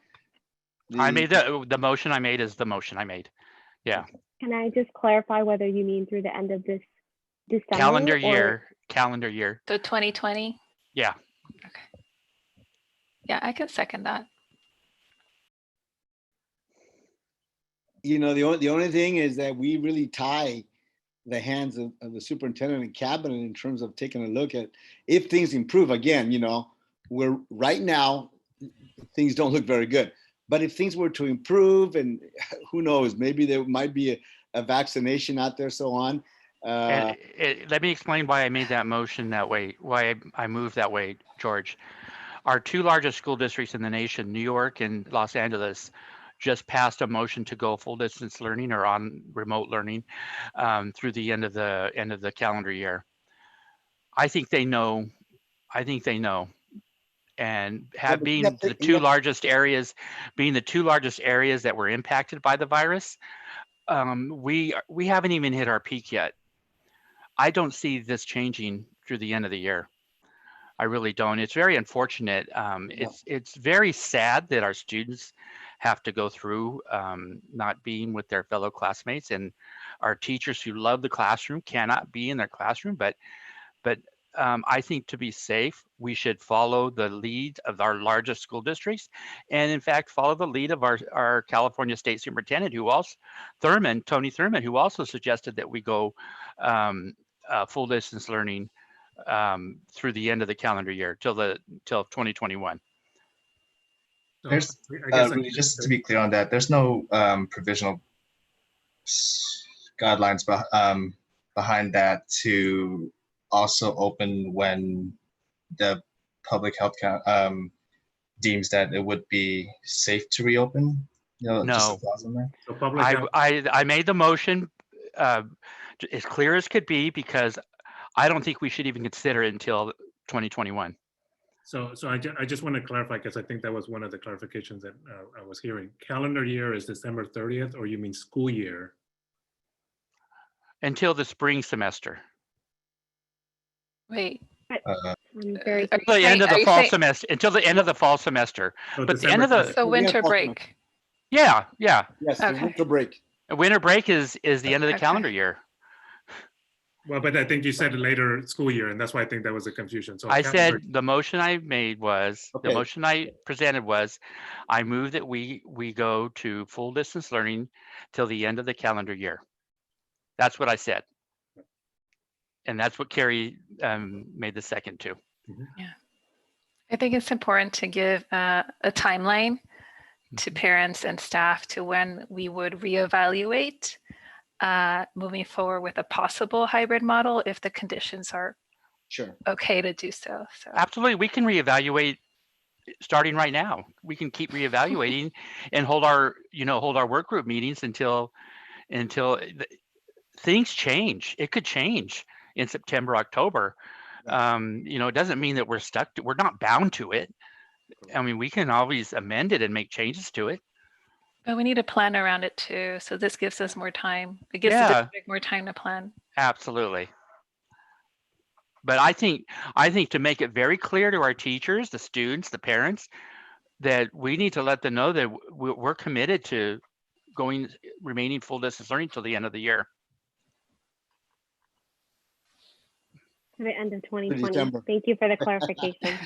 I made the motion I made is the motion I made. Yeah. Can I just clarify whether you mean through the end of this December? Calendar year. So 2020? Yeah. Okay. Yeah, I can second that. You know, the only thing is that we really tie the hands of the superintendent and cabinet in terms of taking a look at if things improve. Again, you know, we're right now, things don't look very good. But if things were to improve, and who knows, maybe there might be a vaccination out there, so on. Let me explain why I made that motion that way, why I moved that way, George. Our two largest school districts in the nation, New York and Los Angeles, just passed a motion to go full distance learning or on remote learning through the end of the calendar year. I think they know. And being the two largest areas that were impacted by the virus, we haven't even hit our peak yet. I don't see this changing through the end of the year. I really don't. It's very unfortunate. It's very sad that our students have to go through not being with their fellow classmates, and our teachers who love the classroom cannot be in their classroom. But I think to be safe, we should follow the lead of our largest school districts, and in fact, follow the lead of our California State Superintendent, Tony Thurmond, who also suggested that we go full distance learning through the end of the calendar year till 2021. There's really, just to be clear on that, there's no provisional guidelines behind that to also open when the public health deems that it would be safe to reopen. You know, No, so public I made the motion as clear as could be, because I don't think we should even consider it until 2021. So I just want to clarify, because I think that was one of the clarifications that I was hearing. Calendar year is December 30th, or you mean school year? Until the spring semester. Wait. Until the end of the fall semester. Until the end of the fall semester. So but the end of the winter break. Yeah. Yes, Okay. winter break. Winter break is the end of the calendar year. Well, but I think you said later school year, and that's why I think that was a confusion. So I said the motion I made was, Okay. the motion I presented was, I move that we go to full distance learning till the end of the calendar year. That's what I said. And that's what Carrie made the second to. Yeah. I think it's important to give a timeline to parents and staff to when we would reevaluate moving forward with a possible hybrid model if the conditions are okay to do so. Absolutely, we can reevaluate starting right now. We can keep reevaluating and hold our work group meetings until things change. It could change in September, October. It doesn't mean that we're stuck. We're not bound to it. I mean, we can always amend it and make changes to it. But we need a plan around it too. So this gives us more time. It gives the district more time to plan. Absolutely. But I think to make it very clear to our teachers, the students, the parents, that we need to let them know that we're committed to remaining full distance learning till the end of the year. To the end of 2020. Thank you for the clarification.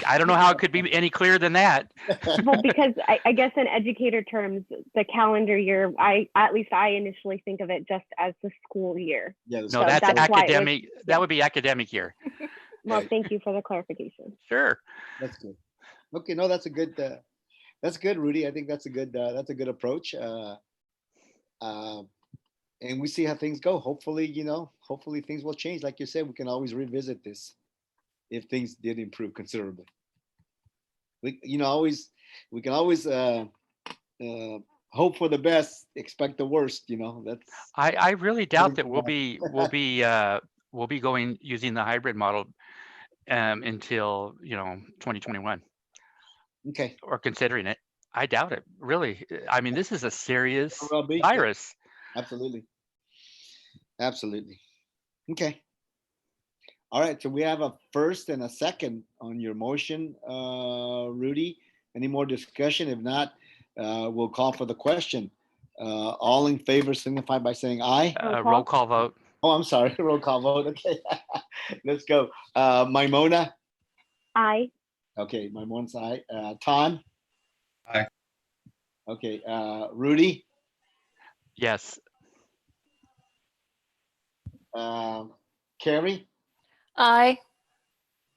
I don't know how it could be any clearer than that. Well, because I guess in educator terms, the calendar year, at least I initially think of it just as the school year. Yeah, no, that's academic. That would be academic year. Well, thank you for the clarification. Sure. That's good. Okay, no, that's good, Rudy. I think that's a good approach. And we see how things go. Hopefully things will change. Like you said, we can always revisit this if things did improve considerably. We can always hope for the best, expect the worst. That's. I really doubt that we'll be we'll be going using the hybrid model until 2021, Okay. or considering it. I doubt it, really. I mean, this is a serious Well, yeah. virus. Absolutely. Absolutely. Okay. All right. So we have a first and a second on your motion, Rudy. Any more discussion? If not, we'll call for the question. All in favor signify by saying aye. Roll call vote. Oh, I'm sorry. Roll call vote. Okay. Let's go. Maimona. Aye. Okay. Maimona's aye. Ton. Aye. Okay. Rudy. Yes. Carrie. Aye.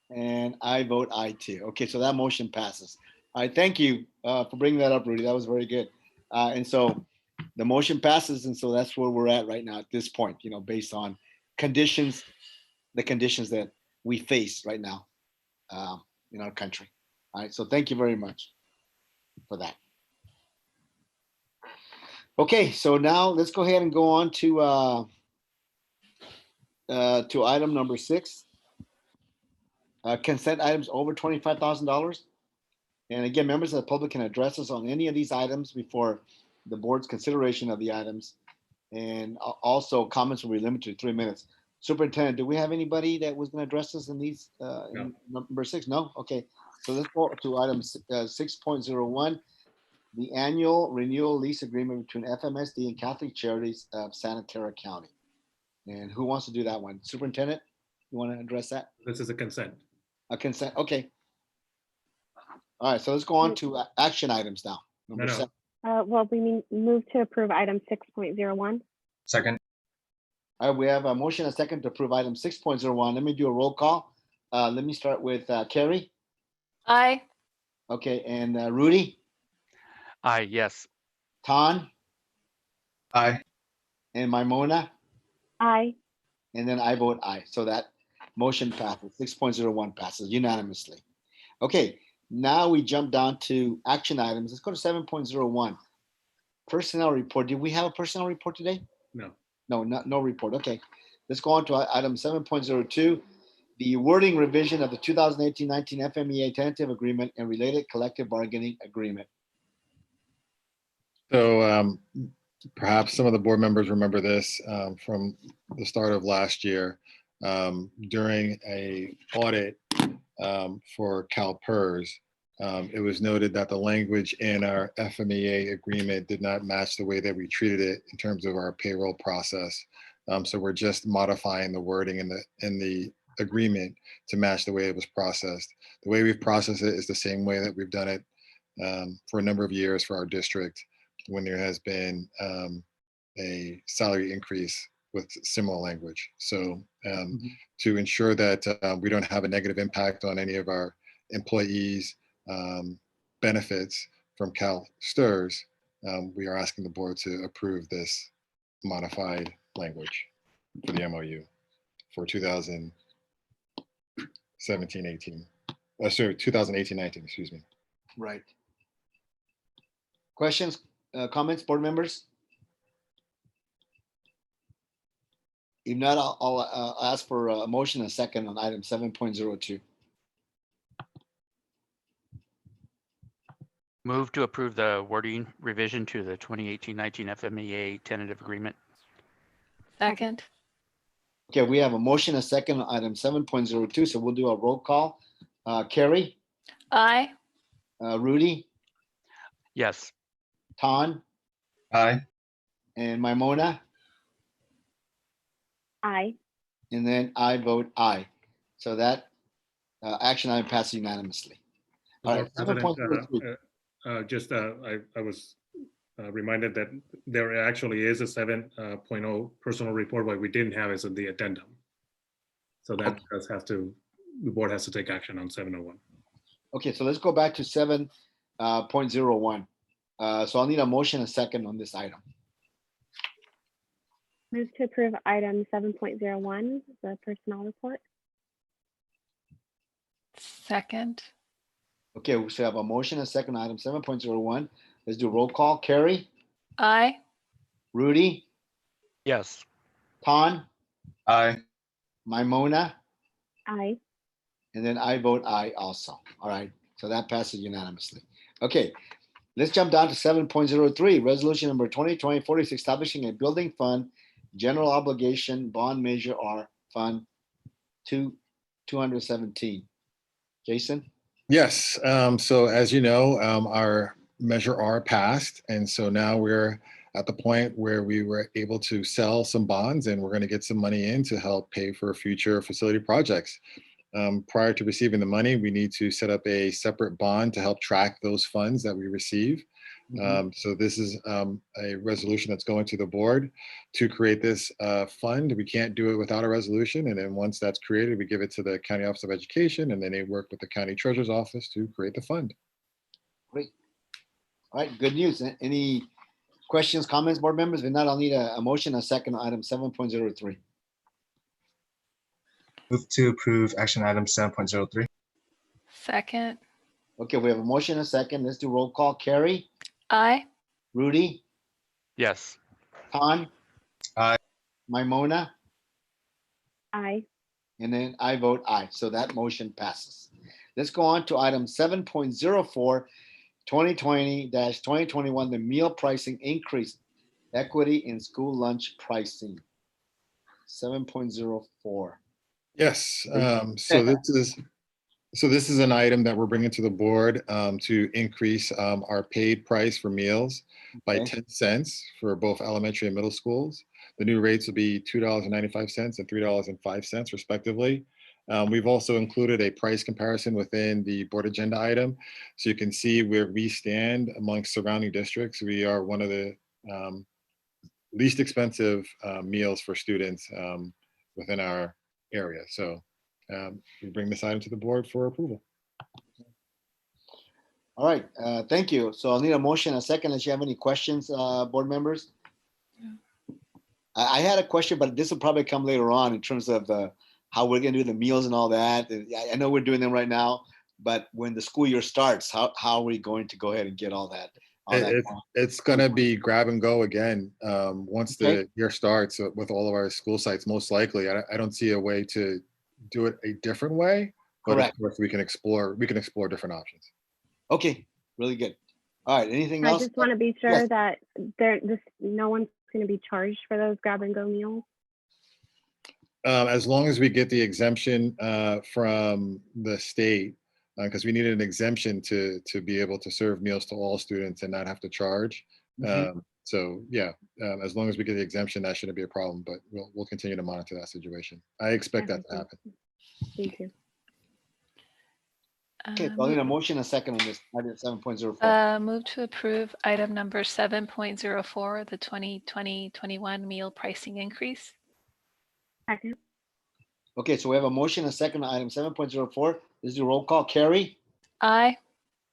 And I vote aye too. Okay, so that motion passes. All right, thank you for bringing that up, Rudy. That was very good. And so the motion passes, and so that's where we're at right now at this point, based on conditions, the conditions that we face right now in our country. All right, so thank you very much for that. Okay, so now let's go ahead and go on to item number 6. Consent items over $25,000. And again, members of the public can address us on any of these items before the board's consideration of the items. And also comments will be limited to 3 minutes. Superintendent, do we have anybody that was going to address us in these, in number 6? No? Okay. So let's go to item 6.01, the annual renewal lease agreement between FMSD and Catholic Charities of Santa Clara County. And who wants to do that one? Superintendent, you want to address that? This is a consent. A consent, okay. All right, so let's go on to action items now. Number 7. Well, we move to approve item 6.01. Second. All right, we have a motion, a second to approve item 6.01. Let me do a roll call. Let me start with Carrie. Aye. Okay, and Rudy. Aye, yes. Ton. Aye. And Maimona. Aye. And then I vote aye. So that motion passes. 6.01 passes unanimously. Okay, now we jump down to action items. Let's go to 7.01. Personnel report. Did we have a personnel report today? No. No, no report. Okay. Let's go on to item 7.02. The wording revision of the 2018-19 FMEA tentative agreement and related collective bargaining agreement. So perhaps some of the board members remember this from the start of last year. During a audit for CalPERS, it was noted that the language in our FMEA agreement did not match the way that we treated it in terms of our payroll process. So we're just modifying the wording in the agreement to match the way it was processed. The way we've processed it is the same way that we've done it for a number of years for our district when there has been a salary increase with similar language. So to ensure that we don't have a negative impact on any of our employees' benefits from CalSTRS, we are asking the board to approve this modified language for the MOU for 2017-18. Sorry, 2018-19, excuse me. Right. Questions, comments, board members? If not, I'll ask for a motion and a second on item 7.02. Move to approve the wording revision to the 2018-19 FMEA tentative agreement. Second. Okay, we have a motion, a second on item 7.02, so we'll do a roll call. Carrie? Aye. Rudy? Yes. Ton? Aye. And Maimona? Aye. And then I vote aye. So that action item passes unanimously. All right, President, 7.03. I was reminded that there actually is a 7.0 personal report. What we didn't have is in the addendum. So that does have to, the board has to take action on 701. Okay, so let's go back to 7.01. So I'll need a motion, a second on this item. Move to approve item 7.01, the personnel report. Second. Okay, we should have a motion, a second item 7.01. Let's do a roll call. Carrie? Aye. Rudy? Yes. Ton? Aye. Mona, Aye. and then I vote aye also. All right, so that passes unanimously. Okay, let's jump down to 7.03, resolution number 2020-46, establishing a building fund, general obligation bond measure R fund 217. Jason? Yes, so as you know, our Measure R passed, and so now we're at the point where we were able to sell some bonds, and we're going to get some money in to help pay for future facility projects. Prior to receiving the money, we need to set up a separate bond to help track those funds that we receive. So this is a resolution that's going to the board to create this fund. We can't do it without a resolution. And then once that's created, we give it to the County Office of Education, and then they work with the County Treasurer's Office to create the fund. Great. All right, good news. Any questions, comments, board members? If not, I'll need a motion, a second on item 7.03. Move to approve action item 7.03. Second. Okay, we have a motion, a second. Let's do roll call. Carrie? Aye. Rudy? Yes. Tan? Aye. Mona? Aye. And then I vote aye. So that motion passes. Let's go on to item 7.04, 2020-2021, the meal pricing increase, equity in school lunch pricing. 7.04. Yes, so this is an item that we're bringing to the board to increase our paid price for meals by 10 cents for both elementary and middle schools. The new rates will be $2.95 and $3.05 respectively. We've also included a price comparison within the board agenda item, so you can see where we stand amongst surrounding districts. We are one of the least expensive meals for students within our area. So we bring this item to the board for approval. All right, thank you. So I'll need a motion, a second, unless you have any questions, board members. I had a question, but this will probably come later on in terms of how we're gonna do the meals and all that. I know we're doing them right now, but when the school year starts, how are we going to go ahead and get all that? It's going to be grab and go again once the year starts with all of our school sites, most likely. I don't see a way to do it a different way, but Correct. of course we can explore different options. Okay, really good. All right, anything I else? just want to be sure Yes. that no one's going to be charged for those grab and go meals. As long as we get the exemption from the state, because we needed an exemption to be able to serve meals to all students and not have to charge. So yeah, as long as we get the exemption, that shouldn't be a problem, but we'll continue to monitor that situation. I expect that to happen. Thank you. Okay, so I'll need a motion, a second on this, item 7.04. Move to approve item number 7.04, the 2020-21 meal pricing increase. Second. Okay, so we have a motion, a second on item 7.04. This is a roll call. Carrie? Aye.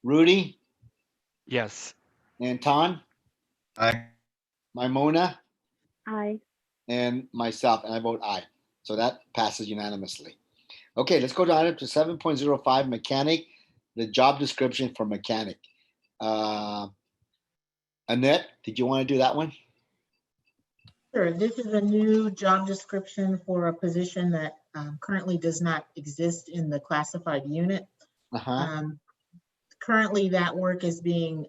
Rudy? Yes. And Tan? Aye. Mona? Aye. And myself, and I vote aye. So that passes unanimously. Okay, let's go to item to 7.05, mechanic, the job description for mechanic. Annette, did you want to do that one? Sure. This is a new job description for a position that currently does not exist in the classified unit. Currently, that work is being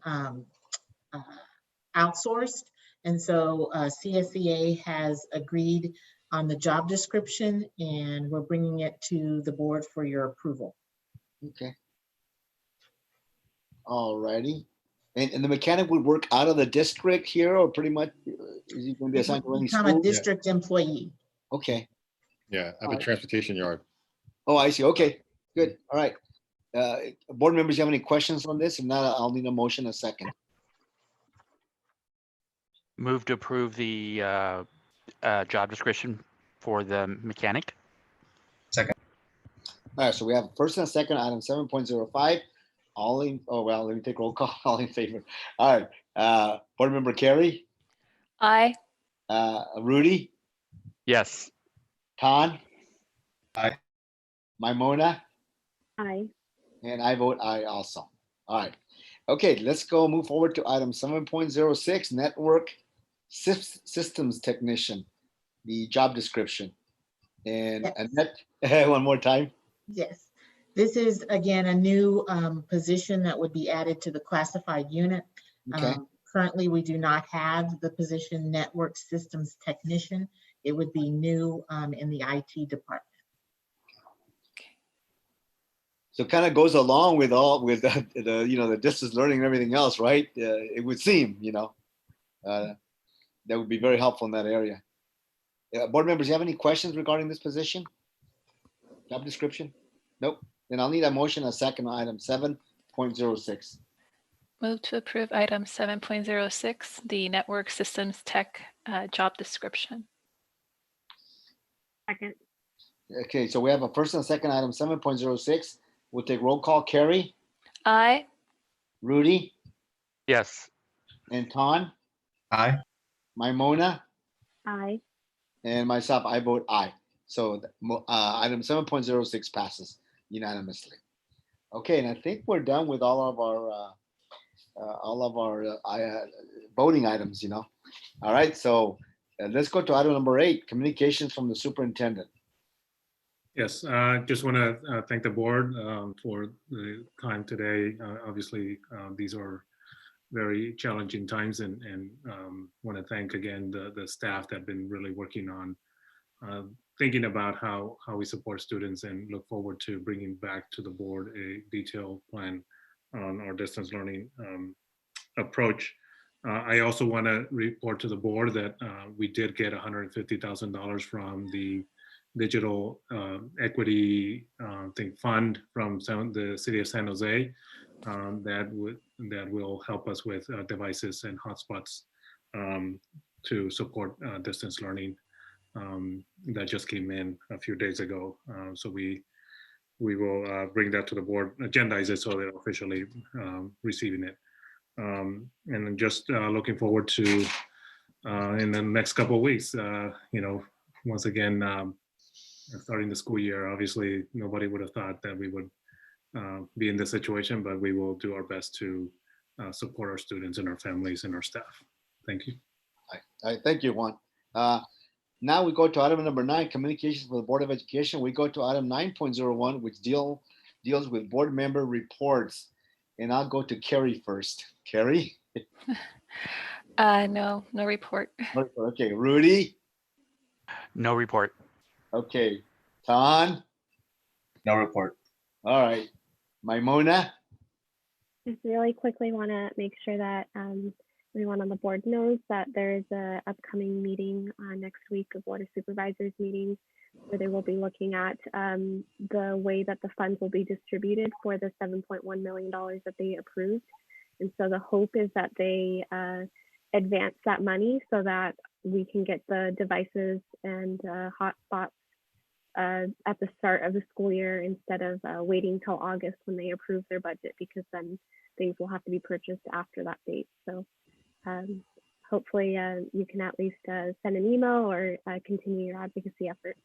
outsourced. And so CSEA has agreed on the job description, and we're bringing it to the board for your approval. Okay. All righty. And the mechanic would work out of the district here, or pretty much is he going to be assigned to any Become school? a district employee. Okay. Yeah, at the transportation yard. Oh, I see. Okay, good. All right. Board members, you have any questions on this? If not, I'll need a motion, a second. Move to approve the job description for the mechanic. Second. All right, so we have a first and a second, item 7.05. All in, oh, well, let me take roll call. All in favor. All right. Board member Carrie? Aye. Rudy? Yes. Tan? Aye. Mona? Aye. And I vote aye also. All right. Okay, let's go move forward to item 7.06, network systems technician, the job description. And Yes. Annette, one more time. Yes. This is, again, a new position that would be added to the classified unit. Okay. Currently, we do not have the position network systems technician. It would be new in the IT department. So it kind of goes along with the distance learning and everything else, right? It would seem, that would be very helpful in that area. Board members, you have any questions regarding this position? Job description? Nope. Then I'll need a motion, a second on item 7.06. Move to approve item 7.06, the network systems tech job description. Second. Okay, so we have a first and a second item 7.06. We'll take roll call. Carrie, Aye. Rudy, Yes. and Ton, Aye. Mona, Aye. and myself, I vote aye. So item 7.06 passes unanimously. Okay, and I think we're done with all of our voting items, All right, so let's go to item number 8, communications from the superintendent. Yes, just want to thank the board for the time today. Obviously, these are very challenging times, and want to thank again the staff that have been really working on thinking about how we support students, and look forward to bringing back to the board a detailed plan on our distance learning approach. I also want to report to the board that we did get $150,000 from the digital equity fund from the city of San Jose that will help us with devices and hotspots to support distance learning. That just came in a few days ago, so we will bring that to the board, agendize it so they're officially receiving it, and then just looking forward to in the next couple of weeks. Once again. Starting the school year, obviously nobody would have thought that we would be in this situation, but we will do our best to support our students and our families and our staff. Thank you. All right, thank you, Juan. Now we go to item number 9, communications with the Board of Education. We go to item 9.01, which deals with board member reports. And I'll go to Carrie first. Carrie? No report. Okay, Rudy? No report. Okay, Ton? No report. All right, Mona? Just really quickly want to make sure that everyone on the board knows that there is an upcoming meeting next week, a Board of Supervisors meeting, where they will be looking at the way that the funds will be distributed for the $7.1 million that they approved. And so the hope is that they advance that money so that we can get the devices and hotspots at the start of the school year, instead of waiting till August when they approve their budget, because then things will have to be purchased after that date. So hopefully you can at least send an email or continue your advocacy efforts,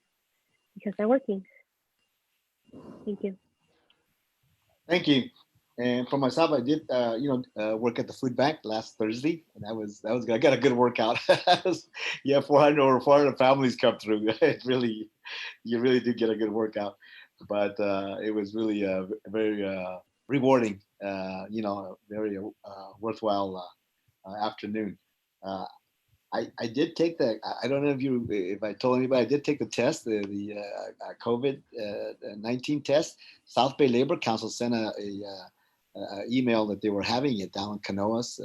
because they're working. Thank you. Thank you. And for myself, I did, work at the food bank last Thursday, and that was good. I got a good workout. 400 families come through. You really do get a good workout. But it was really very rewarding. Very worthwhile afternoon. I did take I don't know if I told anybody, I did take the test, the COVID-19 test. South Bay Labor Council sent a email that they were having it down in Canoa's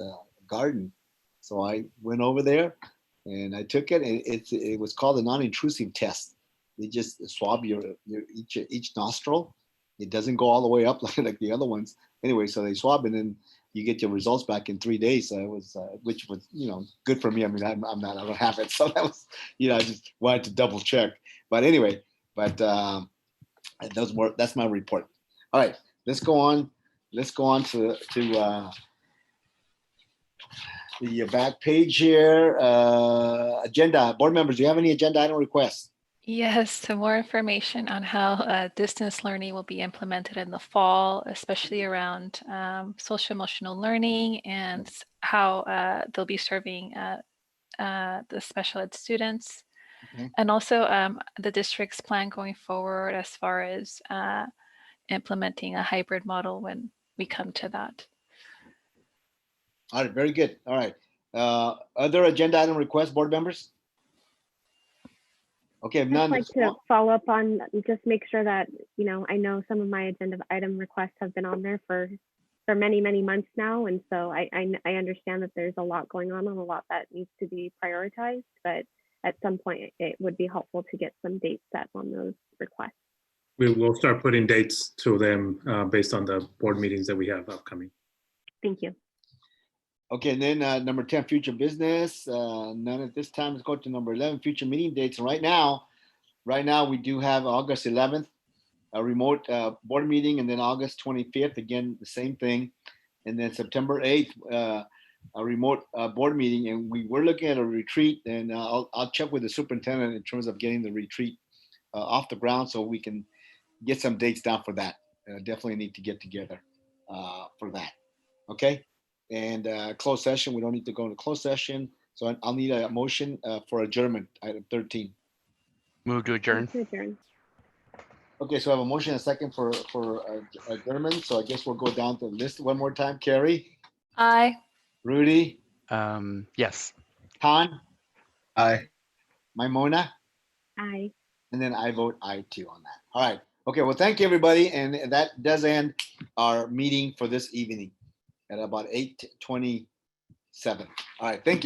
garden. So I went over there and I took it. And it was called a non-intrusive test. They just swab your each nostril. It doesn't go all the way up like the other ones. Anyway, so they swab, and then you get your results back in 3 days. So it was, which was, good for me. I mean, I don't have it. So that was, I just wanted to double check. But anyway, that's my report. All right, let's go on. Let's go on to the back page here. Agenda. Board members, do you have any agenda item requests? Yes, so more information on how distance learning will be implemented in the fall, especially around social emotional learning, and how they'll be serving the special ed students. And also the district's plan going forward as far as implementing a hybrid model when we come to that. All right, very good. All right. Other agenda item requests, board members? Okay, if I'd none. like to follow up on, just make sure that, you know, I know some of my agenda item requests have been on there for many, many months now. And so I understand that there's a lot going on and a lot that needs to be prioritized, but at some point it would be helpful to get some dates set on those requests. We will start putting dates to them based on the board meetings that we have upcoming. Thank you. Okay, and then number 10, future business. None at this time. Let's go to number 11, future meeting dates. And right now we do have August 11th, a remote board meeting, and then August 25th, again, the same thing. And then September 8th, a remote board meeting. And we were looking at a retreat, and I'll check with the superintendent in terms of getting the retreat off the ground so we can get some dates down for that. Definitely need to get together for that. Okay. And closed session, we don't need to go into closed session. So I'll need a motion for adjournment, item 13. Move to adjourn. Okay, so I have a motion and a second for adjournment. So I guess we'll go down to the list one more time. Carrie? Aye. Rudy? Yes. Han? Aye. Maimona? Aye. And then I vote aye too on that. All right. Okay, well, thank you, everybody. And that does end our meeting for this evening at about 8:27. All right, thank you.